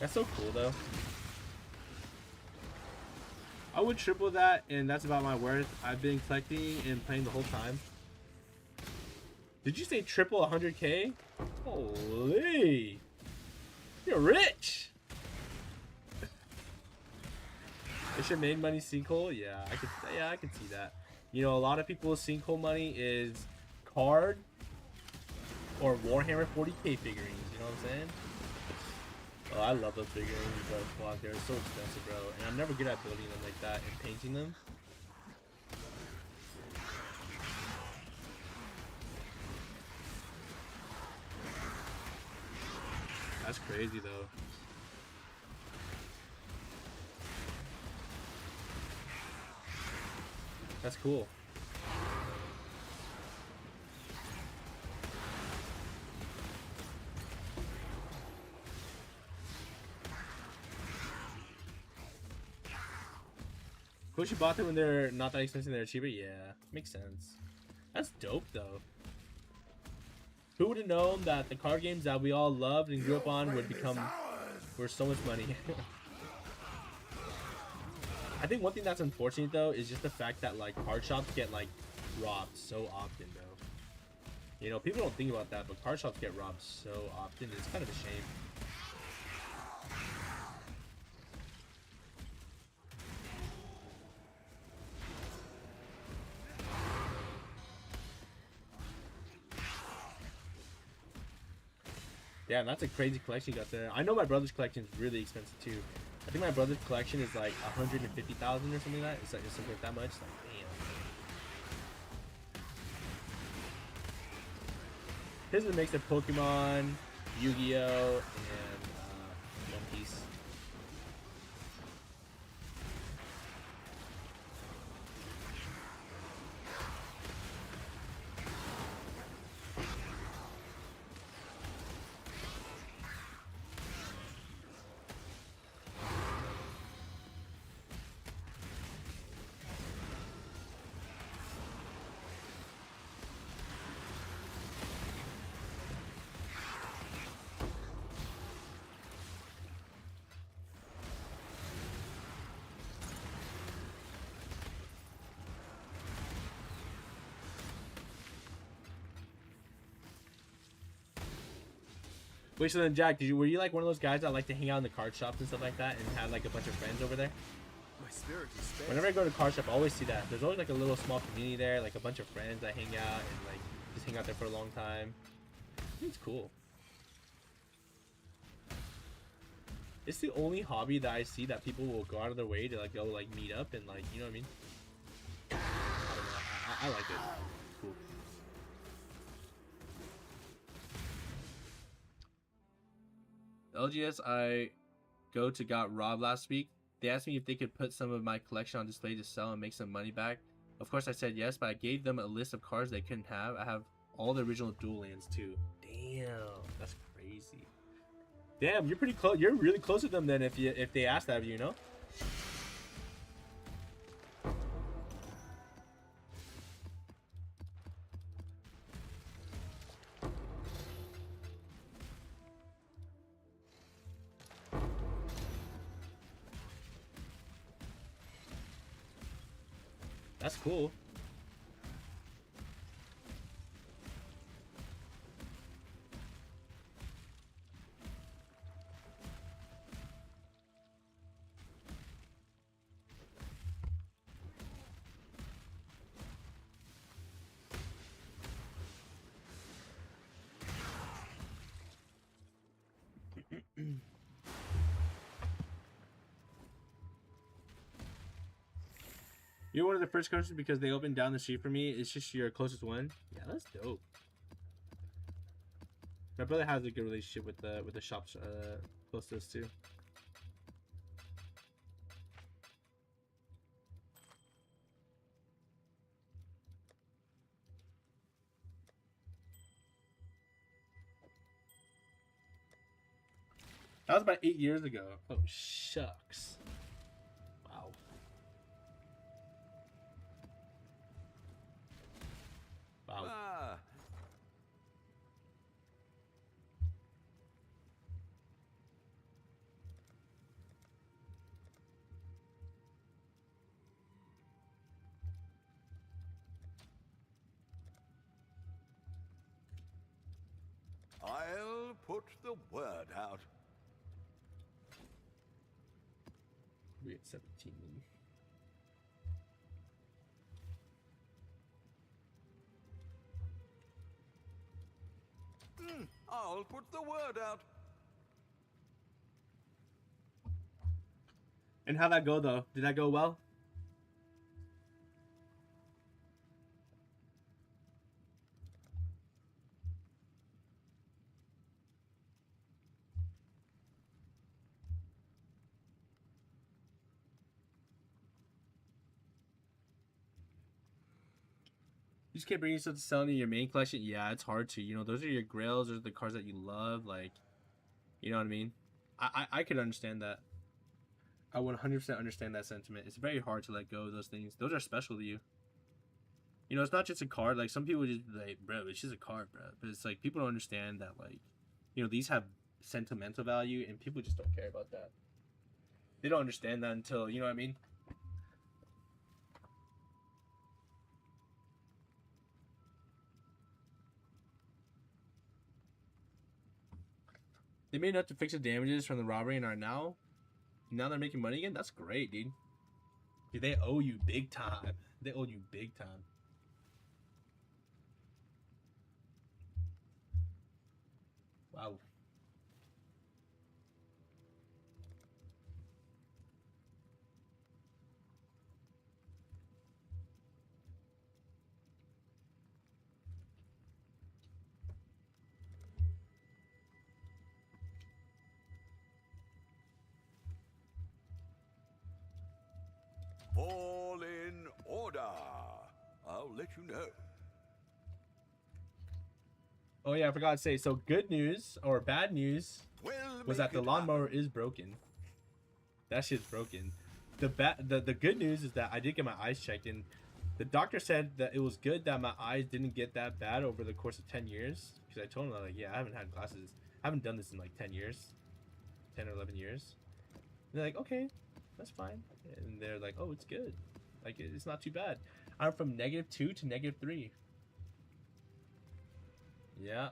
That's so cool though. I would triple that, and that's about my worth. I've been collecting and playing the whole time. Did you say triple 100K? Holy, you're rich. It should make money sinkhole. Yeah, I could see that. You know, a lot of people's sinkhole money is card or Warhammer 40K figurines. You know what I'm saying? Oh, I love those figurines, bro. Fuck, they're so expensive, bro. And I'm never good at building them like that and painting them. That's crazy, though. That's cool. Cool, you bought them when they're not that expensive, they're cheaper? Yeah, makes sense. That's dope, though. Who would have known that the card games that we all loved and grew up on would become worth so much money? I think one thing that's unfortunate, though, is just the fact that, like, card shops get, like, robbed so often, though. You know, people don't think about that, but card shops get robbed so often. It's kind of a shame. Yeah, and that's a crazy collection you got there. I know my brother's collection is really expensive too. I think my brother's collection is like 150,000 or something like that. It's like something like that much. Like, damn. His is a mix of Pokemon, Yu-Gi-Oh, and One Piece. Wait, so then Jack, were you like one of those guys that like to hang out in the card shops and stuff like that and had like a bunch of friends over there? My spirit is spent. Whenever I go to the card shop, I always see that. There's always like a little small community there, like a bunch of friends that hang out and like just hang out there for a long time. It's cool. It's the only hobby that I see that people will go out of their way to like go like meet up and like, you know what I mean? I don't know. I like it. Cool. LGS I go to got robbed last week. They asked me if they could put some of my collection on display to sell and make some money back. Of course I said yes, but I gave them a list of cards they couldn't have. I have all the original dual lands too. Damn, that's crazy. Damn, you're pretty close. You're really close to them then if they ask that of you, you know? That's cool. You're one of the first countries because they opened down the street for me. It's just your closest one. Yeah, that's dope. My brother has a good relationship with the shops close to us too. That was about 8 years ago. Oh shucks. Wow. Wow. Ah, I'll put the word out. We at 17. I'll put the word out. And how'd that go though? Did that go well? You just can't bring yourself to selling your main collection. Yeah, it's hard to. You know, those are your grails. Those are the cars that you love. Like, you know what I mean? I could understand that. I 100% understand that sentiment. It's very hard to let go of those things. Those are special to you. You know, it's not just a card. Like, some people just be like, bro, it's just a card, bro. But it's like, people don't understand that, like, you know, these have sentimental value, and people just don't care about that. They don't understand that until, you know what I mean? They made enough to fix the damages from the robbery and are now they're making money again? That's great, dude. Dude, they owe you big time. They owe you big time. Wow. All in order. I'll let you know. Oh yeah, I forgot to say. So good news or bad news We'll was make that the it lawnmower happen. is broken. That shit's broken. The good news is that I did get my eyes checked, and the doctor said that it was good that my eyes didn't get that bad over the course of 10 years. Because I told him, like, yeah, I haven't had glasses. I haven't done this in like 10 years. 10 or 11 years. And they're like, okay, that's fine. And they're like, oh, it's good. Like, it's not too bad. I'm from -2 to -3. Yeah.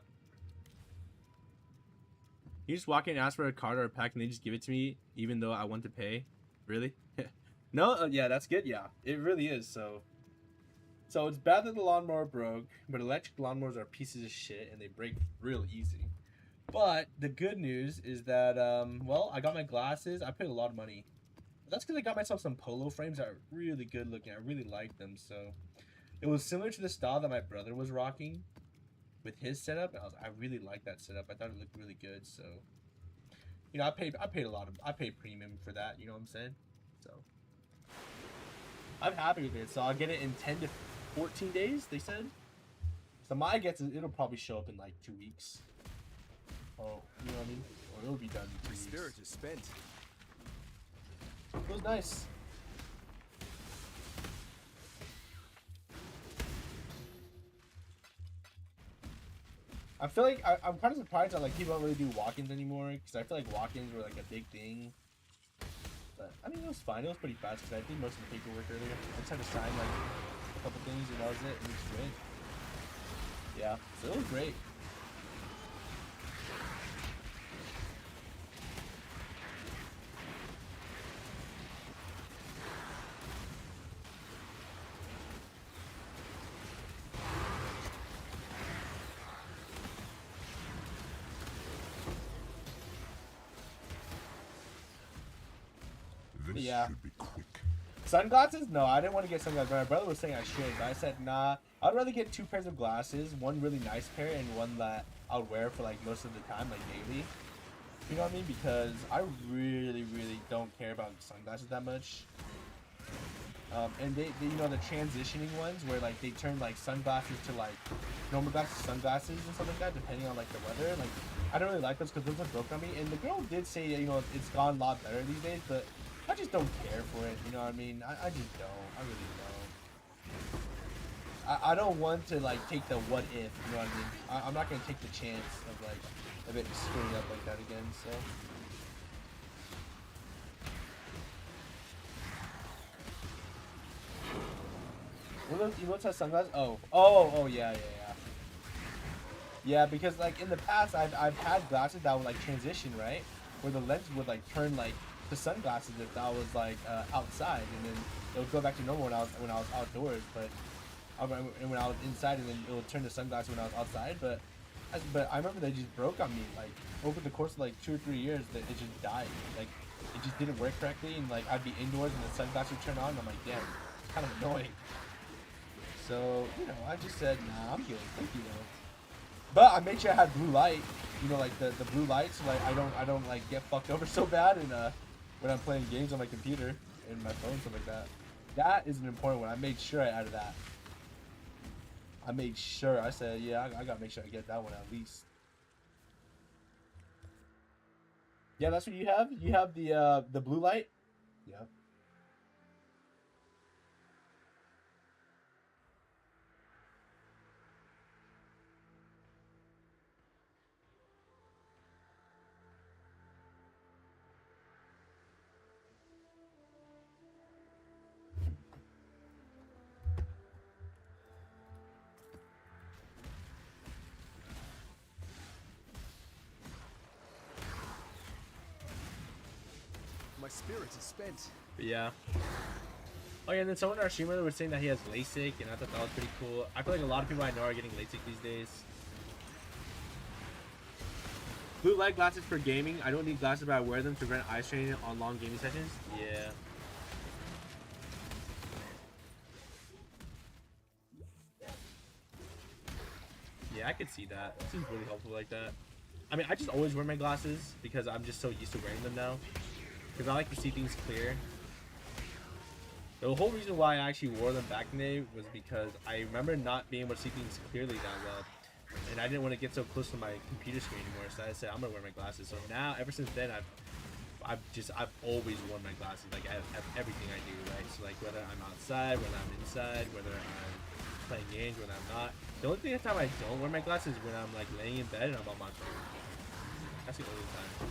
You just walk in and ask for a card or a pack and they just give it to me even though I want to pay? Really? No? Yeah, that's good. Yeah, it really is. So it's bad that the lawnmower broke, but electric lawnmowers are pieces of shit and they break real easy. But the good news is that, well, I got my glasses. I paid a lot of money. That's because I got myself some polo frames that are really good looking. I really like them. So it was similar to the style that my brother was rocking with his setup. I really liked that setup. I thought it looked really good. So, you know, I paid premium for that. You know what I'm saying? So I'm happy with it. So I'll get it in 10 to 14 days. They said. So my guess is it'll probably show up in like 2 weeks. Oh, you know what I mean? Or it'll be done in 2 My weeks. spirit is spent. It was nice. I feel like I'm kind of surprised that like people don't really do walk-ins anymore, because I feel like walk-ins were like a big thing. But I mean, it was fine. It was pretty fast because I did most of the paperwork earlier. I just had to sign like a couple things and that was it. And we just went. Yeah, so it was great. This Yeah. should be quick. Sunglasses? No, I didn't want to get sunglasses. My brother was saying I should, but I said nah. I'd rather get 2 pairs of glasses, one really nice pair and one that I'll wear for like most of the time, like daily. You know what I mean? Because I really, really don't care about sunglasses that much. And they you know, the transitioning ones where like they turn like sunglasses to like normal glasses to sunglasses and stuff like that, depending on like the weather. Like I don't really like those because those are broke on me. And the girl did say, you know, it's gone a lot better these days, but I just don't care for it. You know what I mean? I just don't. I really don't. I don't want to like take the what if. You know what I mean? I'm not gonna take the chance of like of it screwing up like that again. So. What are those emotes have sunglasses? Oh, yeah. Yeah, because like in the past, I've had glasses that would like transition, right, where the lens would like turn like to sunglasses if I was like outside, and then it would go back to normal when I was outdoors. But and when I was inside, and then it would turn to sunglasses when I was outside. But I remember they just broke on me like over the course of like 2 or 3 years. That it just died. Like it just didn't work correctly, and like I'd be indoors and the sunglasses would turn on. And I'm like, damn, it's kind of annoying. So you know, I just said, nah, I'm good, thank you though. But I made sure I had blue light, you know, like the blue light, so like I don't like get fucked over so bad, and when I'm playing games on my computer and my phone, stuff like that. That is an important one. I made sure I added that. I made sure. I said, yeah, I gotta make sure I get that one at least. Yeah, that's what you have. You have the blue light. Yeah. My spirit is spent. But yeah. Oh yeah, and then someone in our streamer was saying that he has LASIK, and I thought that was pretty cool. I feel like a lot of people I know are getting LASIK these days. Blue light glasses for gaming. I don't need glasses, but I wear them to prevent eye strain on long gaming sessions. Yeah. Yeah, I could see that. It seems really helpful like that. I mean, I just always wear my glasses because I'm just so used to wearing them now. Because I like to see things clear. The whole reason why I actually wore them back in the day was because I remember not being able to see things clearly that well. And I didn't want to get so close to my computer screen anymore, so I said I'm gonna wear my glasses. So now, ever since then, I've always worn my glasses, like at everything I do, right? So like whether I'm outside, whether I'm inside, whether I'm playing games, whether I'm not. The only time I don't wear my glasses is when I'm like laying in bed and I'm on my phone. That's the only time.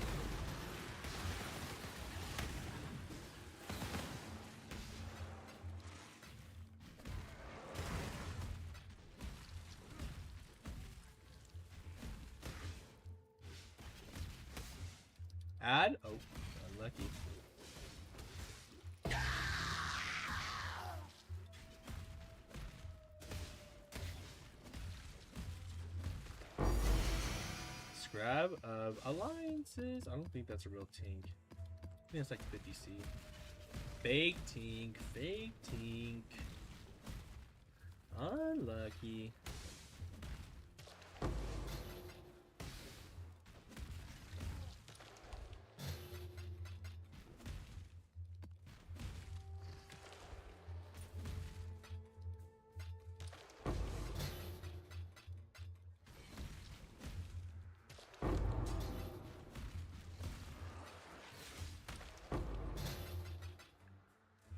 Add? Oh, unlucky. Scrab of alliances. I don't think that's a real tink. I think it's like 50C. Fake tink. Fake tink. Unlucky.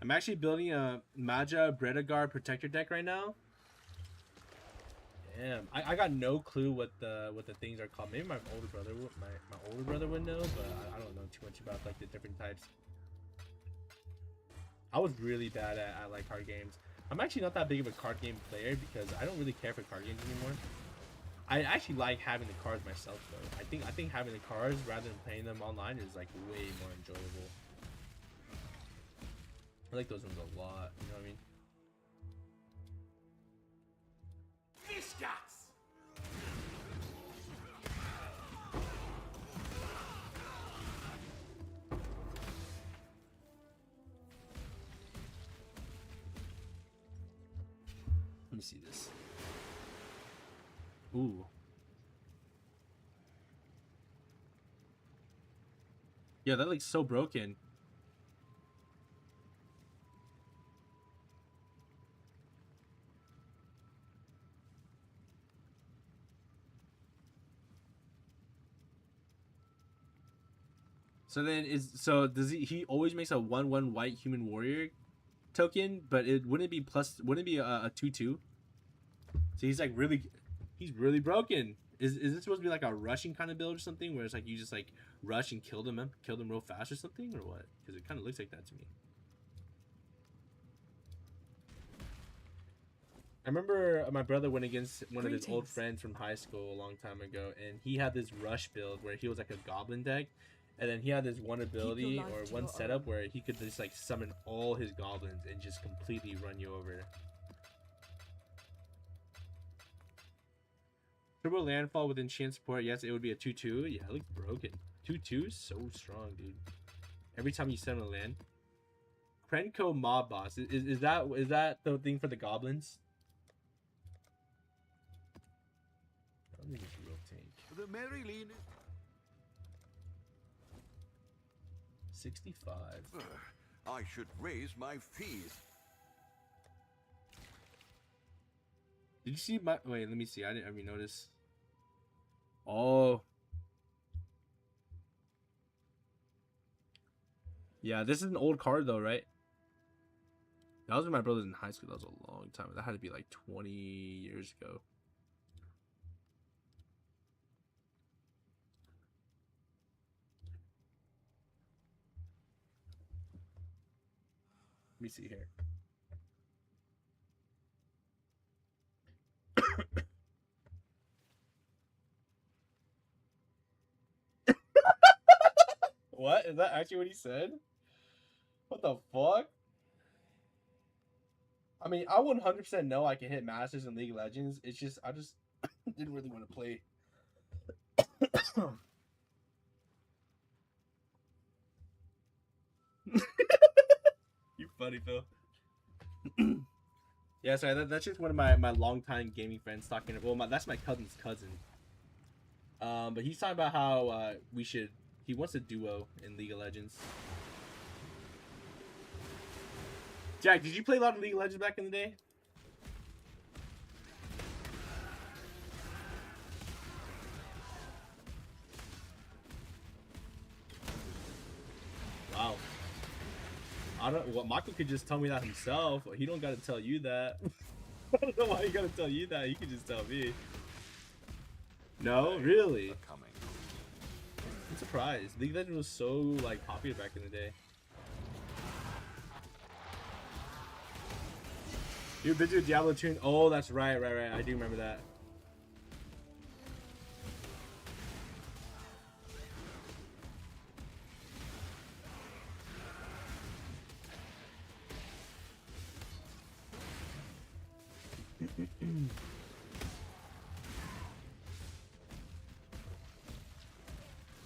I'm actually building a Maja Bredagar protector deck right now. Damn, I got no clue what the things are called. Maybe my older brother would know, but I don't know too much about like the different types. I was really bad at like card games. I'm actually not that big of a card game player because I don't really care for card games anymore. I actually like having the cards myself though. I think having the cards rather than playing them online is like way more enjoyable. I like those ones a lot, you know what I mean? Viscas! Let me see this. Ooh. Yeah, that looks so broken. So does he always makes a 1/1 white human warrior token, but it wouldn't be a 2/2. So he's really broken. Is this supposed to be like a rushing kind of build or something where it's like you just like rush and kill them real fast or something, or what? Because it kind of looks like that to me. I remember my brother went against one of his old Greetings. friends from high school a long time ago, and he had this rush build where he was like a goblin deck, and then he had this one ability life or to one your setup own. where he could just like summon all his goblins and just completely run you over. Turbo landfall with enchant support. Yes, it would be a 2/2. Yeah, it looks broken. 2/2 is so strong, dude. Every time you summon a land. Krenko mob boss. Is that the thing for the goblins? I don't think it's a real tank. The Maryline. 65. I should raise my fees. Did you see my? Wait, let me see. I didn't even notice. Oh. Yeah, this is an old card though, right? That was when my brother was in high school. That was a long time. That had to be like 20 years ago. Let me see here. What? Is that actually what he said? What the fuck? I mean, I 100% know I can hit Masters in League of Legends. It's just, I just didn't really want to play. You funny, Phil. Yeah, sorry, that's just one of my longtime gaming friends talking. Well, that's my cousin's cousin. But he's talking about how he wants a duo in League of Legends. Jack, did you play a lot of League of Legends back in the day? Wow. I don't. Well, Michael could just tell me that himself. He don't got to tell you that. I don't know why he got to tell you that. He could just tell me. No, really. I'm surprised. League of Legends was so like popular back in the day. You've been to a Diablo tune? Oh, that's right. I do remember that.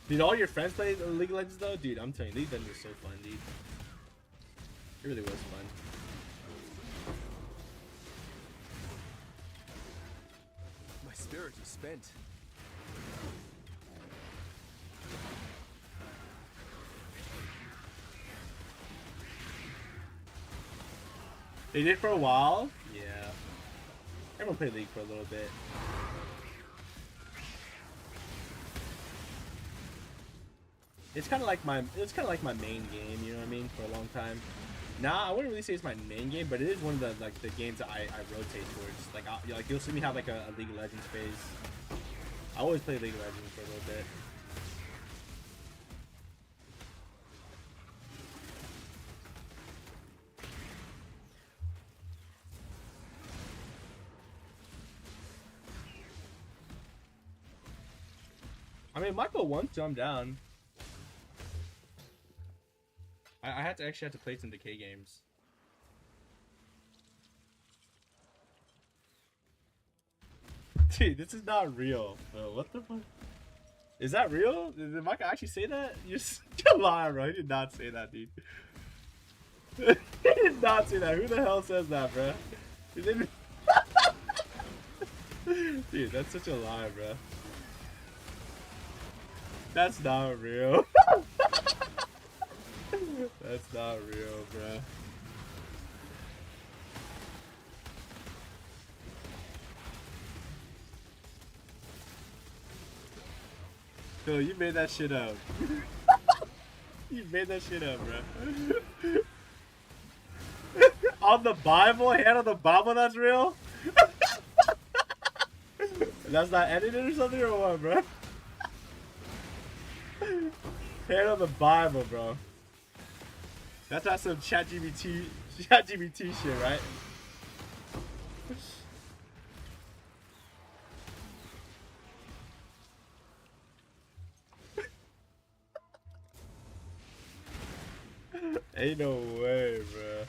Did all your friends play League of Legends though? Dude, I'm telling you, League of Legends was so fun, dude. It really was fun. My spirit is spent. They did for a while? Yeah. Everyone played League for a little bit. It's kind of like my main game, you know what I mean, for a long time. Nah, I wouldn't really say it's my main game, but it is one of the games that I rotate towards. Like you'll see me have like a League of Legends phase. I always play League of Legends for a little bit. I mean, Michael wants to. I'm down. I actually had to play some Decay games. Dude, this is not real. What the fuck? Is that real? Did Michael actually say that? You're lying, bro. He did not say that, dude. He did not say that. Who the hell says that, bro? He didn't... Dude, that's such a lie, bro. That's not real. That's not real, bro. Phil, you made that shit up. You made that shit up, bro. On the Bible? Hand on the Bible, that's real? That's not edited or something, or what, bro? Hand on the Bible, bro. That's not some ChatGPT shit, right? Ain't no way, bro.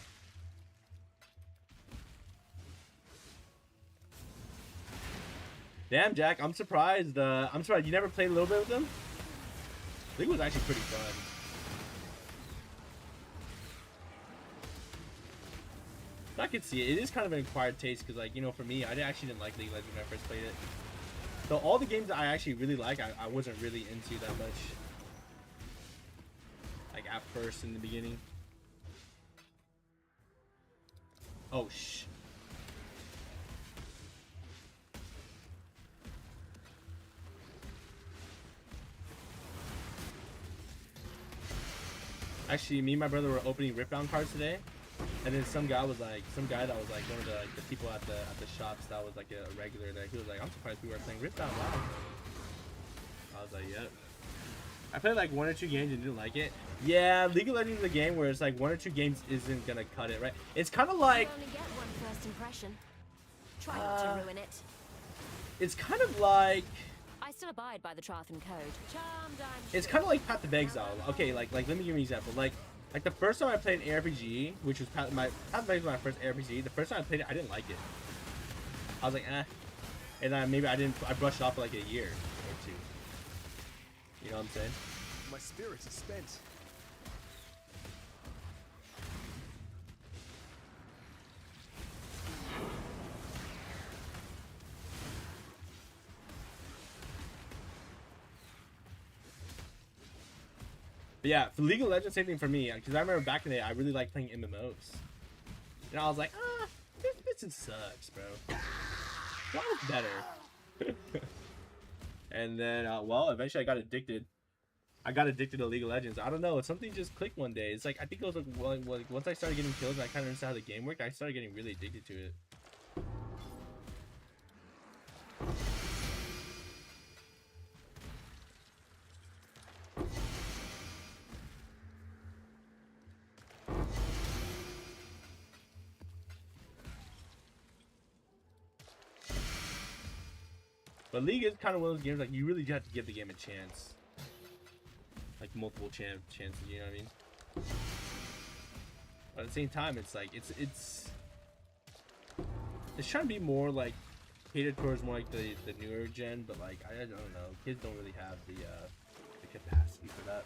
Damn, Jack, I'm surprised. I'm surprised you never played a little bit with them. League was actually pretty fun. I could see it. It is kind of an acquired taste because, like, you know, for me, actually didn't like League of Legends when I first played it. So all the games that I actually really like, I wasn't really into that much. Like at first in the beginning. Oh shh. Actually, me and my brother were opening Ripdown cards today, and then some guy that was like one of the people at the shops that was like a regular there. He was like, "I'm surprised we were playing Ripdown." Wow. I was like, "Yep." I played like 1 or 2 games and didn't like it. Yeah, League of Legends is a game where it's like 1 or 2 games isn't gonna cut it, right? It's kind of like. You only get one first impression. Try not to ruin it. It's kind of like. I still abide by the Trothan code. Charmed, I'm It's kind of like Path of Exile. Okay, like let me give you an example. Like the first time I played an ARPG, which was Path of Exile was my first ARPG. The first time I played it, I didn't like it. I was like, eh. And then maybe I brushed it off for like a year or 2. You know what I'm saying? My spirit is spent. But yeah, for League of Legends, same thing for me. Because I remember back in the day, I really liked playing MMOs. And I was like, this sucks, bro. That was better. And then, well, eventually I got addicted. I got addicted to League of Legends. I don't know. Something just clicked one day. It's like, I think it was like once I started getting kills and I kind of understood how the game worked, I started getting really addicted to it. But League is kind of one of those games like you really have to give the game a chance, like multiple chances. You know what I mean? But at the same time, it's like it's trying to be more like catered towards more like the newer gen. But like I don't know, kids don't really have the capacity for that.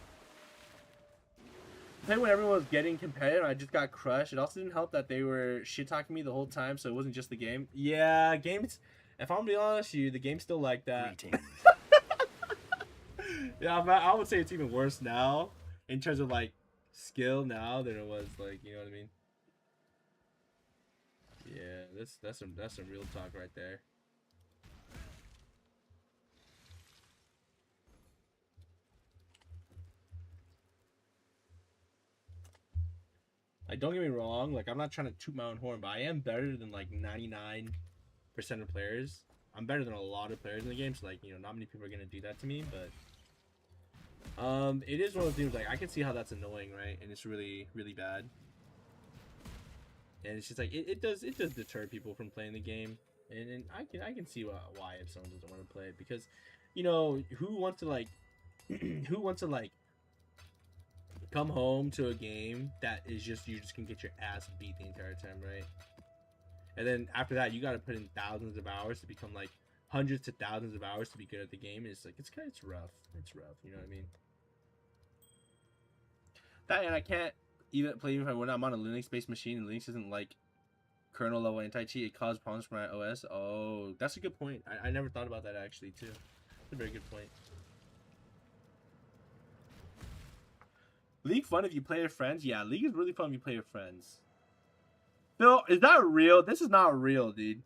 Playing when everyone was getting competitive, I just got crushed. It also didn't help that they were shit talking me the whole time, so it wasn't just the game. Yeah, games. If I'm being honest with you, the game's still like that. Yeah, I would say it's even worse now in terms of like skill now than it was like, you know what I mean? Yeah, that's some real talk right there. Like, don't get me wrong, like I'm not trying to toot my own horn, but I am better than like 99% of players. I'm better than a lot of players in the game, so like, you know, not many people are gonna do that to me, but it is one of those things like I can see how that's annoying, right? And it's really, really bad. And it's just like it does deter people from playing the game. And I can see why if someone doesn't want to play it, because, you know, who wants to like come home to a game that is just you just can get your ass beat the entire time, right? And then after that, you got to put in thousands of hours to become like hundreds to thousands of hours to be good at the game. And it's like it's rough. It's rough. You know what I mean? That, and I can't even play even when I'm on a Linux-based machine, and Linux isn't like kernel level anti-cheat. It caused problems for my OS. Oh, that's a good point. I never thought about that actually too. That's a very good point. League fun if you play with friends? Yeah, League is really fun if you play with friends. Phil, is that real? This is not real, dude.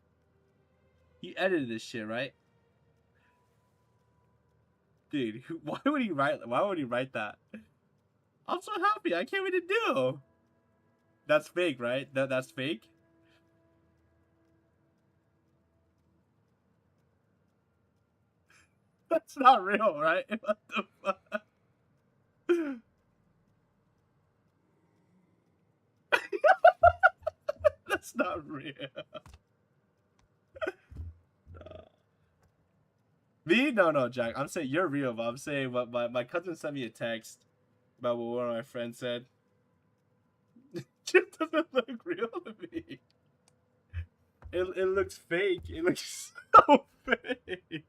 He edited this shit, right? Dude, why would he write that? I'm so happy. I can't wait to do. That's fake, right? That's fake? That's not real, right? What the fuck? That's not real. No. Me? No, Jack. I'm saying you're real, but I'm saying what my cousin sent me a text about what one of my friends said. It doesn't look real to me. It looks fake. It looks so fake.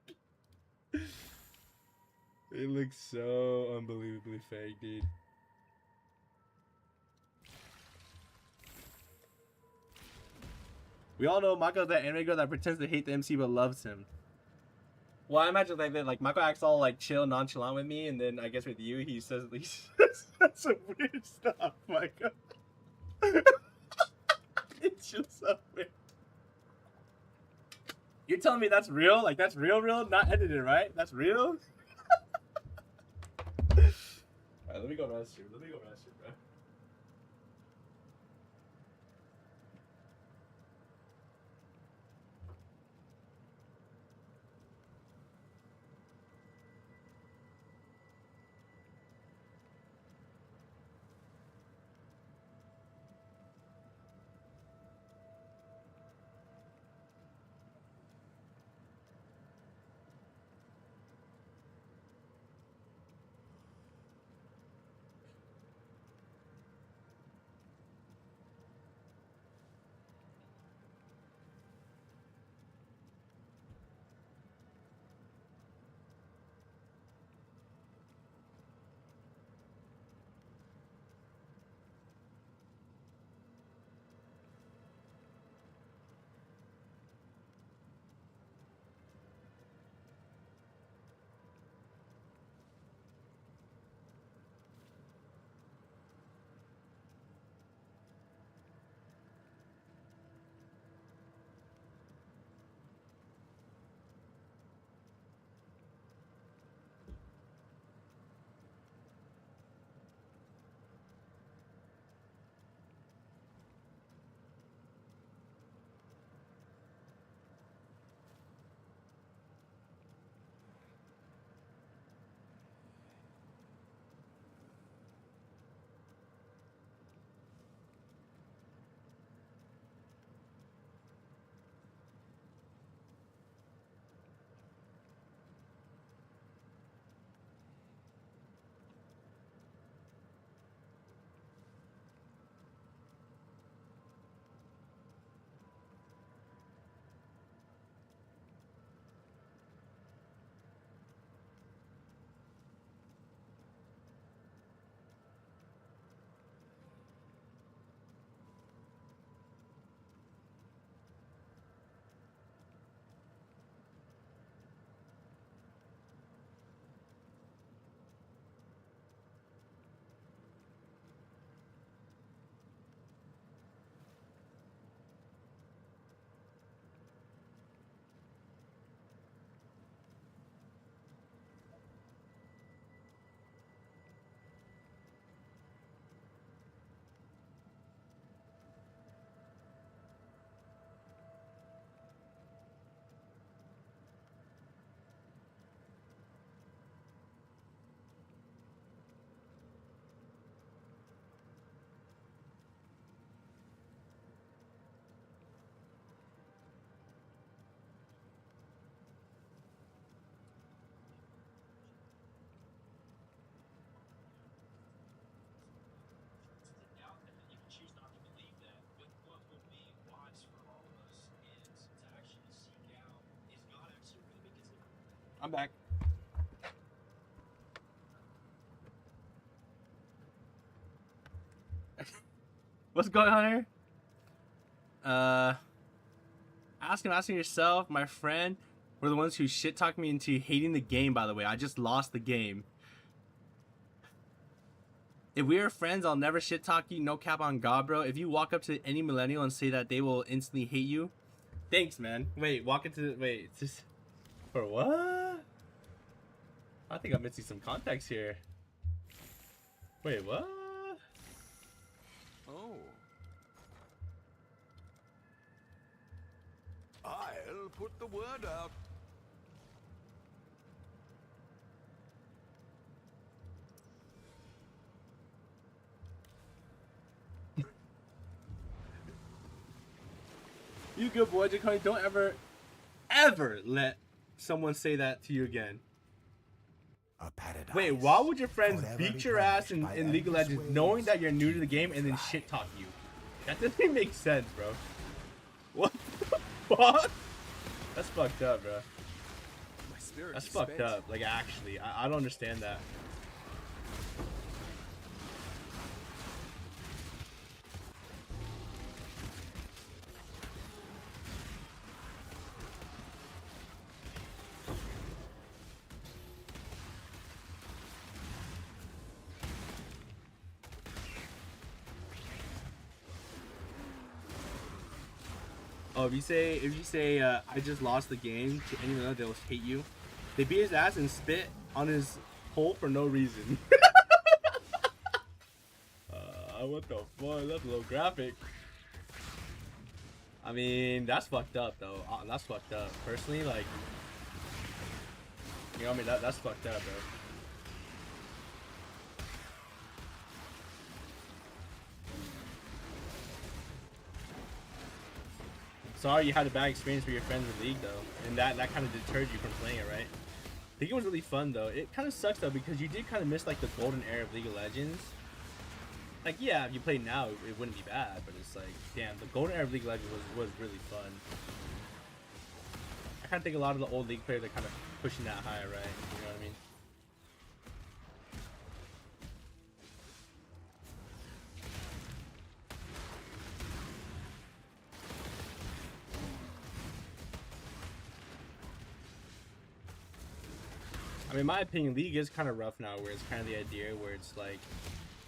It looks so unbelievably fake, dude. We all know Mako's that anime girl that pretends to hate the MC but loves him. Well, I imagine like that. Like Mako acts all like chill, nonchalant with me, and then I guess with you, he says some weird stuff, Mako. It's just so weird. You're telling me that's real? Like that's real, not edited, right? That's real. All right, let me go rest you. Bro. I'm back. What's going on here? Asking yourself, my friend, were the ones who shit talked me into hating the game, by the way. I just lost the game. If we are friends, I'll never shit talk you, no cap on God, bro. If you walk up to any millennial and say that, they will instantly hate you. Thanks, man. Wait, it's just... For what? I think I'm missing some context here. Wait, what? Oh. I'll put the word out. You good boy, Jakoni. Don't ever let someone say that to you again. A paradise. Wait, why would your friends forever beat your ass replenished by in League of endless Legends waves knowing that you're new to the to game and then fly. shit talk you? That doesn't even make sense, bro. What the fuck? That's fucked up, bro. My spirit That's is fucked spent. up. Like, actually, I don't understand that. Oh, if you say I just lost the game to anyone, they'll hate you. They beat his ass and spit on his hole for no reason. What the fuck? That's a little graphic. I mean, that's fucked up though. That's fucked up. Personally, like, you know what I mean? That's fucked up, bro. Sorry you had a bad experience with your friends in League though, and that kind of deterred you from playing it, right? I think it was really fun though. It kind of sucks though because you did kind of miss like the golden era of League of Legends. Like, yeah, if you play now, it wouldn't be bad, but it's like, damn, the golden era of League of Legends was really fun. I kind of think a lot of the old League players are kind of pushing that high, right? You know what I mean? I mean, in my opinion, League is kind of rough now, where it's kind of the idea where it's like,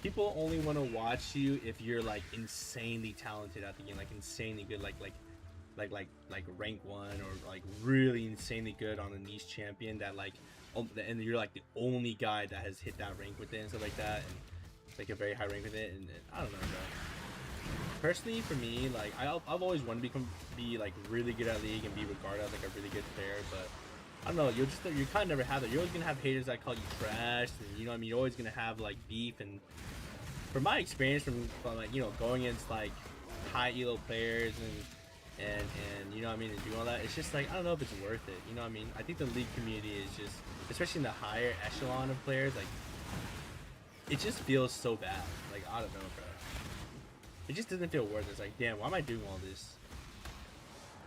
people only want to watch you if you're like insanely talented at the game, like insanely good, like rank 1 or like really insanely good on a niche champion that like, and you're like the only guy that has hit that rank with it and stuff like that, and like a very high rank with it, and I don't know, bro. Personally, for me, like I've always wanted to be like really good at League and be regarded as like a really good player, but I don't know, you kind of never have that. You're always gonna have haters that call you trash, and you know what I mean, you're always gonna have like beef. And from my experience from like, you know, going against like high elo players and you know what I mean, and doing all that, it's just like, I don't know if it's worth it. You know what I mean? I think the League community is just, especially in the higher echelon of players, like it just feels so bad. Like, I don't know, bro. It just doesn't feel worth it. It's like, damn, why am I doing all this?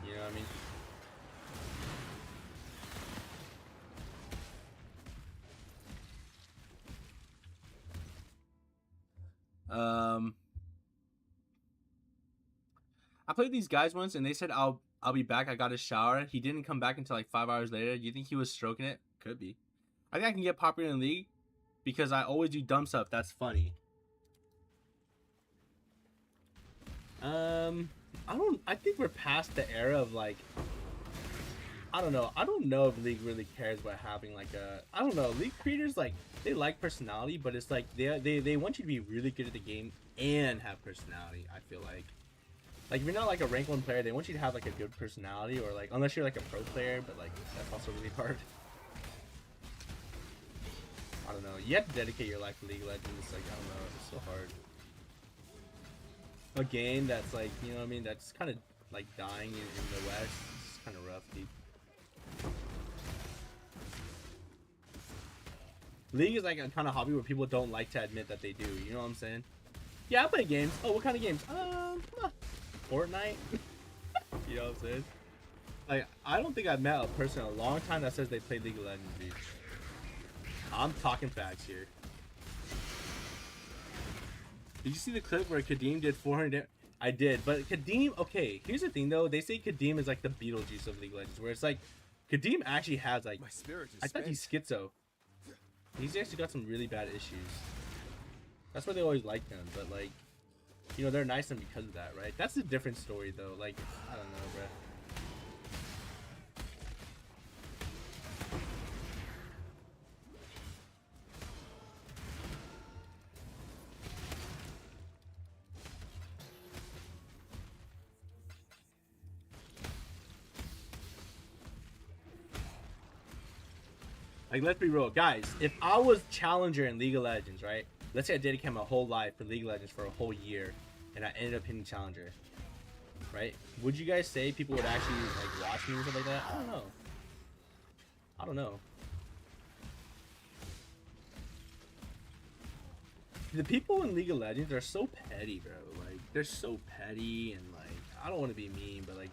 You know what I mean? I played these guys once and they said I'll be back. I got a shower. He didn't come back until like 5 hours later. You think he was stroking it? Could be. I think I can get popular in the League because I always do dumb stuff that's funny. I think we're past the era of like, I don't know. I don't know if League really cares about having like a, I don't know. League creators, like, they like personality, but it's like they want you to be really good at the game and have personality. I feel like if you're not like a rank 1 player, they want you to have like a good personality, or like, unless you're like a pro player, but like that's also really hard. I don't know. You have to dedicate your life to League of Legends. Like, I don't know. It's so hard. A game that's like, you know what I mean, that's kind of like dying in the West. It's kind of rough, dude. League is like a kind of hobby where people don't like to admit that they do. You know what I'm saying? Yeah, I play games. Oh, what kind of games? Fortnite. You know what I'm saying? Like, I don't think I've met a person in a long time that says they play League of Legends, dude. I'm talking facts here. Did you see the clip where Kadim did 400? I did, but Kadim, okay, here's the thing though. They say Kadim is like the Beetlejuice of League of Legends, where it's like, Kadim actually has like, My spirit is I thought he's schizo. He's actually got some really bad issues. That's why they always like him, but like, you know, they're nice to him because of that, right? That's a different story though. Like, I don't know, bro. Like, let's be real, guys. If I was challenger in League of Legends, right? Let's say I dedicated my whole life for League of Legends for a whole year, and I ended up hitting challenger, right? Would you guys say people would actually like watch me and stuff like that? I don't know. I don't know. The people in League of Legends are so petty, bro. Like, they're so petty and like, I don't want to be mean, but like,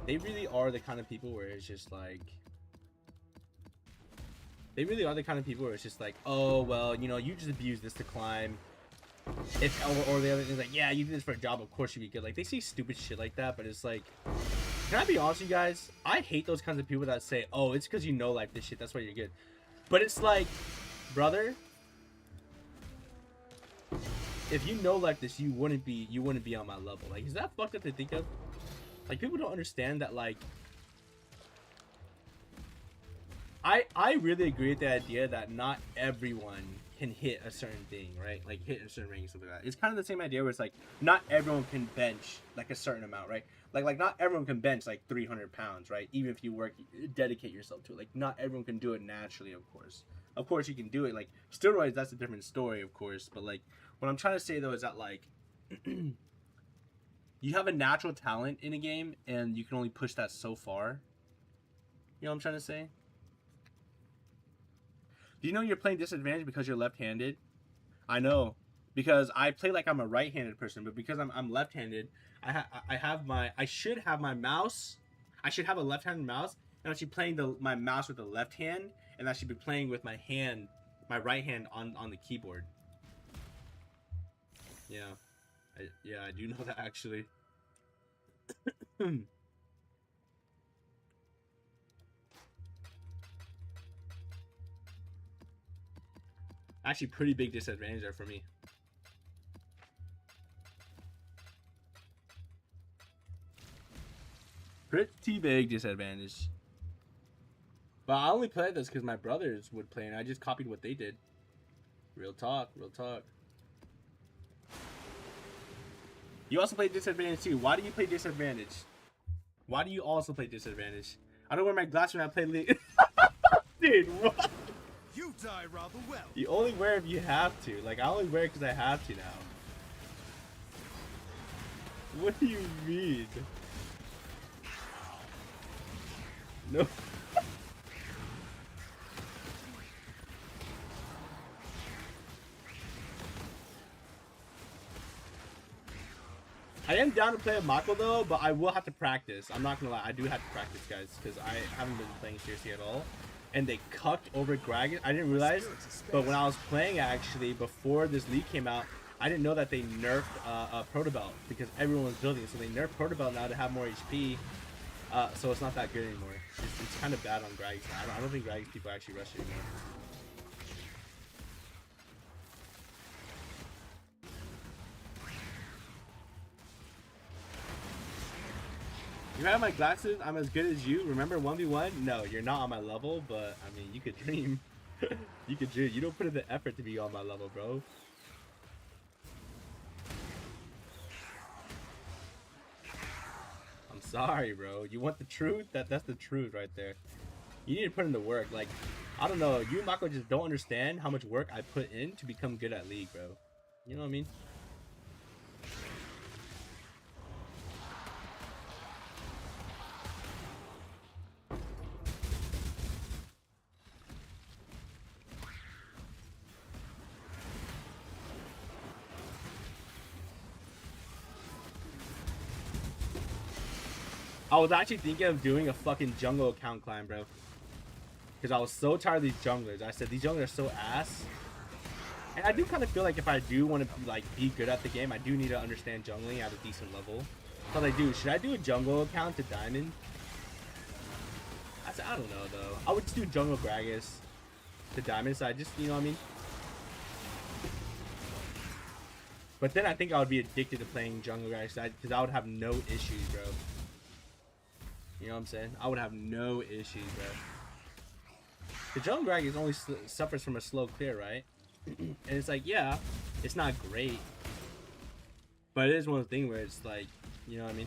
they really are the kind of people where it's just like, they really are the kind of people where it's just like, oh well, you know, you just abuse this to climb. If or the other thing's like, yeah, you do this for a job, of course you'd be good. Like, they say stupid shit like that, but it's like, can I be honest with you guys? I hate those kinds of people that say, oh, it's because you know like this shit, that's why you're good. But it's like, brother, if you know like this, you wouldn't be on my level. Like, is that fucked up to think of? Like, people don't understand that. Like, I really agree with the idea that not everyone can hit a certain thing, right? Like, hit a certain range, something like that. It's kind of the same idea where it's like, not everyone can bench like a certain amount, right? Like not everyone can bench like 300 pounds, right? Even if you dedicate yourself to it. Like, not everyone can do it naturally, of course. Of course you can do it. Like, steroids, that's a different story, of course. But like, what I'm trying to say though is that like, you have a natural talent in a game and you can only push that so far. You know what I'm trying to say? Do you know you're playing disadvantage because you're left-handed? I know, because I play like I'm a right-handed person, but because I'm left-handed, I should have my mouse. I should have a left-handed mouse, and I should be playing my mouse with the left hand, and I should be playing with my right hand on the keyboard. Yeah, I do know that actually. Actually, pretty big disadvantage there for me. Pretty big disadvantage. But I only played this because my brothers would play, and I just copied what they did. Real talk, real talk. You also play disadvantage too. Why do you play disadvantage? Why do you also play disadvantage? I don't wear my glasses when I play League. Dude, what? You die rather well. You only wear if you have to. Like, I only wear it because I have to now. What do you mean? No. I am down to play a Mako though, but I will have to practice. I'm not gonna lie, I do have to practice, guys, because I haven't been playing seriously at all. And they cucked over Dragon. I didn't realize, but when I was playing actually before this league came out, I didn't know that they nerfed Protobelt because everyone was building it. So they nerfed Protobelt now to have more HP. So it's not that good anymore. It's kind of bad on Grags. I don't think Grags people actually rush it anymore. You have my glasses, I'm as good as you. Remember 1v1? No, you're not on my level, but I mean, you could dream. You could dream. You don't put in the effort to be on my level, bro. I'm sorry, bro. You want the truth? That's the truth right there. You need to put in the work. Like, I don't know. You and Mako just don't understand how much work I put in to become good at League, bro. You know what I mean? I was actually thinking of doing a fucking jungle account climb, bro. Because I was so tired of these junglers. I said, these junglers are so ass. And I do kind of feel like if I do want to like be good at the game, I do need to understand jungling at a decent level. So I do. Should I do a jungle account to Diamond? I don't know, though. I would just do jungle Gragas to Diamond. So I just, you know what I mean? But then I think I would be addicted to playing jungle Gragas because I would have no issues, bro. You know what I'm saying? I would have no issues, bro. The jungle Grag is only suffers from a slow clear, right? And it's like, yeah, it's not great. But it is one of those things where it's like, you know what I mean?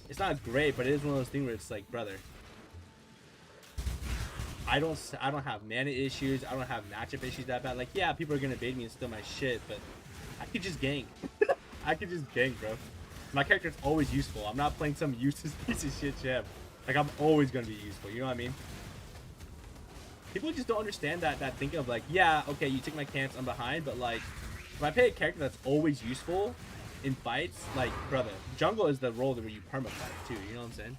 It's not great, but it is one of those things where it's like, brother, I don't have mana issues. I don't have matchup issues that bad. Like, yeah, people are gonna bait me and steal my shit, but I could just gank. I could just gank, bro. My character's always useful. I'm not playing some useless piece of shit gem. Like, I'm always gonna be useful. You know what I mean? People just don't understand that thinking of like, yeah, okay, you took my camps, I'm behind, but like, if I play a character that's always useful, in fights, like, brother, jungle is the role where you perma fight too. You know what I'm saying?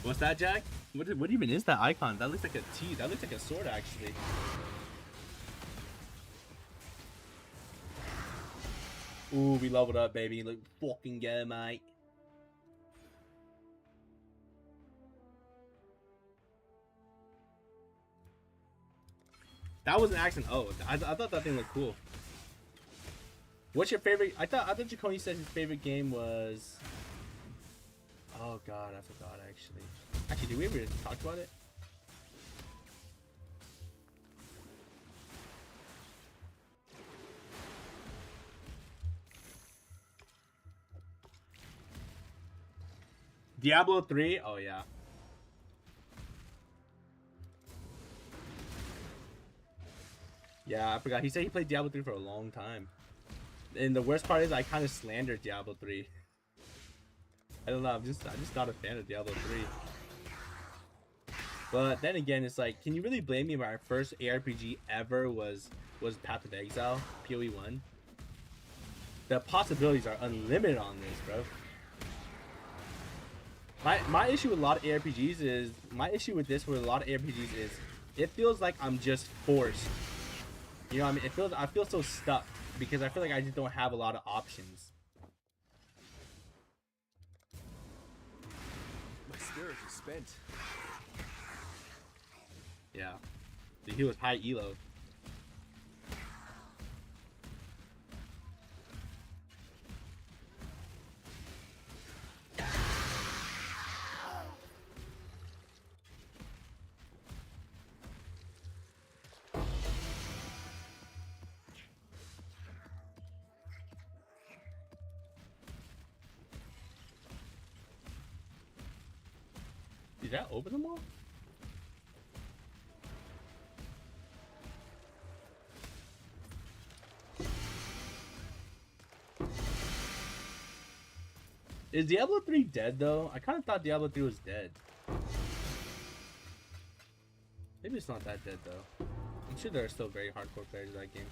What's that, Jack? What even is that icon? That looks like a T. That looks like a sword, actually. Ooh, we leveled up, baby. Look, fucking go, mate. That was an accident. Oh, I thought that thing looked cool. What's your favorite? I thought Jaconi said his favorite game was. Oh God, I forgot actually. Actually, did we ever talk about it? Diablo 3? Oh yeah. Yeah, I forgot. He said he played Diablo 3 for a long time. And the worst part is I kind of slandered Diablo 3. I don't know, I'm just not a fan of Diablo 3. But then again, it's like, can you really blame me? My first ARPG ever was Path of Exile, PoE 1. The possibilities are unlimited on this, bro. My issue with a lot of ARPGs is it feels like I'm just forced. You know what I mean? I feel so stuck because I feel like I just don't have a lot of options. My spirit is spent. Yeah. He was high elo. Did that open them all? Is Diablo 3 dead though? I kind of thought Diablo 3 was dead. Maybe it's not that dead though. I'm sure there are still very hardcore players of that game.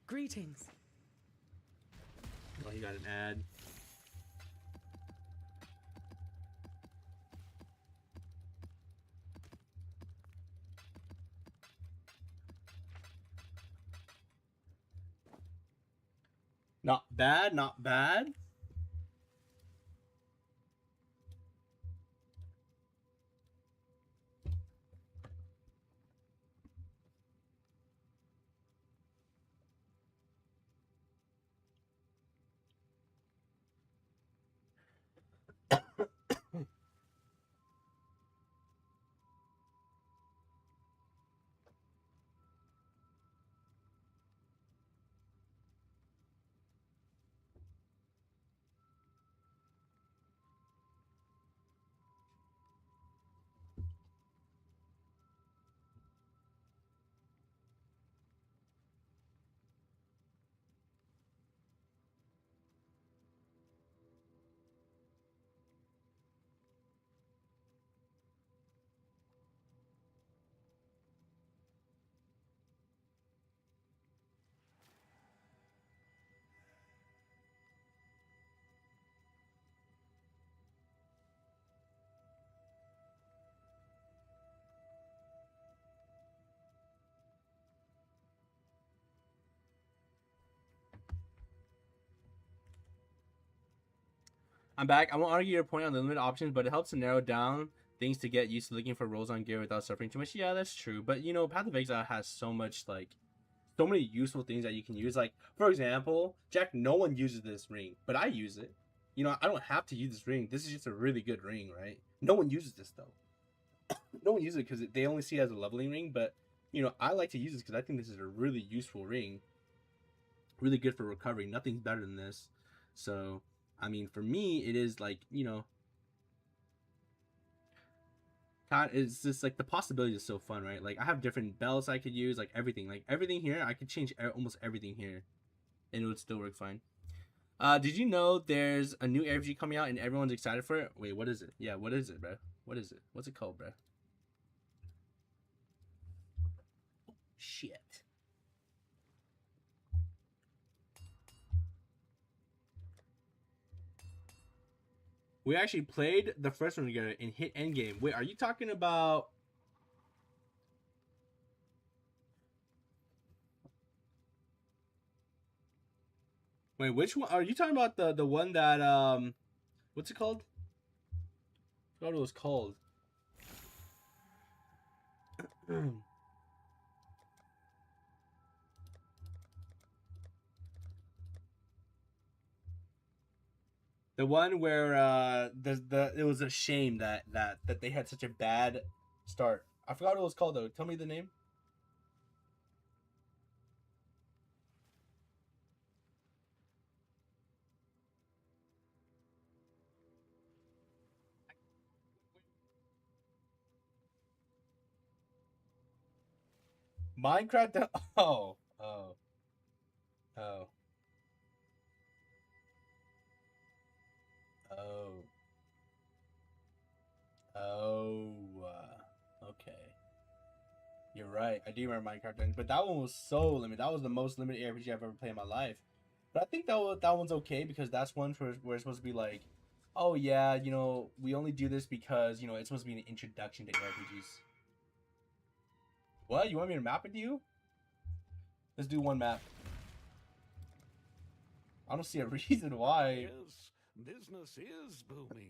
Greetings. Oh, he got an ad. Not bad, not bad. I'm back. I won't argue your point on the limited options, but it helps to narrow down things to get used to looking for rolls on gear without suffering too much. Yeah, that's true. But you know, Path of Exile has so much so many useful things that you can use. Like, for example, Jack, no one uses this ring, but I use it. You know, I don't have to use this ring. This is just a really good ring, right? No one uses this though. No one uses it because they only see it as a leveling ring. But you know, I like to use this because I think this is a really useful ring. Really good for recovery. Nothing's better than this. So I mean, for me, it is like, you know, God, it's just like the possibility is so fun, right? Like I have different belts I could use, like everything here. I could change almost everything here, and it would still work fine. Did you know there's a new RPG coming out and everyone's excited for it? Wait, what is it? Yeah, what is it, bro? What is it? What's it called, bro? Shit. We actually played the first one together and hit endgame. Wait, are you talking about? Wait, which one? Are you talking about the one that what's it called? I forgot what it was called. The one where it was a shame that they had such a bad start. I forgot what it was called though. Tell me the name. Minecraft. Oh, oh, oh, oh, oh. Okay, you're right. I do remember Minecraft, but that one was so limited. That was the most limited RPG I've ever played in my life. But I think that one's okay because that's one where it's supposed to be like, oh yeah, you know, we only do this because, you know, it's supposed to be an introduction to RPGs. What? You want me to map it to you? Let's do one map. I don't see a reason why. Yes, business is booming.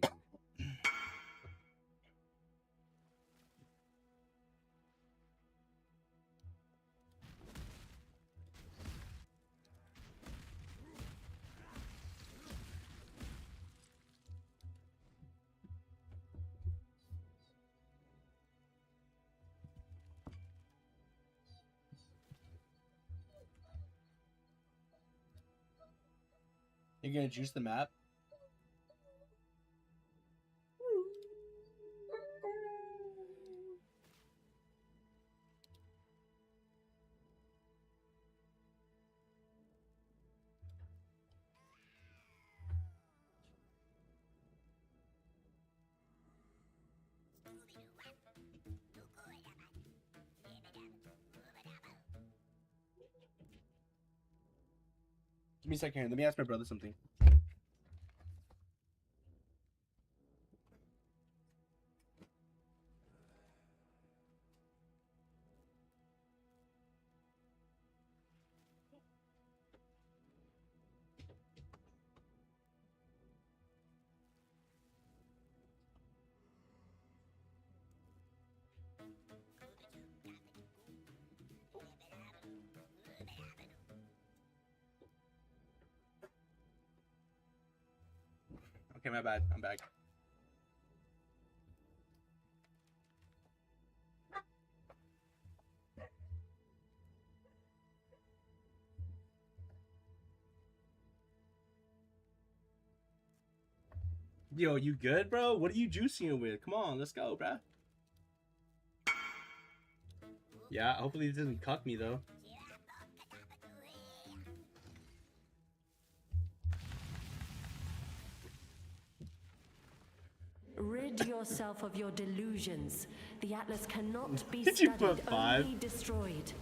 You're gonna juice the map? Give me a second here. Let me ask my brother something. Okay, my bad. I'm back. Yo, you good, bro? What are you juicing it with? Come on, let's go, bro. Yeah, hopefully it doesn't cuck me, though. Rid yourself of your delusions. The Atlas cannot be Did you studied, put 5? only destroyed.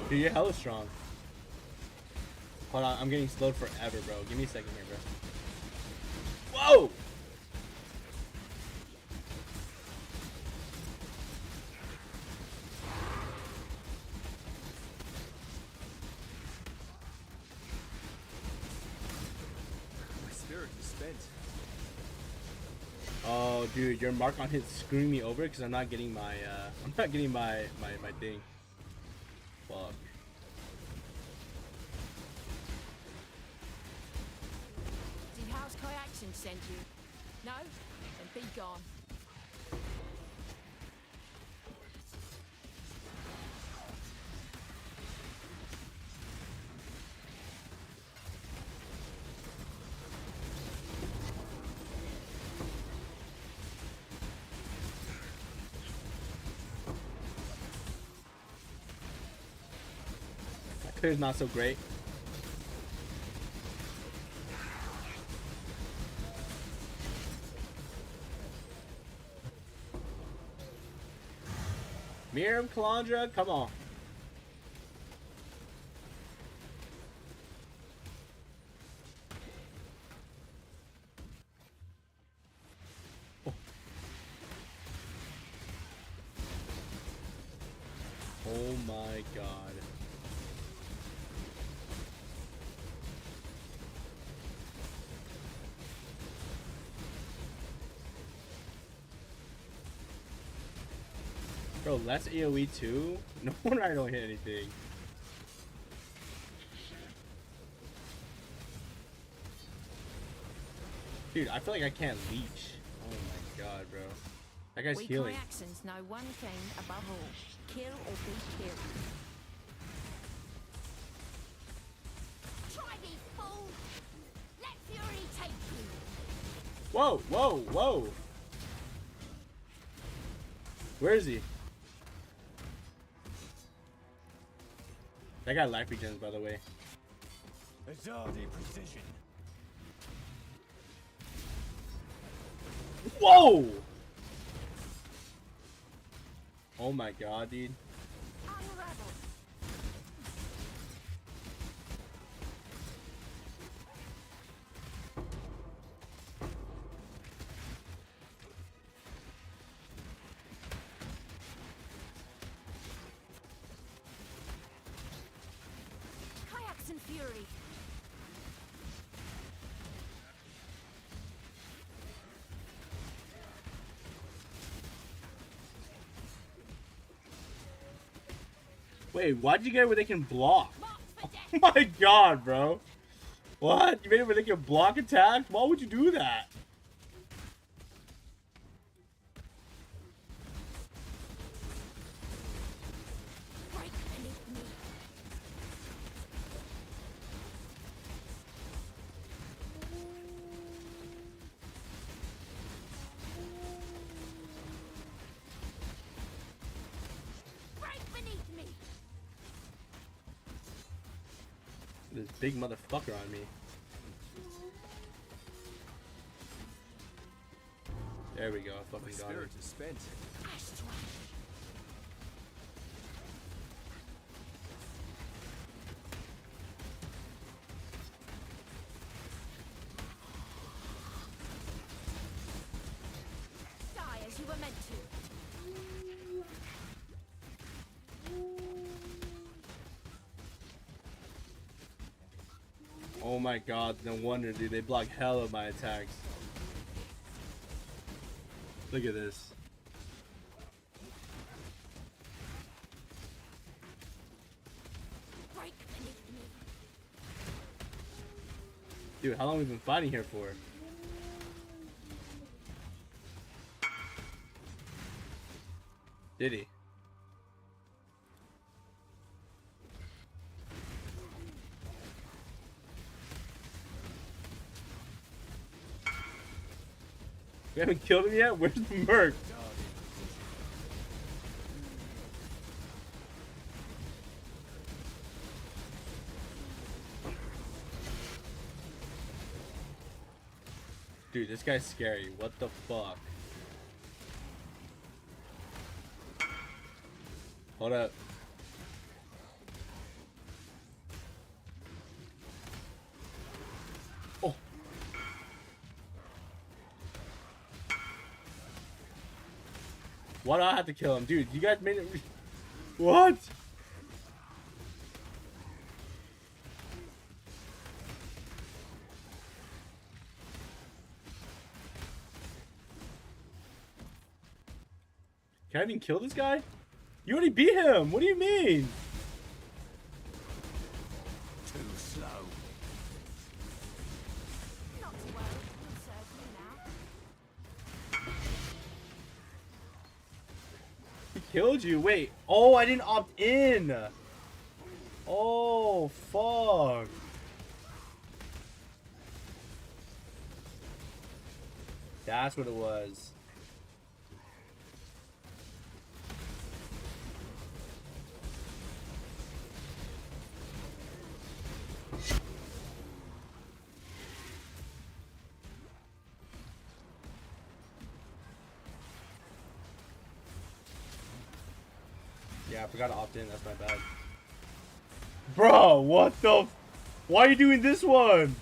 Dude, you're hella strong. Hold on, I'm getting slowed forever, bro. Give me a second here, bro. Whoa! My spirit is spent. Oh, dude, your mark on hit screwing me over because I'm not getting my my thing. Fuck. Did House Kyaxin send you? No? Then be gone. Clear's not so great. Miriam Kalandra, come on. Oh. Oh my god. Bro, less AoE too? No wonder I don't hit anything. Dude, I feel like I can't leech. Oh my god, bro. That guy's We healing. Kayaktions know one thing above all. Kill or be killed. Try me, fool! Let fury take you! Whoa, whoa, whoa! Where is he? That guy life regens, by the way. Azadi precision. Whoa! Oh my god, dude. Unravel! Kayaks and fury! Wait, why'd you get it where they can block? Marked for death! Oh my god, bro. What? You made it where they can block attacks? Why would you do that? Break beneath me! Break beneath me! This big motherfucker on me. There we go. I My fucking got spirit it. is spent. Ash to ash! Die as you were meant to! Oh my god, no wonder, dude. They block hell of my attacks. Look at this. Break beneath me! Dude, how long have we been fighting here for? Did he? We haven't killed him yet? Where's the merc? Dude, this guy's scary. What the fuck? Hold up. Oh. Why do I have to kill him? Dude, you guys made it... What? Can I even kill this guy? You already beat him! What do you mean? Too slow. Not to worry, we'll serve you now. He killed you. Wait. Oh, I didn't opt in. Oh, fuck. That's what it was. Yeah, I forgot to opt in. That's my bad. Bro, what the? Why are you doing this one?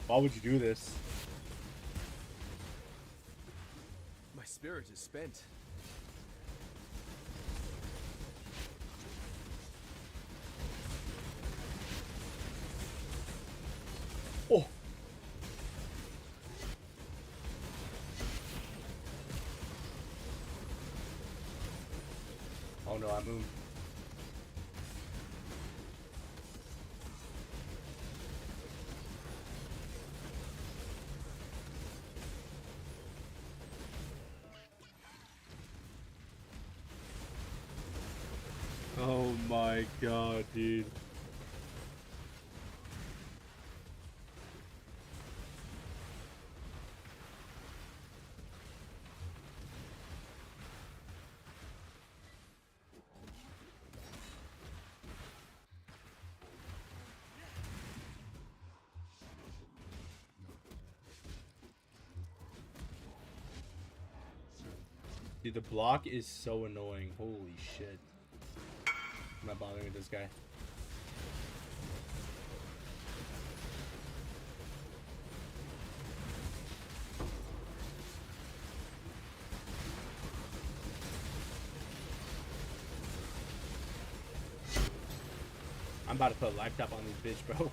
Why would you do this? My spirit is spent. Oh. Oh no, I moved. Oh my god, dude. Dude, the block is so annoying. Holy shit. I'm not bothering with this guy. I'm about to put a life tap on this bitch, bro.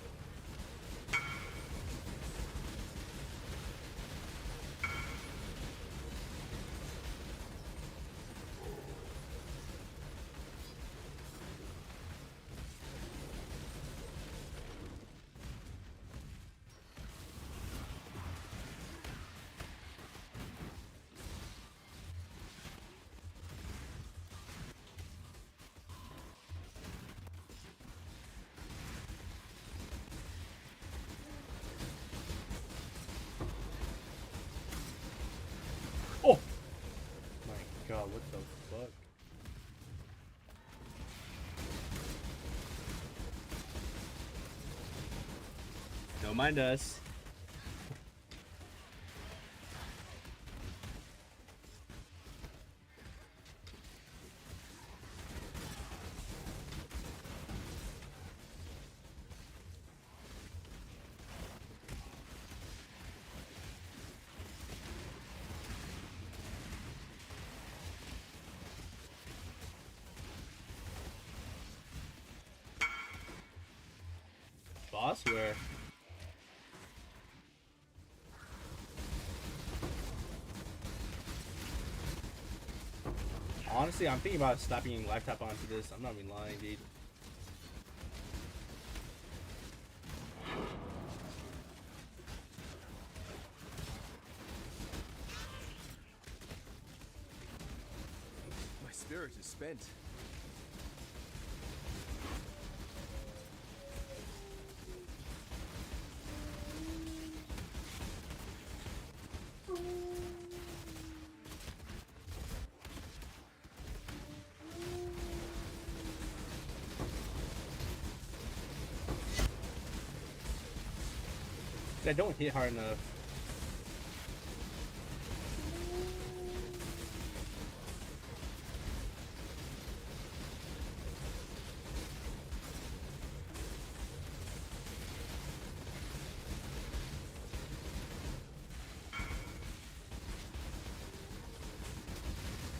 Oh my god, what the fuck? Don't mind us. Boss, where? Honestly, I'm thinking about slapping life tap onto this. I'm not even lying, dude. My spirit is spent. I don't hit hard enough.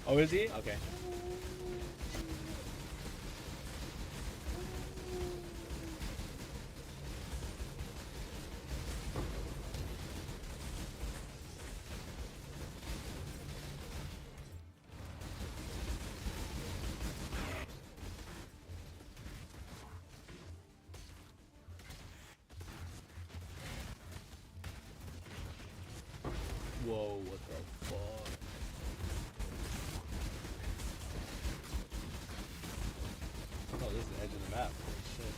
Oh, is he? Okay. Whoa, what the fuck? Oh, this is the edge of the map. Holy shit.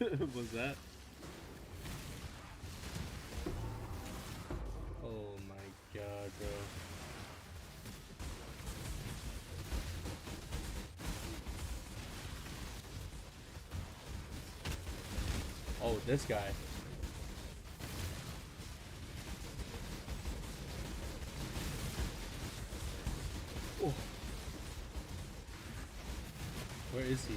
Was that? Oh my god, bro. Oh, this guy. Oh. Where is he?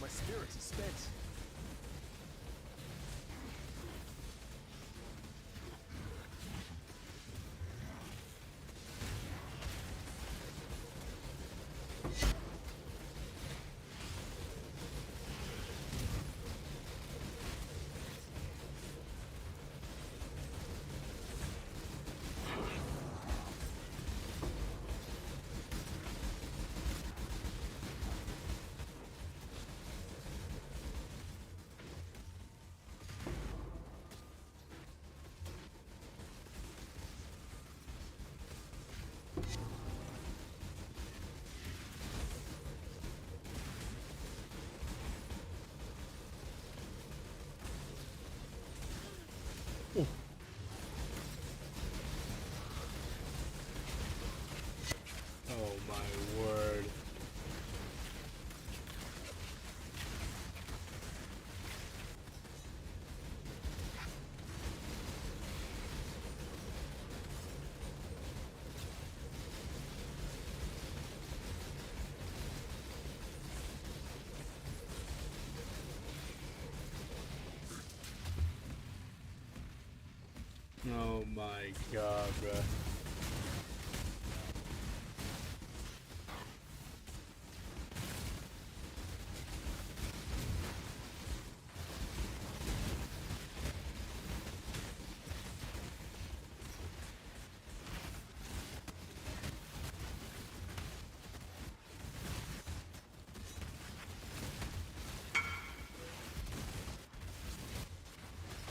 My spirit is spent. Oh my word. Oh my god, bruh.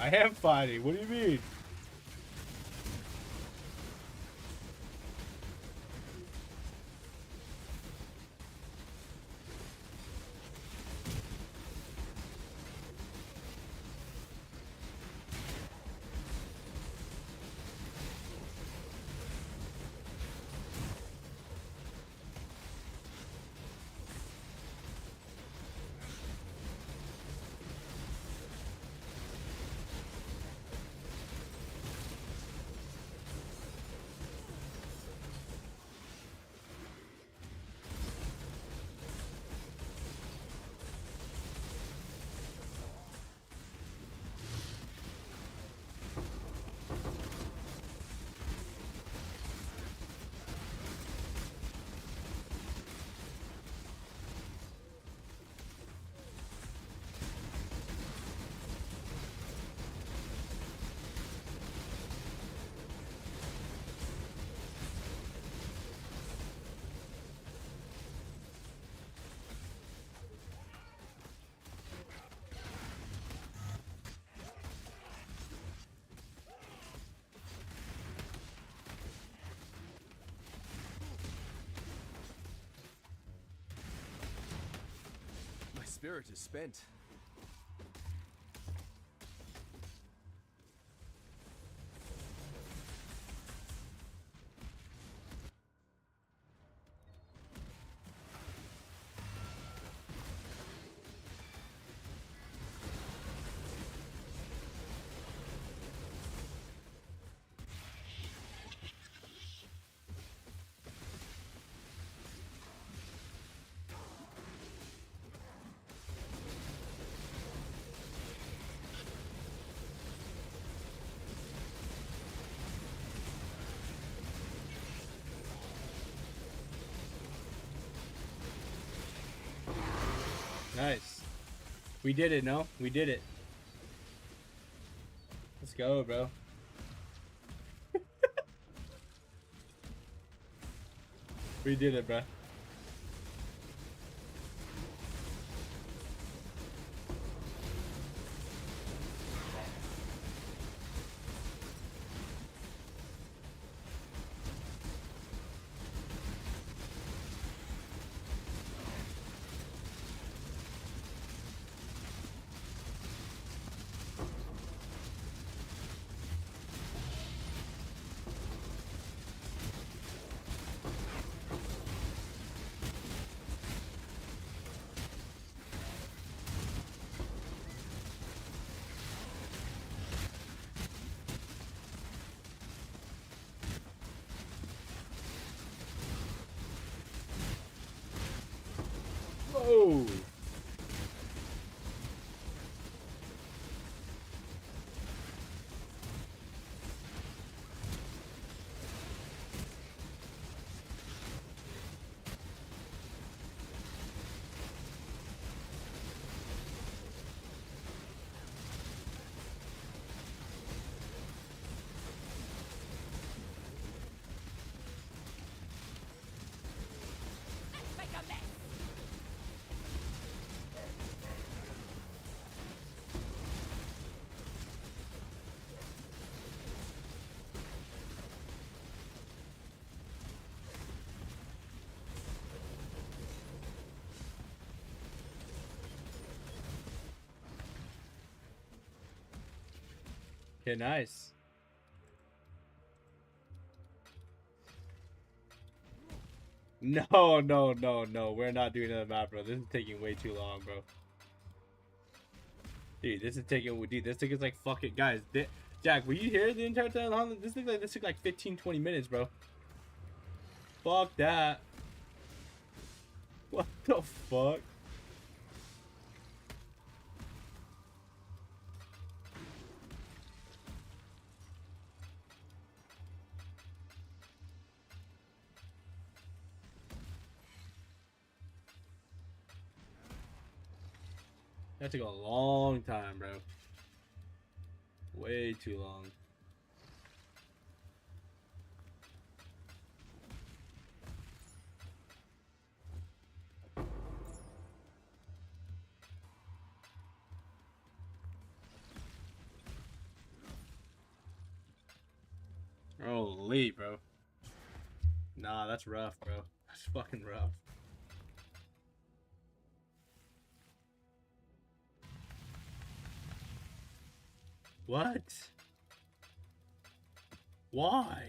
I am fighting. What do you mean? My spirit is spent. We did it, no? We did it. Let's go, bro. We did it, bro. Whoa! Make a mess. Okay, nice. No, no, no, no. We're not doing another map, bro. This is taking way too long, bro. Dude, this is taking... Dude, this thing is like... Fuck it, guys. Jack, were you here the entire time? This took like 15-20 minutes, bro. Fuck that. What the fuck? That took a long time, bro. Way too long. Holy, bro. Nah, that's rough, bro. That's fucking rough. What? Why?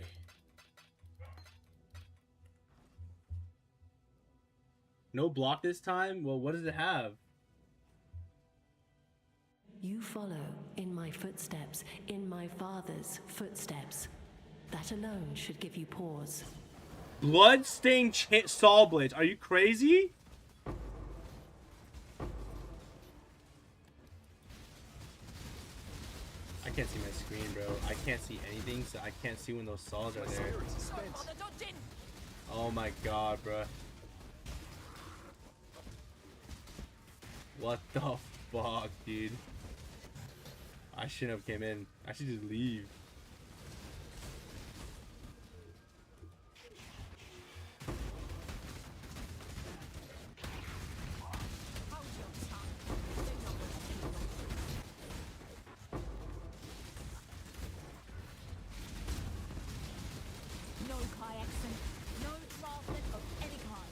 No block this time? Well, what does it have? You follow in my footsteps, in my father's footsteps. That alone should give you pause. Bloodstained saw blades. Are you crazy? I can't see my screen, bro. I can't see anything, so I can't see when those saws are there. Oh my god, bro. What the fuck, dude? I shouldn't have came in. I should just leave.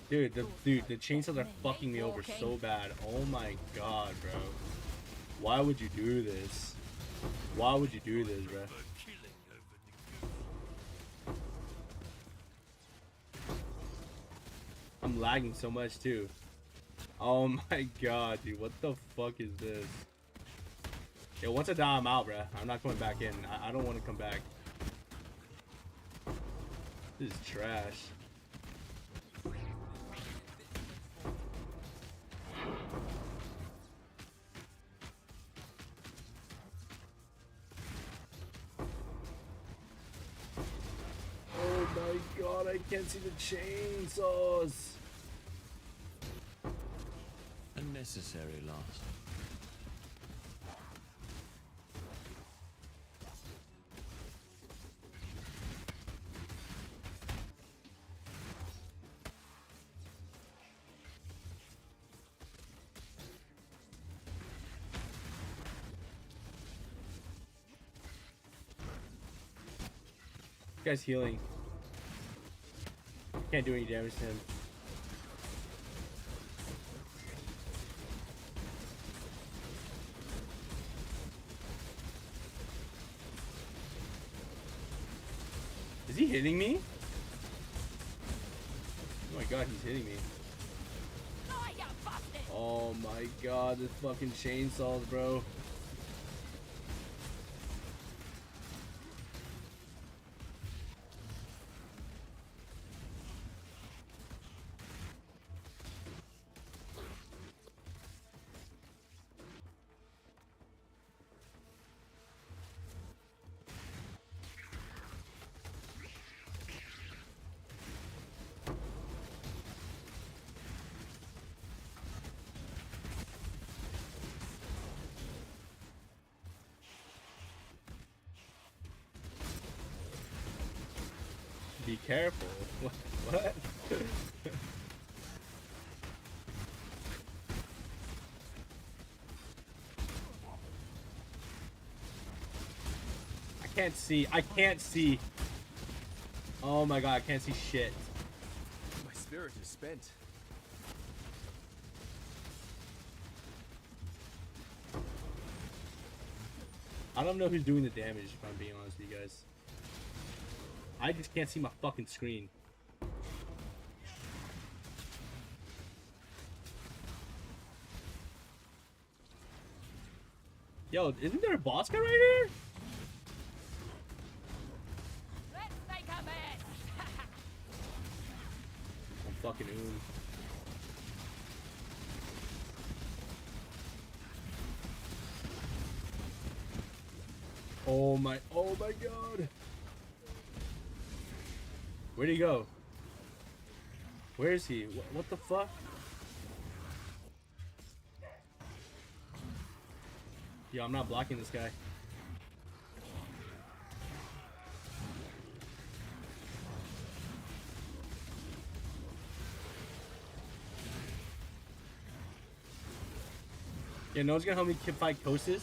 Dude, the chainsaws are fucking me over so bad. Oh my god, bro. Why would you do this? Why would you do this, bro? I'm lagging so much too. Oh my god, dude. What the fuck is this? Yo, once I die, I'm out, bro. I'm not coming back in. I don't want to come back. This is trash. Oh my god, I can't see the chainsaws. Unnecessary loss. guy's healing. Can't do any damage to him. Is he hitting me? Oh my god, he's hitting me. Oh my god, this fucking chainsaws, bro. Be careful. What? I can't see. I can't see. Oh my god, I can't see shit. My spirit is spent. I don't know who's doing the damage, if I'm being honest with you guys. I just can't see my fucking screen. Yo, isn't there a boss guy right here? Let's make a mess. I'm fucking oom. Oh my god. Where'd he go? Where is he? What the fuck? Yo, I'm not blocking this guy. Yeah, no one's gonna help me fight Kosis.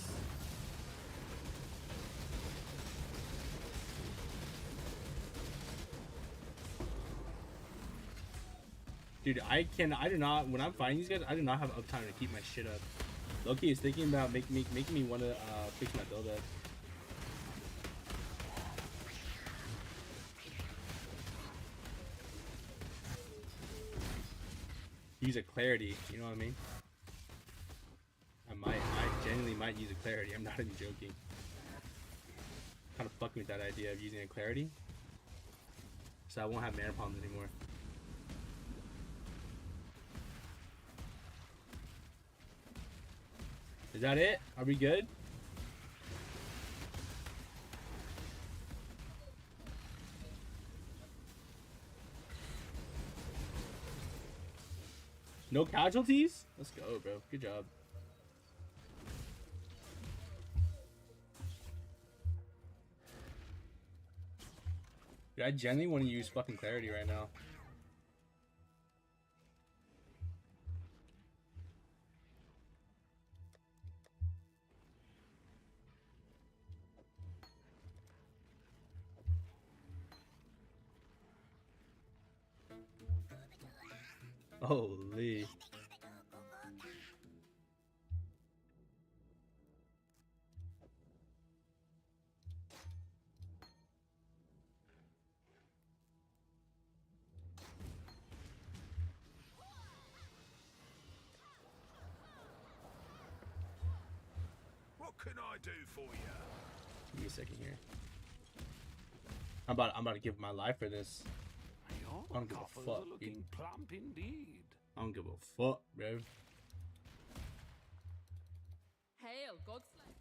Dude, I do not, when I'm fighting these guys, I do not have uptime to keep my shit up. Loki is thinking about making me want to fix my build up. Use a clarity, you know what I mean? I genuinely might use a clarity, I'm not even joking. Kind of fucking with that idea of using a clarity. So I won't have mana problems anymore. Is that it? Are we good? No casualties? Let's go, bro. Good job. Dude, I genuinely want to use fucking clarity right now. Holy. What can I do for you? Give me a second here. I'm about to give my life for this. I don't give a fuck, dude. Plump indeed. I don't give a fuck, bro. Hail, Godslayer.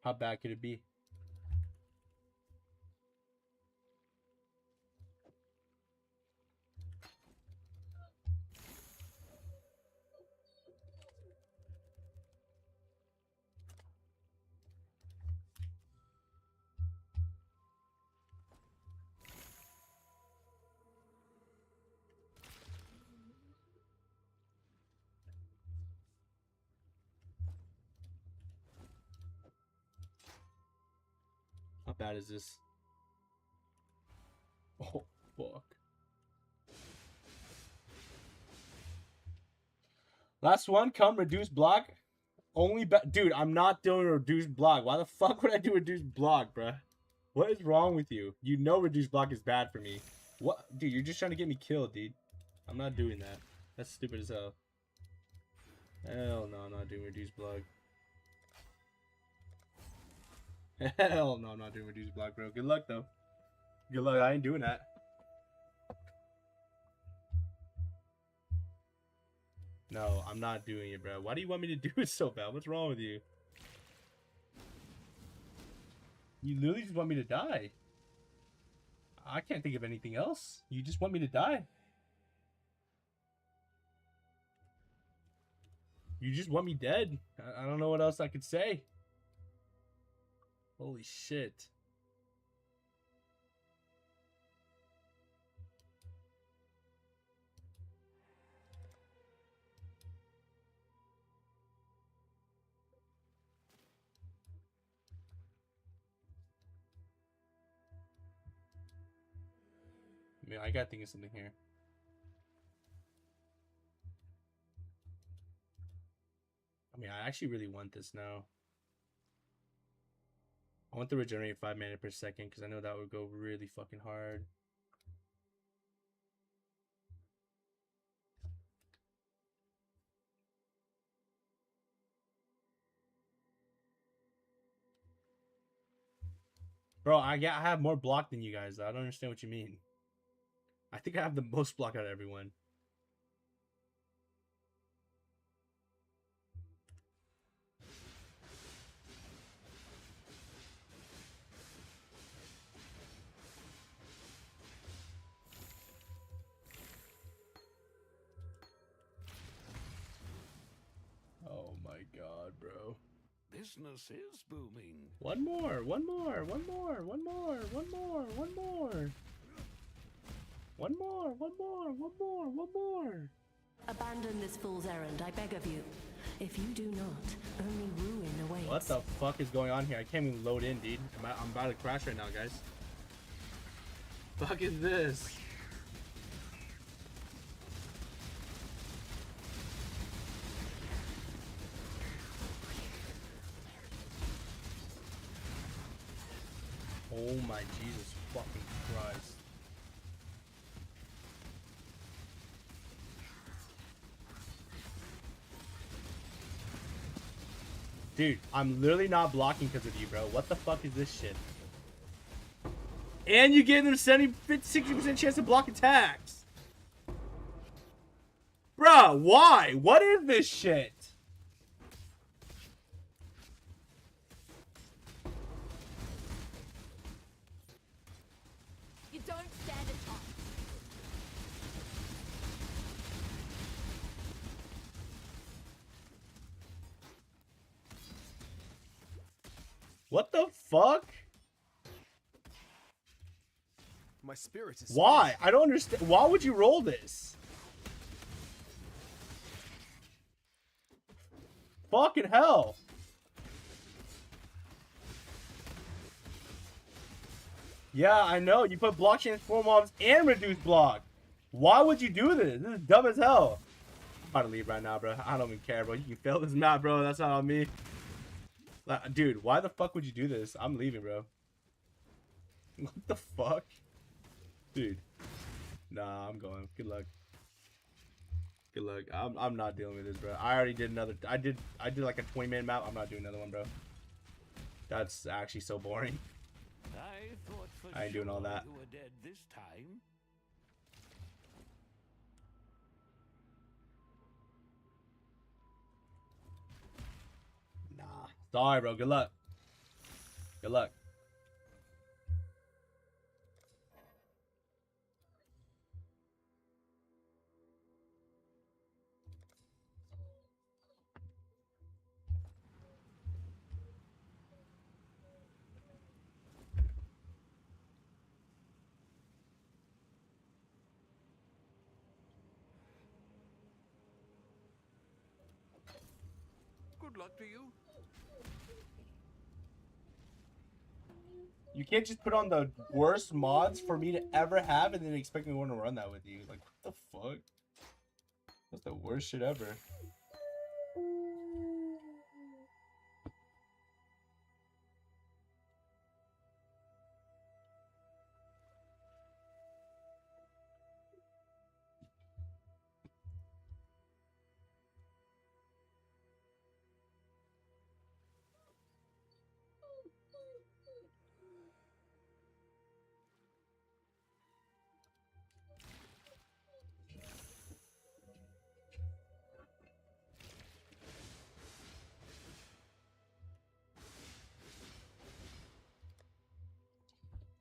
How bad could it be? bad is this? Oh, fuck. Last one, come reduce block. Only dude, I'm not doing a reduced block. Why the fuck would I do reduced block, bruh? What is wrong with you? You know reduced block is bad for me. What? Dude, you're just trying to get me killed, dude. I'm not doing that. That's stupid as hell. Hell no, I'm not doing reduced block. Hell no, I'm not doing reduced block, bro. Good luck, though. Good luck. I ain't doing that. No, I'm not doing it, bro. Why do you want me to do it so bad? What's wrong with you? You literally just want me to die. I can't think of anything else. You just want me to die. You just want me dead. I don't know what else I could say. Holy shit. I mean, I gotta think of something here. I mean, I actually really want this now. I want to regenerate 5 mana per second because I know that would go really fucking hard. Bro, I have more block than you guys, though. I don't understand what you mean. I think I have the most block out of everyone. Oh my god, bro. Business is booming. One more, one more, one more, one more, one more, one more. One more, one more, one more, one more. Abandon this fool's errand, I beg of you. If you do not, only ruin awaits. What the fuck is going on here? I can't even load in, dude. I'm about to crash right now, guys. Fuck is this? Oh my Jesus fucking Christ. Dude, I'm literally not blocking because of you, bro. What the fuck is this shit? And you gave them 60% chance to block attacks. Bruh, why? What is this shit? You don't stand a chance. What the fuck? My spirit is Why? spent. I don't understand. Why would you roll this? Fucking hell. Yeah, I know. You put block transform mobs and reduce block. Why would you do this? This is dumb as hell. I'm about to leave right now, bro. I don't even care, bro. You can fail this map, bro. That's not on me. Dude, why the fuck would you do this? I'm leaving, bro. What the fuck? Dude. Nah, I'm going. Good luck. Good luck. I'm not dealing with this, bro. I already did another. I did like a 20-man map. I'm not doing another one, bro. That's actually so boring. I thought for I ain't doing all sure that. you were dead this time. Nah. Sorry, bro. Good luck. Good luck. Good luck to you. You can't just put on the worst mods for me to ever have and then expect me to want to run that with you. Like, what the fuck? That's the worst shit ever.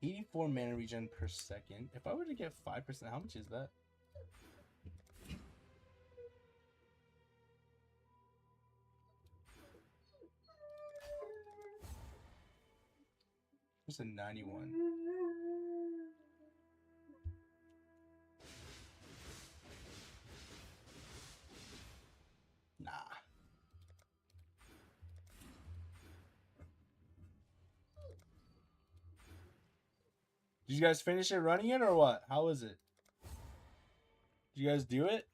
.84 mana regen per second. If I were to get 5%, how much is that? Just a 91. Nah. Did you guys finish it running it or what? How was it? Did you guys do it?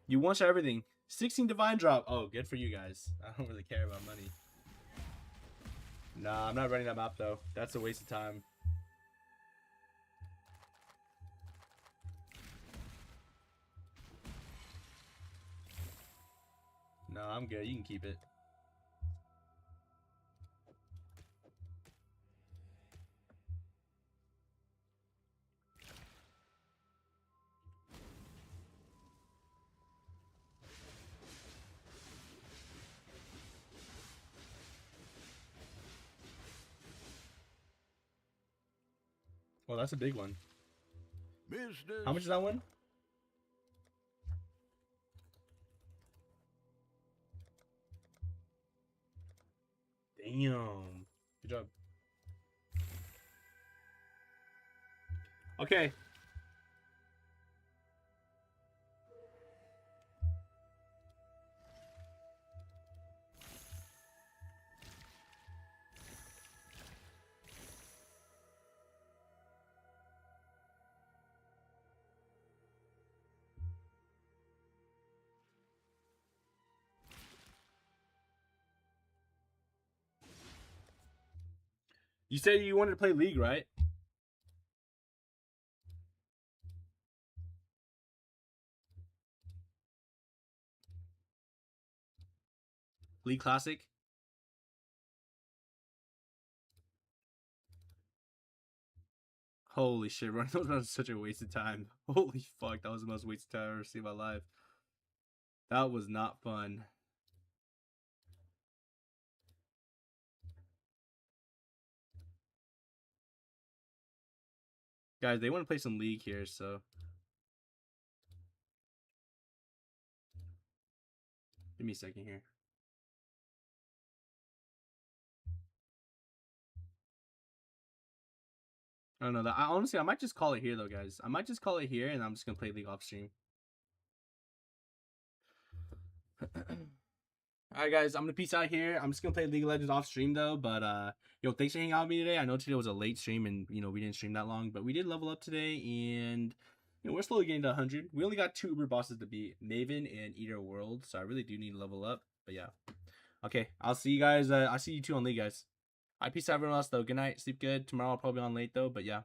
You one-shot everything. 16 divine drop. Oh, good for you guys. I don't really care about money. Nah, I'm not running that map though. That's a waste of time. No, I'm good. You can keep it. Well, that's a big one. Business. How much is that one? Damn. Good job. Okay. You said you wanted to play League, right? League Classic? Holy shit, running those rounds is such a waste of time. Holy fuck, that was the most wasted time I've ever seen in my life. That was not fun. Guys, they want to play some League here, so. Give me a second here. I don't know. Honestly, I might just call it here, though, guys. I might just call it here, and I'm just going to play League off stream. Alright, guys. I'm going to peace out here. I'm just going to play League of Legends off stream, though. But, yo, thanks for hanging out with me today. I know today was a late stream, and, you know, we didn't stream that long. But we did level up today, and, you know, we're slowly getting to 100. We only got 2 Uber bosses to beat, Maven and Eater World. So I really do need to level up. But, yeah. Okay, I'll see you guys. I'll see you two on League, guys. All right, peace out, everyone else, though. Good night. Sleep good. Tomorrow I'll probably be on late, though. But, yeah.